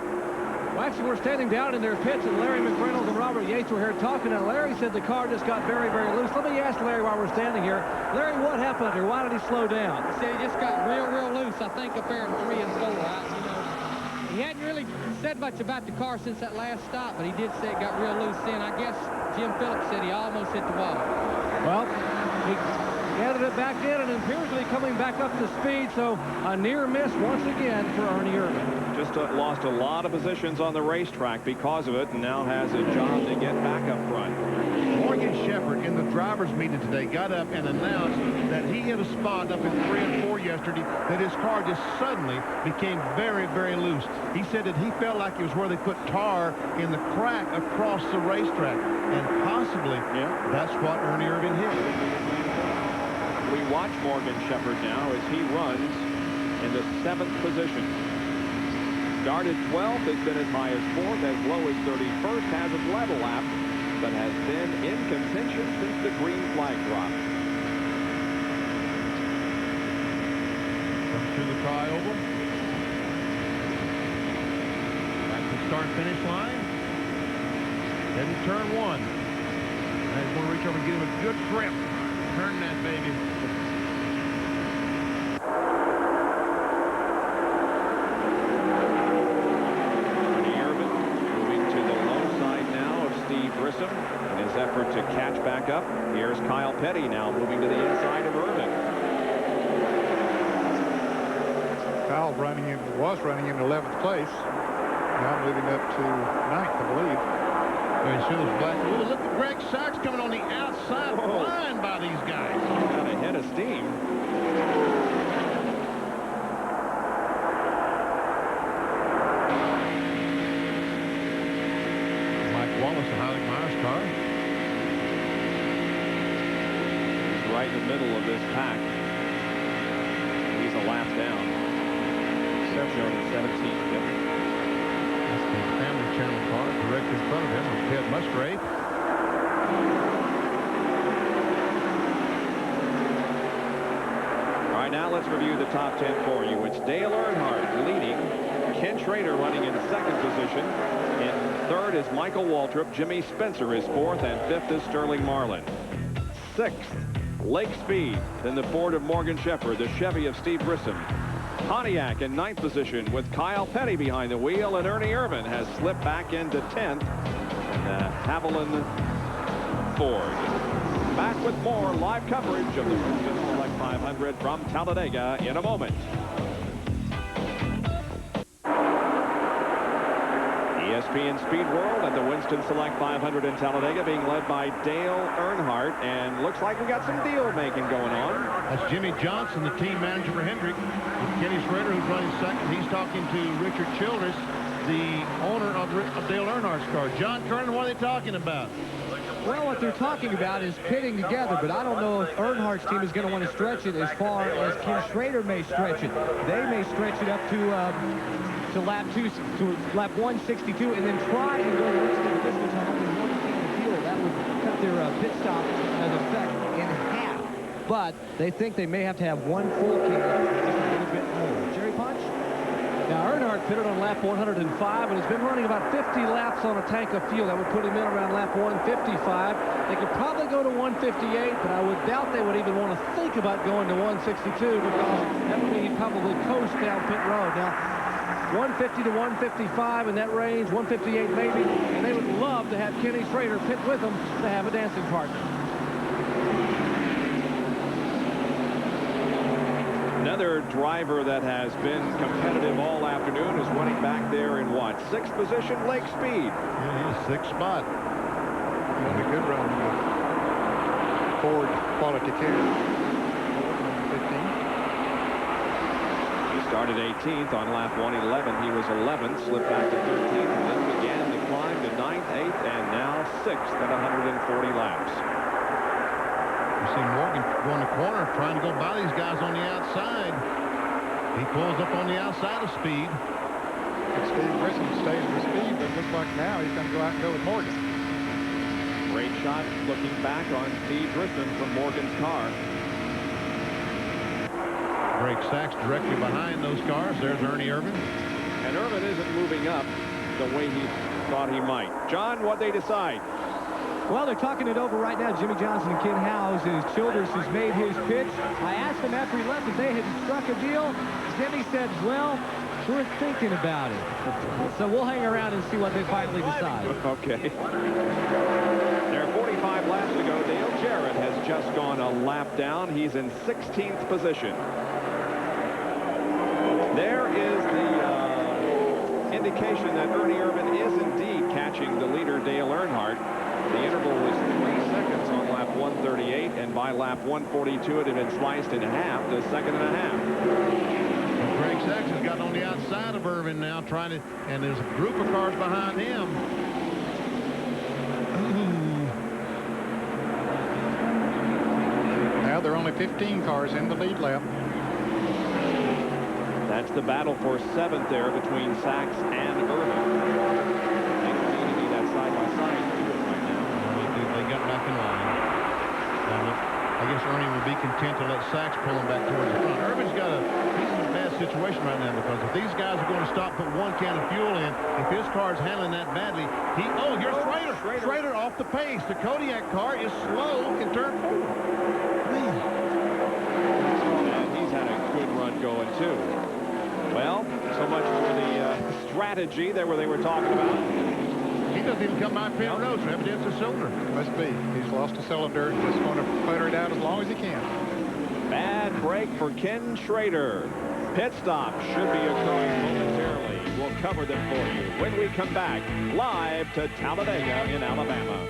Well, actually, we're standing down in their pits, and Larry McReynolds and Robert Yates were here talking, and Larry said the car just got very, very loose. Let me ask Larry while we're standing here. Larry, what happened here? Why did he slow down? He said he just got real, real loose, I think, up there in 3 and 4. He hadn't really said much about the car since that last stop, but he did say it got real loose then. I guess Jim Phillips said he almost hit the wall. Well, he added it back in, and it appears to be coming back up to speed, so a near miss once again for Ernie Irvin. Just lost a lot of positions on the racetrack because of it, and now has a job to get back up front. Morgan Shepherd in the driver's meeting today got up and announced that he hit a spot up in 3 and 4 yesterday, that his car just suddenly became very, very loose. He said that he felt like it was where they put tar in the crack across the racetrack, and possibly that's what Ernie Irvin hit. We watch Morgan Shepherd now as he runs in the 7th position. Started 12th, has been as high as 4th, as low as 31st, hasn't led a lap, but has been in contention since the green flag dropped. Comes through the tri-oval. Back to the start-finish line. Heading turn 1. Now he's going to reach over and get him a good grip. Turn that baby. Grissom in his effort to catch back up. Here's Kyle Petty now moving to the inside of Irvin. Kyle was running in 11th place. Now moving up to 9th, I believe. There he shows black. Ooh, look at Greg Sachs coming on the outside, flying by these guys. Got a head of steam. Wallace and Heilig Meyer's car. He's right in the middle of this pack. He's a lap down. 17th. Yep. That's the Family Channel car directly in front of him with Ted Musgrave. All right, now let's review the top 10 for you. It's Dale Earnhardt leading. Ken Schrader running in 2nd position. In 3rd is Michael Waltrip. Jimmy Spencer is 4th, and 5th is Sterling Marlin. 6th, Lake Speed. Then the Ford of Morgan Shepherd, the Chevy of Steve Grissom. Pontiac in 9th position with Kyle Petty behind the wheel, and Ernie Irvin has slipped back into 10th. And Haviland Ford. Back with more live coverage of the Winston Select 500 from Talladega in a moment. ESPN Speed World at the Winston Select 500 in Talladega, being led by Dale Earnhardt, and looks like we got some deal making going on. That's Jimmy Johnson, the team manager for Hendrick, with Kenny Schrader, who's running 2nd. He's talking to Richard Childress, the owner of Dale Earnhardt's car. John Kernan, what are they talking about? Well, what they're talking about is pitting together, but I don't know if Earnhardt's team is going to want to stretch it as far as Ken Schrader may stretch it. They may stretch it up to lap 162, and then try and go the rest of the distance on only 1 can of fuel. That would cut their pit stop as effect in half. But they think they may have to have 1 full can, just a little bit more. Jerry Punch? Now, Earnhardt pitted on lap 105 and has been running about 50 laps on a tank of fuel. That would put him in around lap 155. They could probably go to 158, but I would doubt they would even want to think about going to 162 because that would mean he'd probably coast down pit road. Now, 150 to 155 in that range, 158 maybe, and they would love to have Kenny Schrader pit with them to have a dancing partner. Another driver that has been competitive all afternoon is running back there in what? 6th position, Lake Speed. Yeah, he's 6th spot. And a good run. Ford quality car. 15. He started 18th on lap 111. He was 11th, slipped back to 13th, and then began the climb to 9th, 8th, and now 6th at 140 laps. see Morgan going the corner, trying to go by these guys on the outside. He pulls up on the outside of Speed. Steve Grissom stays with Speed, but it looks like now he's going to go out and go with Morgan. Great shot looking back on Steve Grissom from Morgan's car. Greg Sachs directly behind those cars. There's Ernie Irvin. And Irvin isn't moving up the way he thought he might. John, what they decide? Well, they're talking it over right now. Jimmy Johnson and Ken Howes, and Childers has made his pitch. I asked him after he left if they had struck a deal. Jimmy said, well, we're thinking about it. So we'll hang around and see what they finally decide. Okay. There are 45 laps to go. Dale Jarrett has just gone a lap down. He's in 16th position. There is the indication that Ernie Irvin is indeed catching the leader, Dale Earnhardt. The interval was 3 seconds on lap 138, and by lap 142 it had been sliced in half to a second and a half. Greg Sachs has gotten on the outside of Irvin now, trying to, and there's a group of cars behind him. Now there are only 15 cars in the lead lap. That's the battle for 7th there between Sachs and Irvin. They don't need to be that side-by-side right now. They got back in line. I guess Ernie would be content to let Sachs pull him back towards the front. Irvin's he's in a bad situation right now, because if these guys are going to stop, put one can of fuel in, if his car is handling that badly, here's Schrader. Schrader off the pace. The Kodiak car is slow in turn 4. And he's had a good run going, too. Well, so much for the strategy there where they were talking about. He doesn't even come by pit road, so evidence a cylinder. Must be. He's lost a cylinder and just going to putter it out as long as he can. Bad break for Ken Schrader. Pit stop should be occurring momentarily. We'll cover them for you when we come back live to Talladega in Alabama.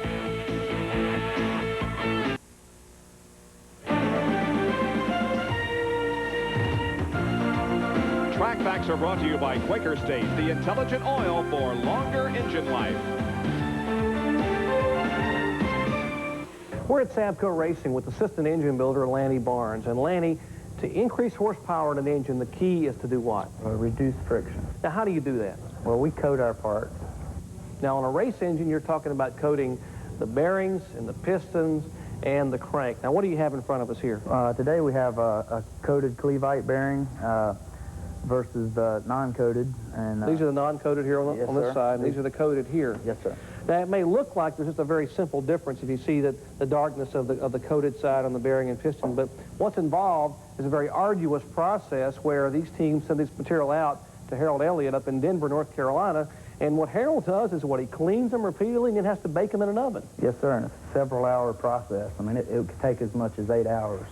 Track Facts are brought to you by Quaker State, the intelligent oil for longer engine life. We're at Sabco Racing with assistant engine builder Lanny Barnes. And Lanny, to increase horsepower in an engine, the key is to do what? Reduce friction. Now, how do you do that? Well, we coat our parts. Now, on a race engine, you're talking about coating the bearings and the pistons and the crank. Now, what do you have in front of us here? Today we have a coated Cleveite bearing versus the non-coated. And these are the non-coated here on, yes, on this sir. side. These are the coated here. Yes, sir. Now, it may look like there's just a very simple difference if you see that the darkness of the coated side on the bearing and piston, but what's involved is a very arduous process where these teams send this material out to Harold Elliott up in Denver, North Carolina, and what Harold does is what he cleans them repeatedly and has to bake them in an oven. Yes, sir, and it's a several-hour process. I mean, it could take as much as 8 hours.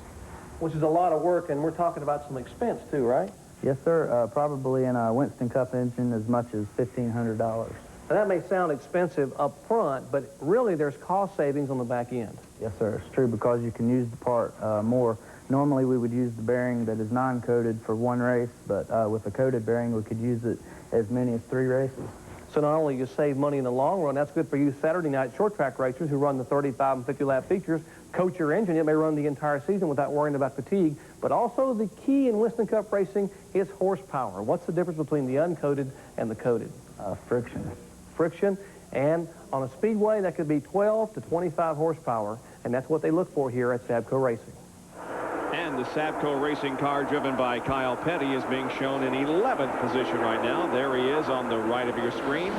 Which is a lot of work, and we're talking about some expense too, right? Yes, sir. Probably in a Winston Cup engine as much as $1,500. Now, that may sound expensive up front, but really there's cost savings on the back end. Yes, sir. It's true because you can use the part more. Normally, we would use the bearing that is non-coated for one race, but with a coated bearing, we could use it as many as 3 races. So not only you save money in the long run, that's good for you Saturday night short track racers who run the 35 and 50 lap features. Coach your engine, it may run the entire season without worrying about fatigue. But also the key in Winston Cup racing is horsepower. What's the difference between the uncoated and the coated? Friction. Friction, and on a speedway that could be 12 to 25 horsepower, and that's what they look for here at Sabco Racing. And the Sabco racing car driven by Kyle Petty is being shown in 11th position right now. There he is on the right of your screen.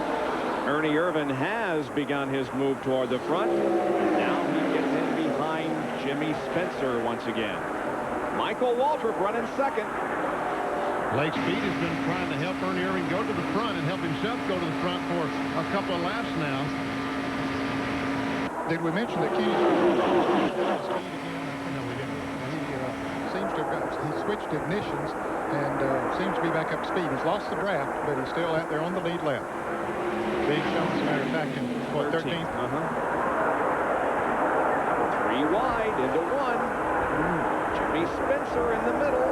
Ernie Irvin has begun his move toward the front. Now he gets in behind Jimmy Spencer once again. Michael Waltrip running second. Lake Speed has been trying to help Ernie Irvin go to the front and help himself go to the front for a couple of laps now. Did we mention that Keys speed again? No, we didn't. He switched ignitions and seems to be back up to speed. He's lost the draft, but he's still out there on the lead lap. Big show, as a matter of fact, in what, 13th? 3 wide into 1. Jimmy Spencer in the middle.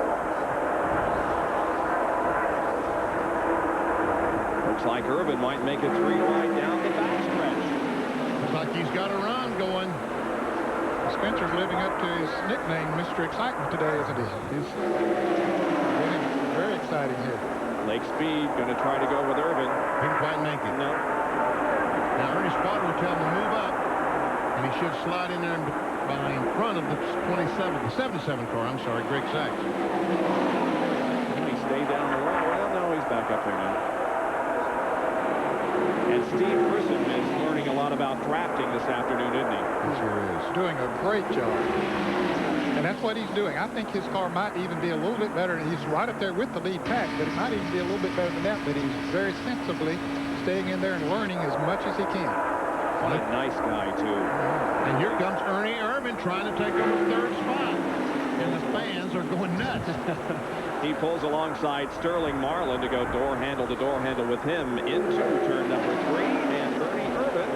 Looks like Irvin might make it 3 wide down the backstretch. Looks like he's got a run going. Spencer's living up to his nickname, Mr. Excitement, today, isn't he? He's getting very exciting here. Lake Speed going to try to go with Irvin. Didn't quite make it. No. Now, Ernie Spotter will tell him to move up, and he should slide in there and in front of the 77 car. I'm sorry, Greg Sachs. Can he stay down the road? Well, no, he's back up there now. And Steve Grissom is learning a lot about drafting this afternoon, isn't he? He sure is. Doing a great job. And that's what he's doing. I think his car might even be a little bit better. He's right up there with the lead pack, but it might even be a little bit better than that. But he's very sensibly staying in there and learning as much as he can. What a nice guy, too. And here comes Ernie Irvin trying to take over third spot. And the fans are going nuts. He pulls alongside Sterling Marlin to go door handle to door handle with him into turn number 3. And Ernie Irvin,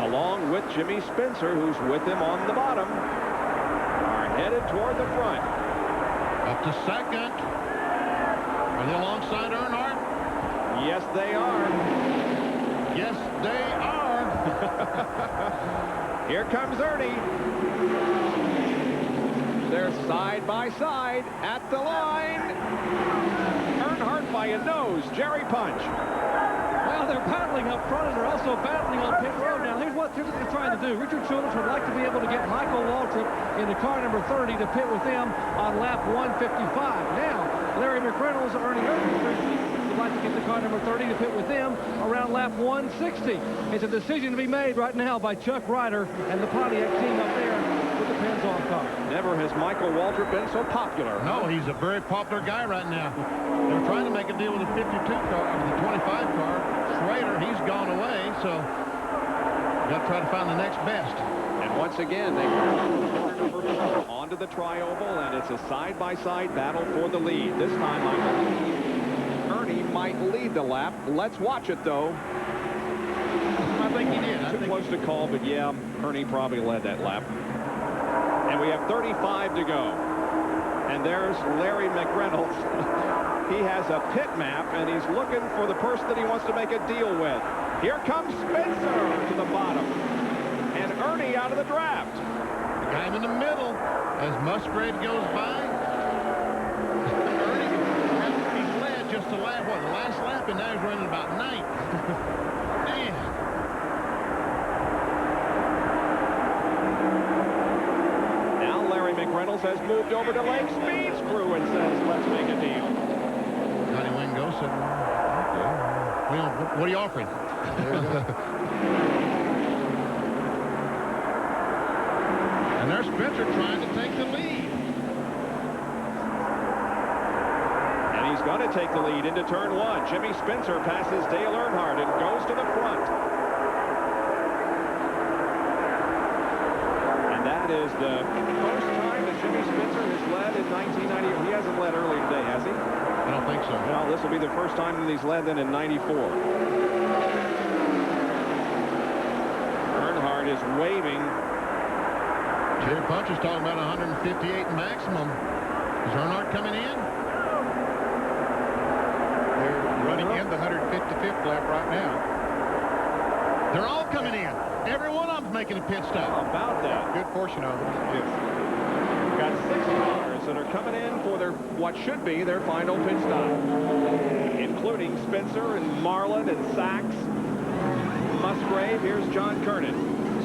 along with Jimmy Spencer, who's with him on the bottom, are headed toward the front. Up to second. Are they alongside Earnhardt? Yes, they are. Yes, they are. Here comes Ernie. They're side by side at the line. Earnhardt by a nose. Jerry Punch. Well, they're battling up front, and they're also battling on pit road. Now, here's what they're trying to do. Richard Childress would like to be able to get Michael Waltrip in the car number 30 to pit with them on lap 155. Now, Larry McReynolds, Ernie Irvin, would like to get the car number 30 to pit with them around lap 160. It's a decision to be made right now by Chuck Ryder and the Pontiac team up there with the Pennzoil car. Never has Michael Waltrip been so popular. No, he's a very popular guy right now. They're trying to make a deal with the 52 car, or the 25 car. Schrader, he's gone away, so got to try to find the next best. And once again, they go onto the tri-oval, and it's a side-by-side battle for the lead. This time, I believe Ernie might lead the lap. Let's watch it, though. I think he did. Too close to call, but yeah, Ernie probably led that lap. And we have 35 to go. And there's Larry McReynolds. He has a pit map, and he's looking for the person that he wants to make a deal with. Here comes Spencer to the bottom. And Ernie out of the draft. The guy in the middle as Musgrave goes by. Ernie, he's led just the lap, what, the last lap, and now he's running about 9th. Man. Now Larry McReynolds has moved over to Lake Speed's crew and says, let's make a deal. Johnny Wingo said, okay. What are you offering? And there's Spencer trying to take the lead. And he's going to take the lead into turn 1. Jimmy Spencer passes Dale Earnhardt and goes to the front. And that is the first time that Jimmy Spencer has led in 1990. He hasn't led earlier today, has he? I don't think so. Well, this will be the first time that he's led then in 94. Earnhardt is waving. Jerry Punch is talking about 158 maximum. Is Earnhardt coming in? They're running in the 155th lap right now. They're all coming in. Every one of them's making a pit stop. How about that? Good portion of them. Yes. We've got 6 cars that are coming in for their what should be their final pit stop, including Spencer and Marlin and Sachs. Musgrave. Here's John Kernan.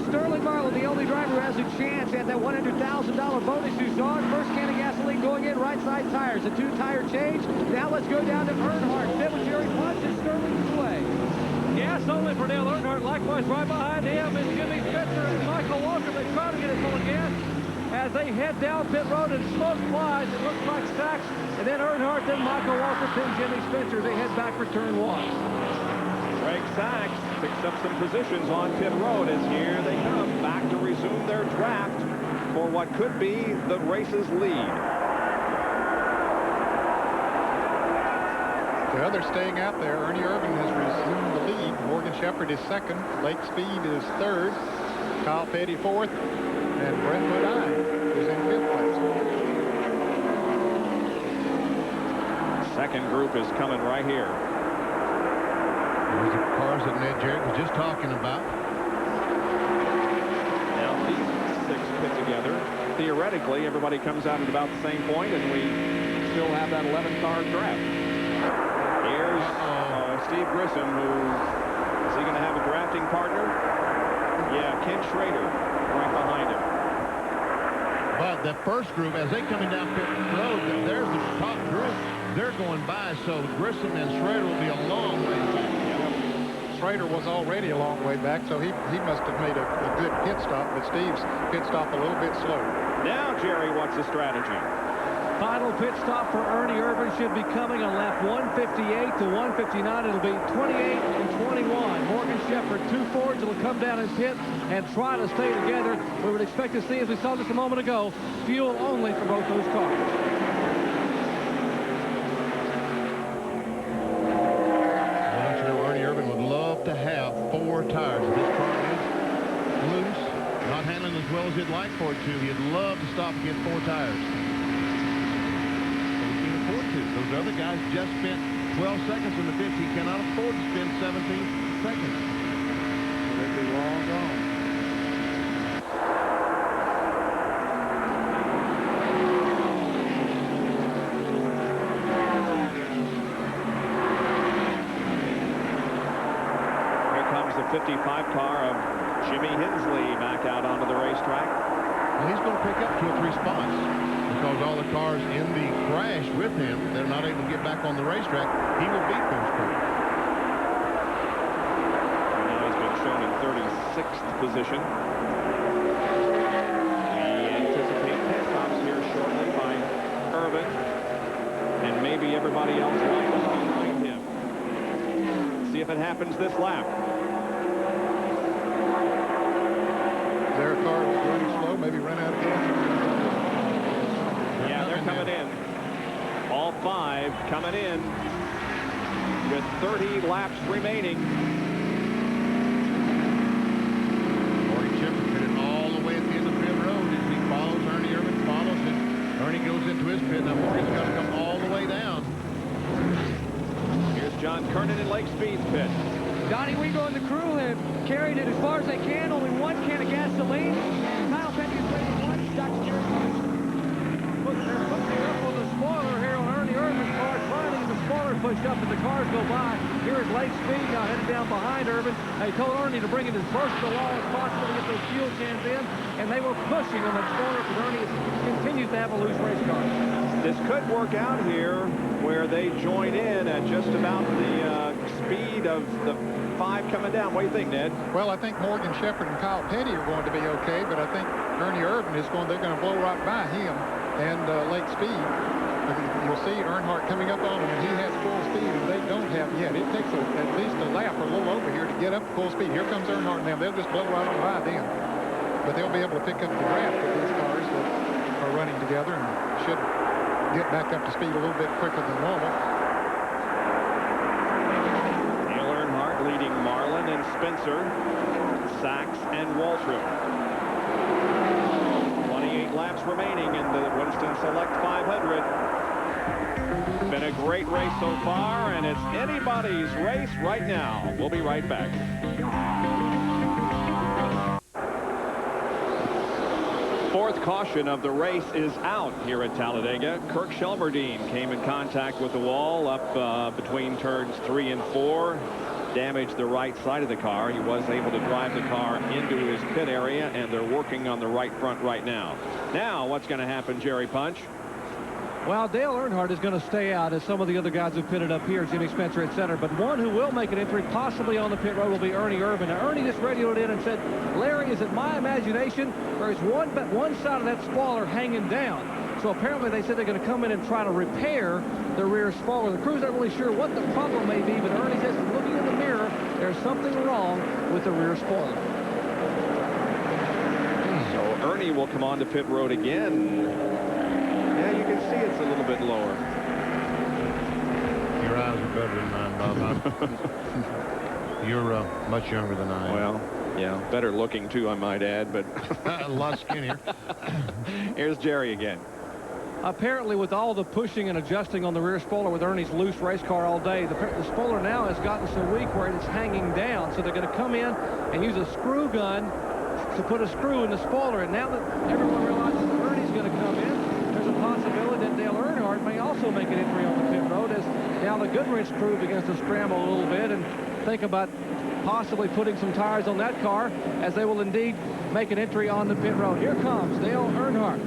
Sterling Marlin, the only driver who has a chance at that $100,000 bonus you saw. First can of gasoline going in, right side tires. A 2-tire change. Now let's go down to Earnhardt. Then with Jerry Punch and Sterling's way. Gas only for Dale Earnhardt. Likewise, right behind him is Jimmy Spencer and Michael Walker. They try to get it full of gas as they head down pit road and smoke flies. It looks like Sachs, and then Earnhardt, then Michael Walker, then Jimmy Spencer. They head back for turn 1. Greg Sachs picks up some positions on pit road as here they come back to resume their draft for what could be the race's lead. The others staying out there. Ernie Irvin has resumed the lead. Morgan Shepherd is second. Lake Speed is third. Kyle Petty fourth. And Brentwood I is in fifth place. Second group is coming right here. Those are cars that Ned Jarrett was just talking about. Now these 6 theoretically, everybody comes out at about the same point, and we still have that 11-car draft. Here's Steve Grissom, is he going to have a drafting partner? Yeah, Ken Schrader right behind him. But the first group, as they coming down pit road, there's the top group. They're going by, so Grissom and Schrader will be a long way back. Schrader was already a long way back, so he must have made a good pit stop, but Steve's pit stop a little bit slow. Now, Jerry, what's the strategy? Final pit stop for Ernie Irvan should be coming on lap 158 to 159. It'll be 28 and 21. Morgan Shepherd, 2 Fords will come down and pit and try to stay together. We would expect to see, as we saw just a moment ago, fuel only for both those cars. To have 4 tires. If this car is loose, not handling as well as he'd like for it to, he'd love to stop and get 4 tires. But he can't afford to. Those other guys just spent 12 seconds in the pits. He cannot afford to spend 17 seconds. They'd be long gone. The 55 car of Jimmy Hensley back out onto the racetrack. Well, he's going to pick up 2 or 3 spots because all the cars in the crash with him, they're not able to get back on the racetrack. He will beat those cars. Now he's been shown in 36th position. We anticipate pit stops here shortly by Irvan and maybe everybody else right behind him. See if it happens this lap. Their car was running slow, maybe ran out of gas. Yeah, they're coming in. All 5 coming in with 30 laps remaining. Morgan Shepherd pitted all the way at the end of the pit road as he follows Ernie Irvan, follows it. Ernie goes into his pit. Now Morgan's got to come all the way down. Here's John Kernan in Lake Speed's pit. Donnie Weagle and the crew have carried it as far as they can. Only 1 can of gasoline. Kyle Petty is ready to watch. Dr. Jerry. They're pushing up on the spoiler here on Ernie Irvan's car. Finally, the spoiler pushed up and the cars go by. Here is Lake Speed now headed down behind Irvan. They told Ernie to bring it as close to the wall as possible to get those fuel cans in, and they were pushing on that spoiler because Ernie continues to have a loose race car. This could work out here where they join in at just about the speed of the 5 coming down. What do you think, Ned? Well, I think Morgan Shepherd and Kyle Petty are going to be okay, but I think Ernie Irvan they're going to blow right by him and Lake Speed. You'll see Earnhardt coming up on him, and he has full speed, and they don't have yet. It takes at least a lap or a little over here to get up to full speed. Here comes Earnhardt now. They'll just blow right on by them. But they'll be able to pick up the draft of these cars that are running together and should get back up to speed a little bit quicker than normal. Dale Earnhardt leading Marlin and Spencer, Sachs and Waltrip. 28 laps remaining in the Winston Select 500. Been a great race so far, and it's anybody's race right now. We'll be right back. Fourth caution of the race is out here at Talladega. Kirk Shelmerdine came in contact with the wall up between turns 3 and 4. Damaged the right side of the car. He was able to drive the car into his pit area, and they're working on the right front right now. Now, what's going to happen, Jerry Punch? Well, Dale Earnhardt is going to stay out, as some of the other guys who pitted up here, Jimmy Spencer, etc. But one who will make an entry, possibly on the pit road, will be Ernie Irvan. Now, Ernie just radioed in and said, Larry, is it my imagination, or is one side of that spoiler hanging down? So apparently they said they're going to come in and try to repair the rear spoiler. The crew's not really sure what the problem may be, but Ernie says, looking in the mirror, there's something wrong with the rear spoiler. So Ernie will come on to pit road again. Yeah, you can see it's a little bit lower. Your eyes are better than mine, Bob. You're much younger than I am. Well, yeah, better looking too, I might add, but a lot skinnier. Here's Jerry again. Apparently, with all the pushing and adjusting on the rear spoiler with Ernie's loose race car all day, the spoiler now has gotten so weak where it's hanging down. So they're going to come in and use a screw gun, to put a screw in the spoiler. And now that everyone realizes that Ernie's going to come in, there's a possibility that Dale Earnhardt may also make an entry on the pit road, as now the Goodrich crew begins to scramble a little bit and think about possibly putting some tires on that car, as they will indeed make an entry on the pit road. Here comes Dale Earnhardt,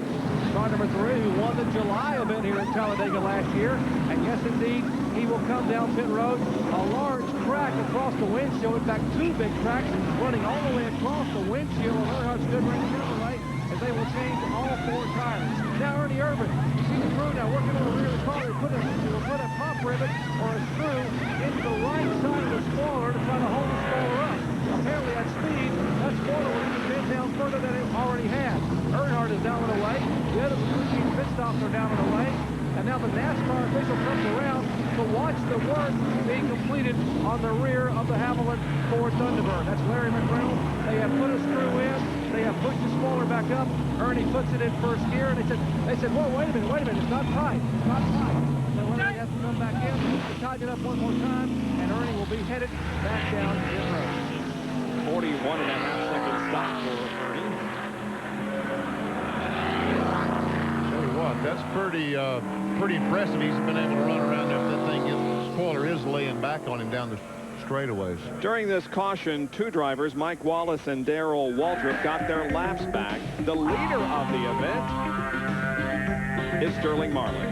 car number 3, who won the July event here at Talladega last year. And yes, indeed, he will come down pit road. A large crack across the windshield. In fact, 2 big cracks running all the way across the windshield of Earnhardt's Goodrich Chevrolet, as they will change all 4 tires. Now Ernie Irvan, you see the crew now working on the rear of the car. They will put a pop rivet or a screw into the right side of the spoiler to try to hold the spoiler up. Apparently at speed, that spoiler will even bend down further than it already had. Earnhardt is down and away. The other routine pit stops are down and away. And now the NASCAR official comes around to watch the work being completed on the rear of the Haviland Ford Thunderbird. That's Larry McReynolds. They have put a screw in. They have pushed the spoiler back up. Ernie puts it in first gear, and they said, whoa, wait a minute, it's not tight. It's not tight. So Larry has to come back in to tighten it up one more time, and Ernie will be headed back down pit road. 41.5-second stop for Ernie. Tell you what, that's pretty impressive. He's been able to run around there if that thing the spoiler is laying back on him down the straightaways. During this caution, 2 drivers, Mike Wallace and Darrell Waltrip, got their laps back. The leader of the event is Sterling Marlin.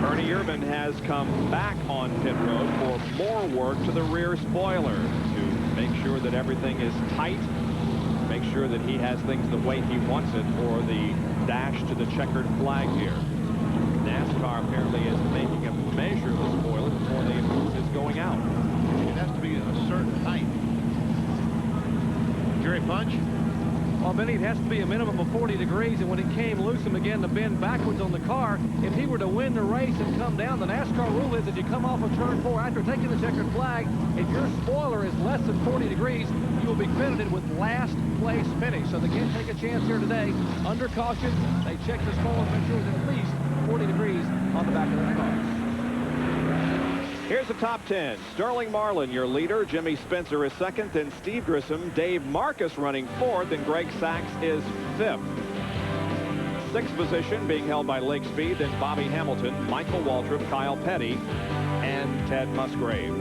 Ernie Irvan has come back on pit road for more work to the rear spoiler to make sure that everything is tight, make sure that he has things the way he wants it for the dash to the checkered flag here. NASCAR apparently is making a measure of the spoiler before they approve his going out. It has to be a certain height. Jerry Punch? Well, Benny, it has to be a minimum of 40 degrees, and when it came loose and began to bend backwards on the car, if he were to win the race and come down, the NASCAR rule is that you come off of turn 4 after taking the checkered flag. If your spoiler is less than 40 degrees, you will be credited with last place finish. So they can't take a chance here today. Under caution, they check the spoiler and make sure it's at least 40 degrees on the back of their car. Here's the top 10. Sterling Marlin, your leader. Jimmy Spencer is second. Then Steve Grissom. Dave Marcus running fourth. And Greg Sachs is fifth. Sixth position being held by Lake Speed. Then Bobby Hamilton, Michael Waltrip, Kyle Petty, and Ted Musgrave.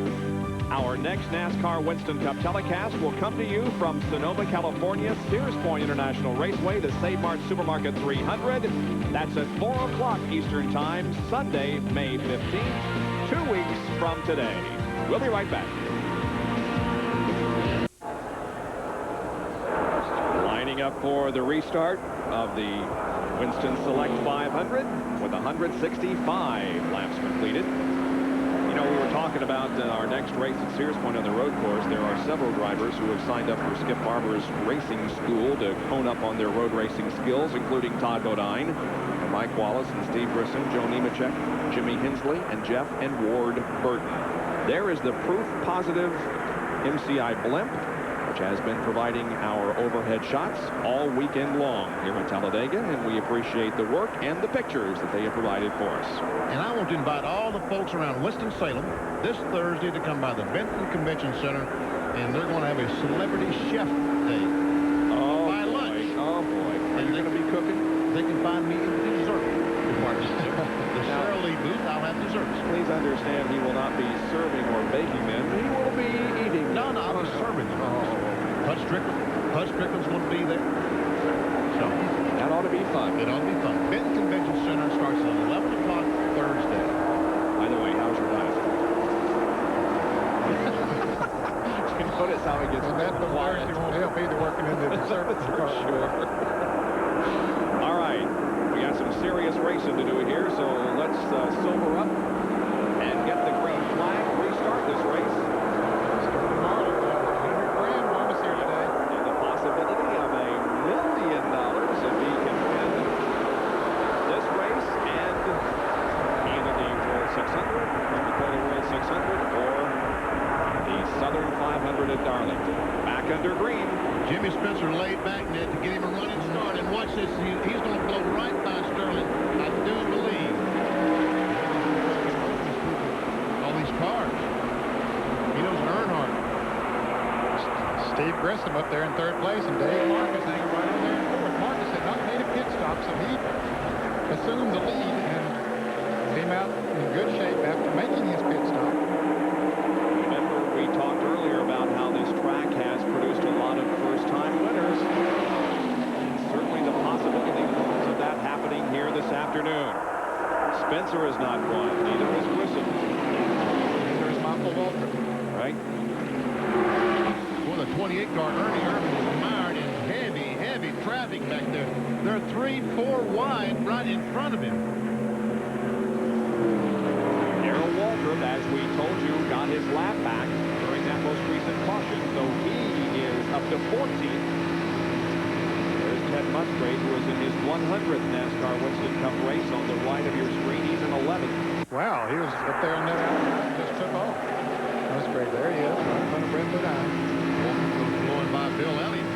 Our next NASCAR Winston Cup telecast will come to you from Sonoma, California, Sears Point International Raceway, the Save Mart Supermarket 300. That's at 4 o'clock Eastern Time, Sunday, May 15th. 2 weeks from today. We'll be right back. Lining up for the restart of the Winston Select 500 with 165 laps completed. You know, we were talking about our next race at Sears Point on the road course. There are several drivers who have signed up for Skip Barber's racing school to hone up on their road racing skills, including Todd Bodine, Mike Wallace and Steve Grissom, Joe Nemechek, Jimmy Hensley, and Jeff and Ward Burton. There is the proof positive MCI blimp, which has been providing our overhead shots all weekend long here in Talladega, and we appreciate the work and the pictures that they have provided for us. And I want to invite all the folks around Winston-Salem this Thursday to come by the Benton Convention Center, and they're going to have a celebrity chef day. Oh, by lunch. Oh, boy. Are you going to be cooking? They can find me in the dessert department. The Cheryl Lee booth, I'll have desserts. Please understand he will not be serving or baking them. He will be eating. No, I'll be serving them. Hutch Strickland's going to be there. So that ought to be fun. It ought to be fun. Benton Convention Center starts at 11 o'clock Thursday. By the way, how's your diet? Notice how he gets quiet. He'll be working in the dessert for sure. All right, we got some serious racing to do here, so let's sober up and get the green flag, restart this race. $100 grand bonus here today. And the possibility of $1 million if he can win this race and either the World 600, the Dakota World 600, or the Southern 500 at Darlington. Back under green. Jimmy Spencer laid back, Ned, to get him a running start. And watch this. He's going to blow right by Sterling. I do believe. Steve Grissom up there in third place, and Dave Marcus hanging right over there in fourth. Marcus had not made a pit stop, so he assumed the lead and came out in good shape after making his pit stop. Remember, we talked earlier about how this track has produced a lot of first-time winners. Certainly the possibility of that happening here this afternoon. Spencer has not won. Neither is Grissom. Neither is Michael Waltrip. Right? Well, the 28 car, Ernie Irvin, is mired in heavy traffic back there. They're 3-4 wide right in front of him. Darrell Waltrip, as we told you, got his lap back during that most recent caution, so he is up to 14th. There's Ted Musgrave, who is in his 100th NASCAR Winston Cup race on the right of your screen. He's in 11th. Wow, he was up there on that outside and just took off. Musgrave, there he is, right in front of Brett Bodine. Going by Bill Elliott.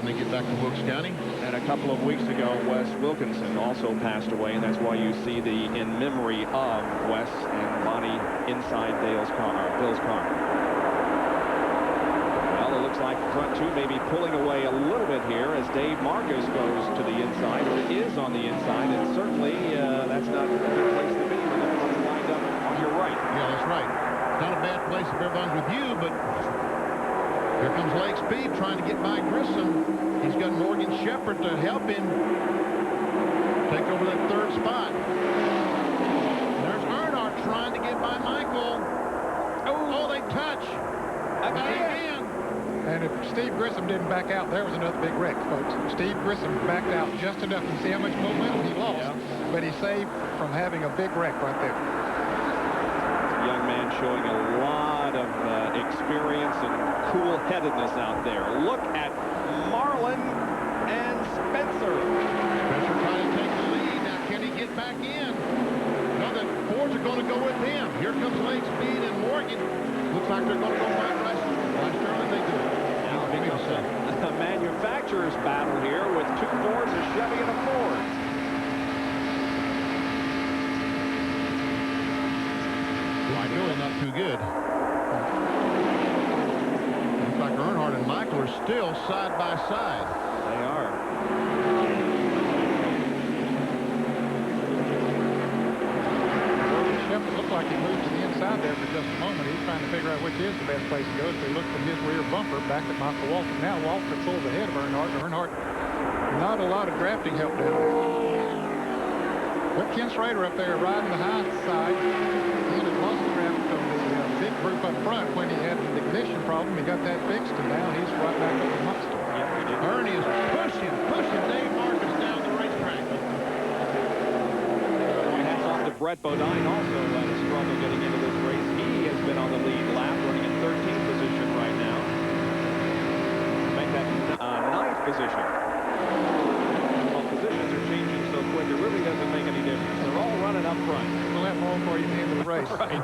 To get back to Wilkes County. And a couple of weeks ago, Wes Wilkinson also passed away, and that's why you see the in memory of Wes and Bonnie inside Bill's car. Well, it looks like front two may be pulling away a little bit here as Dave Marcus goes to the inside, or is on the inside, and certainly that's not a good place to be when everyone's lined up on your right. Yeah, that's right. Not a bad place if everyone's with you, but here comes Lake Speed trying to get by Grissom. He's got Morgan Shepherd to help him take over that third spot. There's Earnhardt trying to get by Michael. Oh, they touch. Again. And if Steve Grissom didn't back out, there was another big wreck, folks. Steve Grissom backed out just enough. You see how much momentum he lost, but he saved from having a big wreck right there. A young man showing a lot of experience and cool-headedness out there. Look at Marlin and Spencer. Spencer trying to take the lead. Now, can he get back in? No, the Fords are going to go with him. Here comes Lake Speed and Morgan. Looks like they're going to go right early. They do. Now it becomes a manufacturer's battle here with two Fords, a Chevy, and a Ford. Michael not too good. Looks like Earnhardt and Michael are still side by side. They are. Shepard looked like he moved to the inside there for just a moment. He's trying to figure out which is the best place to go. So he looked from his rear bumper back at Michael Waltrip. Now Waltrip pulls ahead of Earnhardt. Earnhardt, not a lot of drafting help down there. Put Ken Schrader up there riding the high side. He had lost the draft from the big group up front when he had an ignition problem. He got that fixed, and now he's right back up the monster. Ernie is pushing Dave Marcus down the racetrack. Hats off to Brett Bodine, also had a struggle getting into this race. He has been on the lead lap, running in 13th position right now. Make that 9th position. Well, positions are changing so quick, it really doesn't make any difference. They're all running up front. We'll have more for you at the end of the race. Right.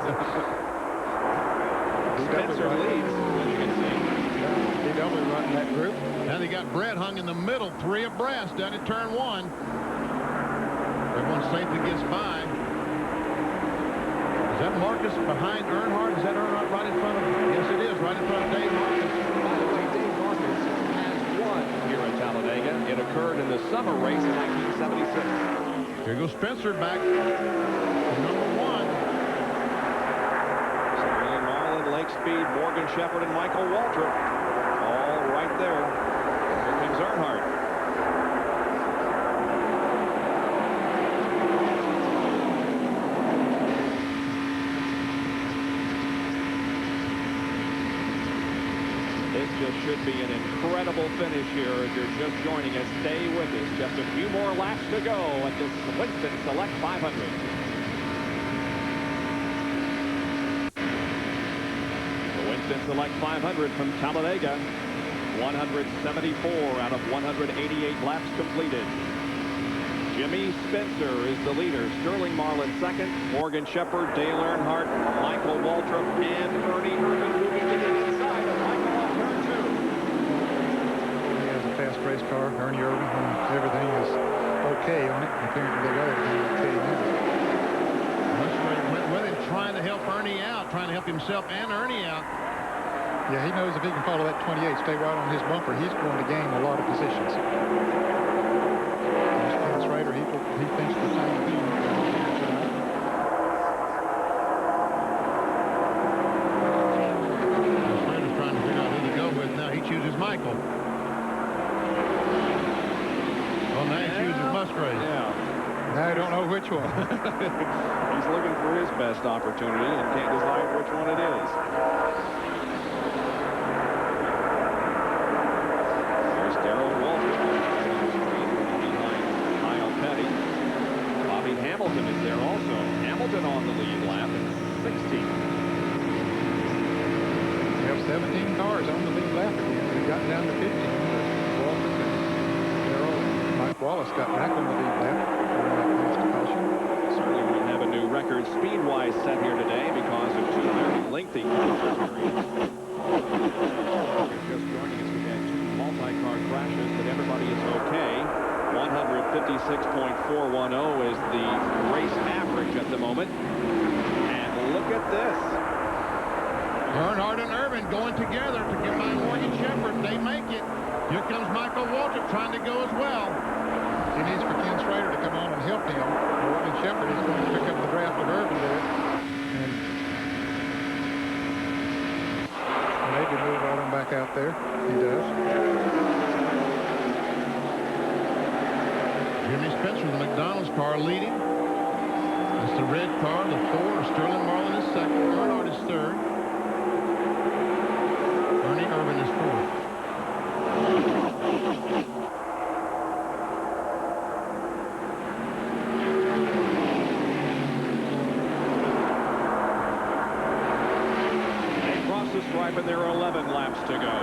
Spencer leads, as you can see. He double running that group. Now they got Brett hung in the middle, 3 abreast down at turn 1. Everyone safely gets by. Is that Marcus behind Earnhardt? Is that Earnhardt right in front of him? Yes, it is, right in front of Dave Marcus. By the way, Dave Marcus has won here at Talladega. It occurred in the summer race in 1976. Here goes Spencer back to number 1. So William Marlin, Lake Speed, Morgan Shepherd, and Michael Waltrip. All right there. Here comes Earnhardt. This just should be an incredible finish here. If you're just joining us, stay with us. Just a few more laps to go at this Winston Select 500. The Winston Select 500 from Talladega. 174 out of 188 laps completed. Jimmy Spencer is the leader. Sterling Marlin second. Morgan Shepherd, Dale Earnhardt, Michael Waltrip, and Ernie Irvin moving to the inside of Michael on turn 2. He has a fast race car, Ernie Irvin, and everything is okay on it. Apparently they got everything okay now. Musgrave went with him, trying to help Ernie out, trying to help himself and Ernie out. Yeah, he knows if he can follow that 28, stay right on his bumper, he's going to gain a lot of positions. There's Ryder, he thinks the same thing. Ryder's trying to figure out who to go with. Now he chooses Michael. Well, now he chooses Musgrave. Yeah. Now I don't know which one. He's looking for his best opportunity and can't decide which one it is. Hamilton is there also. Hamilton on the lead lap at 16. We have 17 cars on the lead lap again. We've gotten down to 15. Walter and Darrell, Mike Wallace got back on the lead lap. Certainly won't have a new record speed-wise set here today because of two very lengthy caution periods. Just joining us, we had two multi-car crashes, but everybody is okay. 156.410 is the race average at the moment. And look at this. Earnhardt and Irvin going together to get by Morgan Shepherd. They make it. Here comes Michael Waltrip trying to go as well. He needs for Ken Schrader to come on and help him. Morgan Shepherd is going to pick up the draft of Irvin there. And maybe move right on back out there. He does. Jimmy Spencer, the McDonald's car, leading. That's the red car, the 4. Sterling Marlin is second. Earnhardt is third. Ernie Irvin is fourth. They cross the stripe and there are 11 laps to go.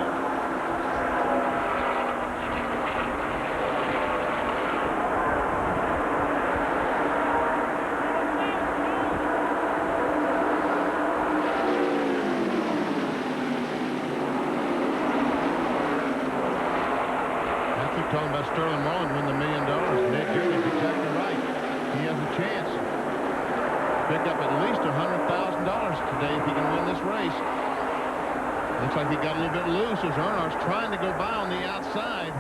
Talking about Sterling Marlin win the $1 million. Ned Jr.'s exactly right. He has a chance to pick up at least $100,000 today if he can win this race. Looks like he got a little bit loose as Earnhardt's trying to go by on the outside.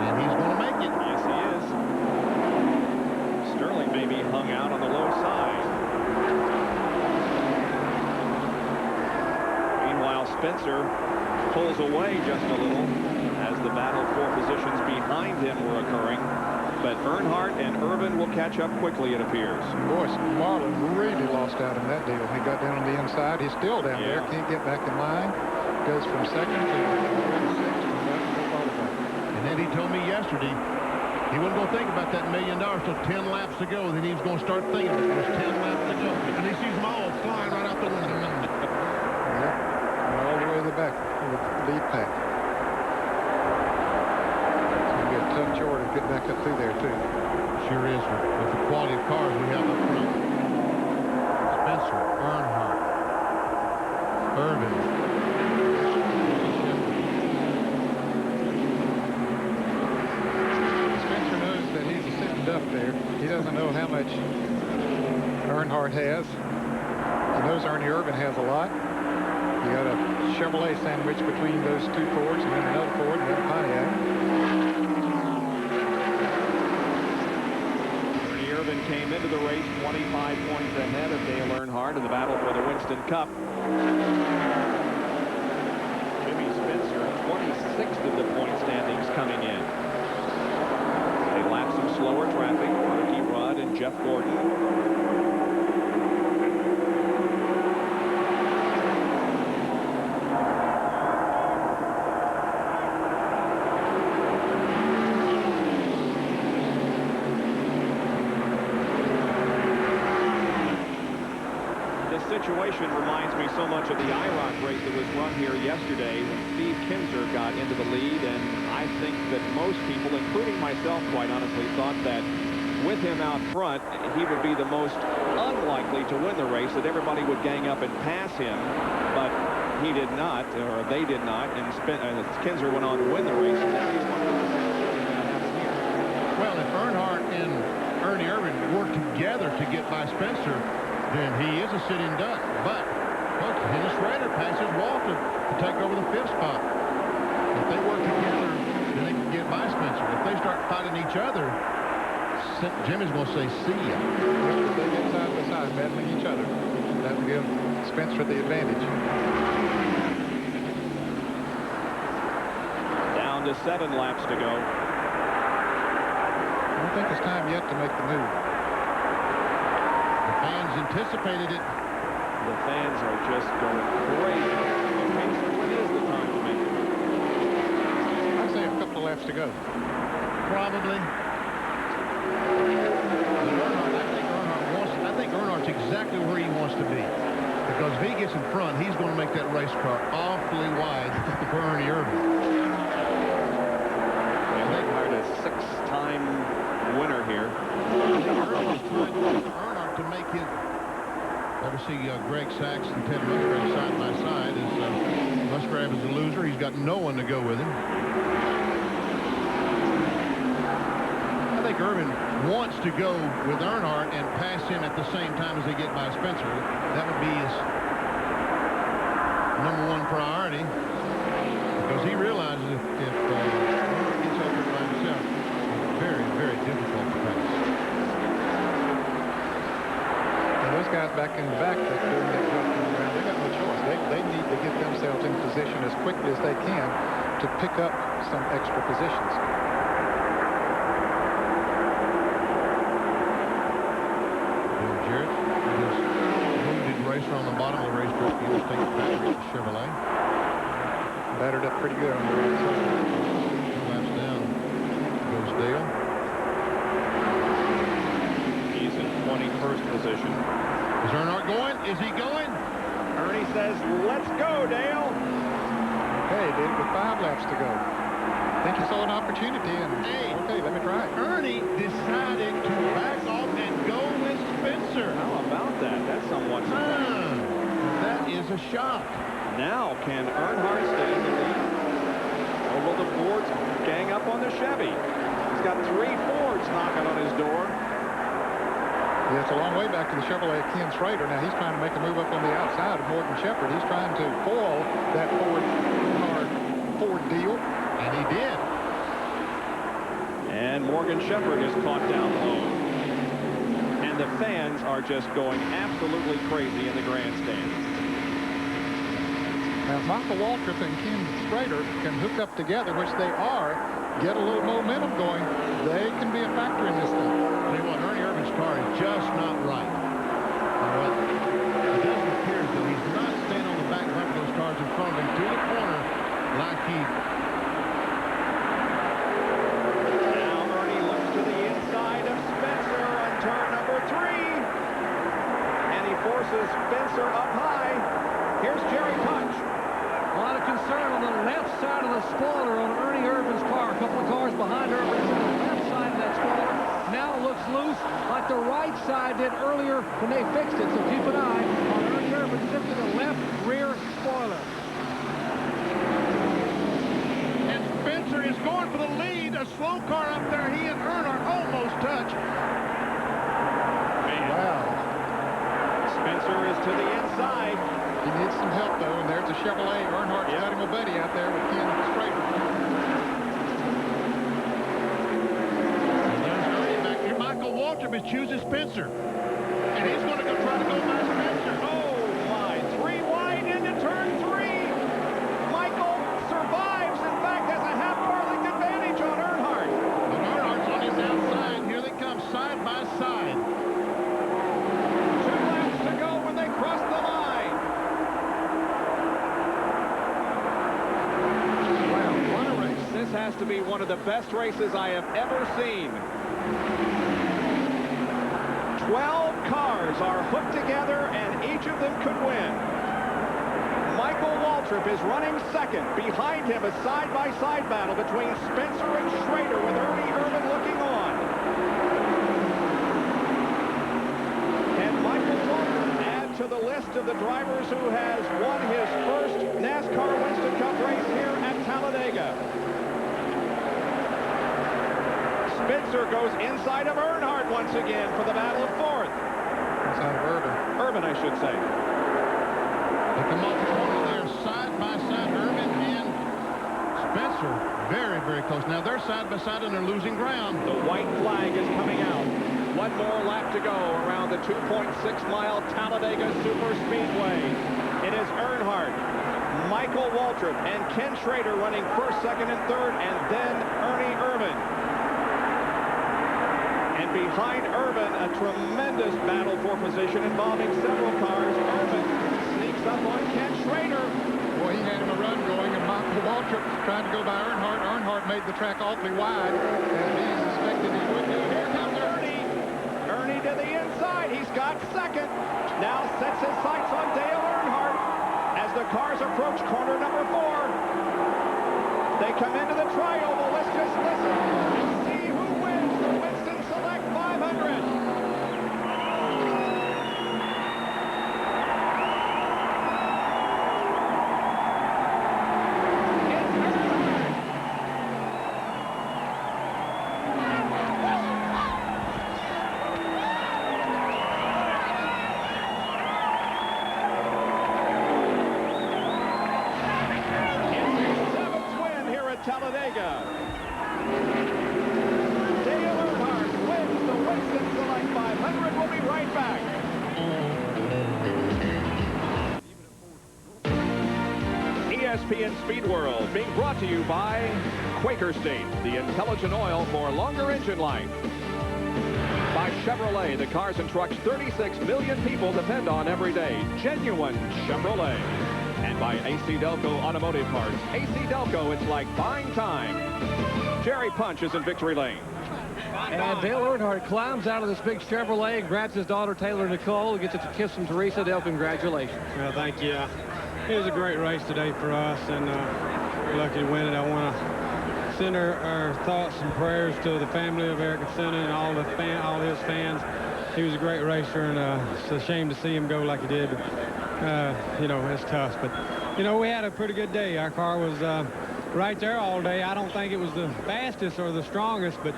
And he's going to make it. Yes, he is. Sterling may be hung out on the low side. Meanwhile, Spencer pulls away just a little as the battle for positions behind him were occurring. But Earnhardt and Irvin will catch up quickly, it appears. Boy, Marlin really lost out in that deal. He got down on the inside. He's still down there. Can't get back in line. Goes from second to sixth. And then he told me yesterday he wasn't going to think about that $1 million till 10 laps to go. Then he was going to start thinking about it. There's 10 laps to go. And he sees them all flying right out the window. All the way to the back of the lead pack. Tough chore to get back up through there, too. Sure is, with the quality of cars we have up front. Spencer, Earnhardt, Irvin. Spencer knows that he's a sitting duck there. He doesn't know how much Earnhardt has. He knows Ernie Irvin has a lot. You got a Chevrolet sandwich between those two Fords, and then another Ford, and then a Pontiac. Irvin came into the race 25 points ahead of Dale Earnhardt in the battle for the Winston Cup. Jimmy Spencer, 26th of the point standings coming in. They lap some slower traffic. Ricky Rudd and Jeff Gordon. This situation reminds me so much of the IROC race that was run here yesterday when Steve Kinzer got into the lead, and I think that most people, including myself, quite honestly, thought that with him out front, he would be the most unlikely to win the race, that everybody would gang up and pass him, but he did not, or they did not, and Kinzer went on to win the race. And now he's wondering what's going to happen here. Well, if Earnhardt and Ernie Irvan work together to get by Spencer, then he is a sitting duck. But, look, Dennis Rader passes Walton to take over the 5th spot. If they work together, then they can get by Spencer. If they start fighting each other, Jimmy's going to say, see ya. If they get side by side, battling each other, that will give Spencer the advantage. Down to 7 laps to go. I don't think it's time yet to make the move. The fans anticipated it. The fans are just going crazy. Okay, so when is the time to make it? I'd say a couple of laps to go. Probably. I think Earnhardt's exactly where he wants to be. Because if he gets in front, he's going to make that race car awfully wide for Ernie Irvan. They hired a 6-time winner here. Earnhardt to make his... Ever see Greg Sachs and Ted Musgrave side by side. Musgrave is a loser. He's got no one to go with him. I think Irvan wants to go with Earnhardt and pass him at the same time as they get by Spencer. That would be his #1 priority, because he realizes if Earnhardt gets over by himself, it's very, very difficult to pass. And those guys back in the back that's doing that jump around, they got no choice. They need to get themselves in position as quickly as they can to pick up some extra positions. On the bottom of the racetrack, the Interstate Battery Chevrolet. Battered up pretty good on the right side. 2 laps down goes Dale. He's in 21st position. Is Earnhardt going? Is he going? Ernie says, let's go, Dale. Okay, Dale, with 5 laps to go. I think he saw an opportunity, and okay, let me try it. Ernie decided to back off and go with Spencer. How about that? That's somewhat surprising. That is a shock. Now, can Earnhardt stay in the lead? Or will the Fords gang up on the Chevy? He's got 3 Fords knocking on his door. Yeah, it's a long way back to the Chevrolet Ken Schrader. Now he's trying to make a move up on the outside of Morgan Shepherd. He's trying to foil that Ford deal. And he did. And Morgan Shepherd is caught down low. And the fans are just going absolutely crazy in the grandstand. Now, if Michael Waltrip and Ken Schrader can hook up together, which they are, get a little momentum going, they can be a factor in this thing. Tell you what, Ernie Irvan's car is just not right. It doesn't appear as though he's not staying on the back of those cars in front of him to the corner like he... Forces Spencer up high. Here's Jerry Punch. A lot of concern on the left side of the spoiler on Ernie Irvan's car. A couple of cars behind Irvan on the left side of that spoiler. Now it looks loose like the right side did earlier when they fixed it. So keep an eye on Ernie Irvan, simply the left rear spoiler. And Spencer is going for the lead. A slow car up there. He and Earnhardt almost touch. Man. Wow. Spencer is to the inside. He needs some help, though, and there's a Chevrolet. Earnhardt's got him a buddy out there with Ken Schrader. And there's Ernie back here. Michael Waltrip is choosing Spencer. And he's going to go try to go by Spencer. Oh, my. 3 wide into turn 3. Michael survives. In fact, has a half-car-length advantage on Earnhardt. But Earnhardt's on his outside. Here they come side by side. Cross the line. Wow, what a race. This has to be one of the best races I have ever seen. 12 cars are hooked together, and each of them could win. Michael Waltrip is running second. Behind him, a side-by-side battle between Spencer and Schrader, with Ernie Irvin looking on. Can Michael Waltrip add to the list of the drivers who has won his first NASCAR Winston Cup race here at Talladega? Spencer goes inside of Earnhardt once again for the battle of fourth. Inside of Irvin. Irvin, I should say. They come off the corner there, side by side, Irvin and Spencer. Very, very close. Now they're side by side and they're losing ground. The white flag is coming out. One more lap to go around the 2.6-mile Talladega Superspeedway. It is Earnhardt, Michael Waltrip, and Ken Schrader running first, second, and third, and then Ernie Irvin. And behind Irvin, a tremendous battle for position involving several cars. Irvin sneaks up on Ken Schrader. Boy, he had him a run going, and Michael Waltrip tried to go by Earnhardt. Earnhardt made the track awfully wide, and he suspected he would do. Here comes Ernie. Ernie to the inside. He's got second. Now sets his sights on Dale Earnhardt as the cars approach corner number 4. They come into the tri-oval. Let's just listen and see who wins the Winston Select 500. Talladega. Dale Earnhardt wins the Winston Select 500. We'll be right back. ESPN Speed World being brought to you by Quaker State, the intelligent oil for longer engine life. By Chevrolet, the cars and trucks 36 million people depend on every day. Genuine Chevrolet. And by AC Delco Automotive Parts. AC Delco, it's like buying time. Jerry Punch is in victory lane. And Dale Earnhardt climbs out of this big Chevrolet and grabs his daughter, Taylor Nicole, and gets a kiss from Teresa. Dale, congratulations. Well, thank you. It was a great race today for us, and we're lucky to win it. I want to send our thoughts and prayers to the family of Eric Senna and all his fans. He was a great racer, and it's a shame to see him go like he did. You know, it's tough, but you know, we had a pretty good day. Our car was right there all day. I don't think it was the fastest or the strongest, but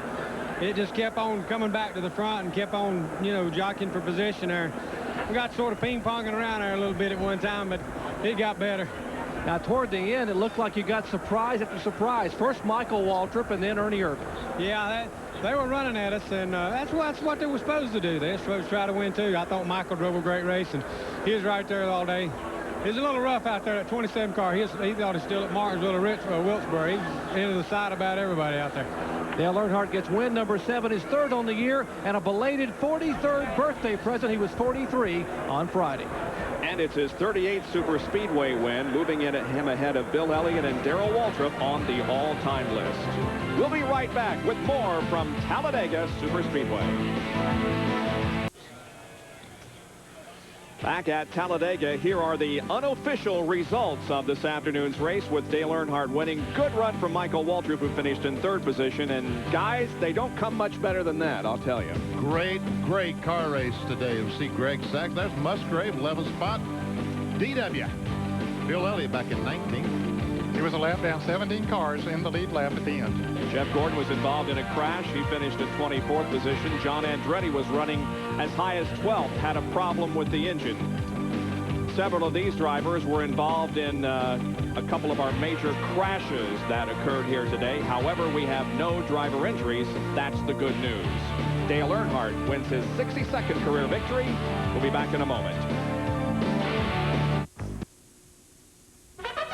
it just kept on coming back to the front and kept on, you know, jockeying for position there. We got sort of ping-ponging around there a little bit at one time, but it got better. Now, toward the end, it looked like you got surprise after surprise. First Michael Waltrip and then Ernie Irvin. Yeah, they were running at us, and that's what they were supposed to do. They were supposed to try to win, too. I thought Michael drove a great race, and he was right there all day. It was a little rough out there, that 27 car. He thought he was still at Martinsville or Wilkesboro. He was into the side about everybody out there. Dale Earnhardt gets win number 7, his 3rd on the year, and a belated 43rd birthday present. He was 43 on Friday. And it's his 38th Superspeedway win, moving him ahead of Bill Elliott and Darrell Waltrip on the all-time list. We'll be right back with more from Talladega Superspeedway. Back at Talladega, here are the unofficial results of this afternoon's race, with Dale Earnhardt winning. Good run from Michael Waltrip, who finished in 3rd position. And guys, they don't come much better than that, I'll tell you. Great car race today. You'll see Greg Sachs. There's Musgrave, 11th spot. DW. Bill Elliott back in 19th. He was a lap down, 17 cars in the lead lap at the end. Jeff Gordon was involved in a crash. He finished in 24th position. John Andretti was running as high as 12th, had a problem with the engine. Several of these drivers were involved in a couple of our major crashes that occurred here today. However, we have no driver injuries. That's the good news. Dale Earnhardt wins his 62nd career victory. We'll be back in a moment.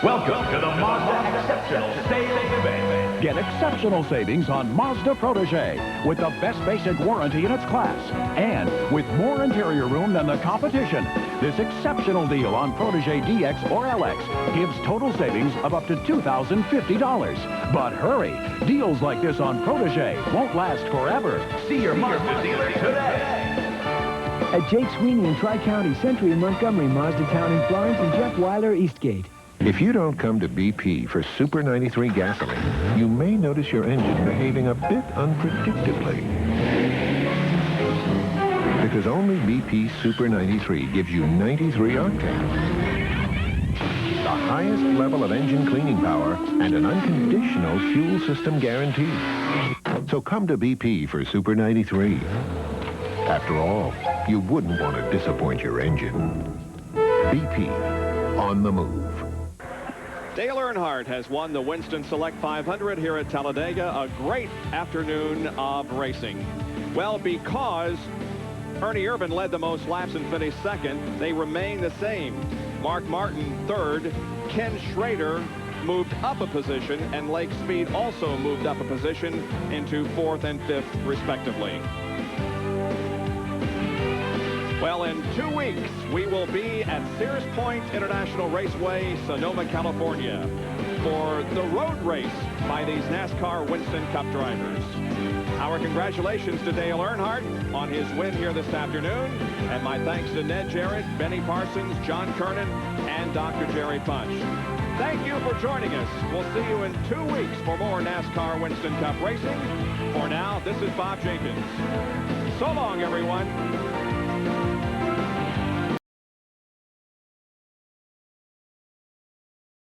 Welcome to the Mazda Exceptional Sales Event. Get exceptional savings on Mazda Protege with the best basic warranty in its class and with more interior room than the competition. This exceptional deal on Protege DX or LX gives total savings of up to $2,050. But hurry, deals like this on Protege won't last forever. See your Mazda dealer today. At Jake Sweeney in Tri-County, Century in Montgomery, Mazda Town in Florence, and Jeff Weiler, Eastgate. If you don't come to BP for Super 93 gasoline, you may notice your engine behaving a bit unpredictably. Because only BP Super 93 gives you 93 octane, the highest level of engine cleaning power, and an unconditional fuel system guarantee. So come to BP for Super 93. After all, you wouldn't want to disappoint your engine. BP, on the move. Dale Earnhardt has won the Winston Select 500 here at Talladega. A great afternoon of racing. Well, because Ernie Irvan led the most laps and finished second, they remain the same. Mark Martin third. Ken Schrader moved up a position, and Lake Speed also moved up a position into fourth and fifth, respectively. Well, in 2 weeks, we will be at Sears Point International Raceway, Sonoma, California, for the road race by these NASCAR Winston Cup drivers. Our congratulations to Dale Earnhardt on his win here this afternoon, and my thanks to Ned Jarrett, Benny Parsons, John Kernan, and Dr. Jerry Punch. Thank you for joining us. We'll see you in 2 weeks for more NASCAR Winston Cup racing. For now, this is Bob Jenkins. So long, everyone.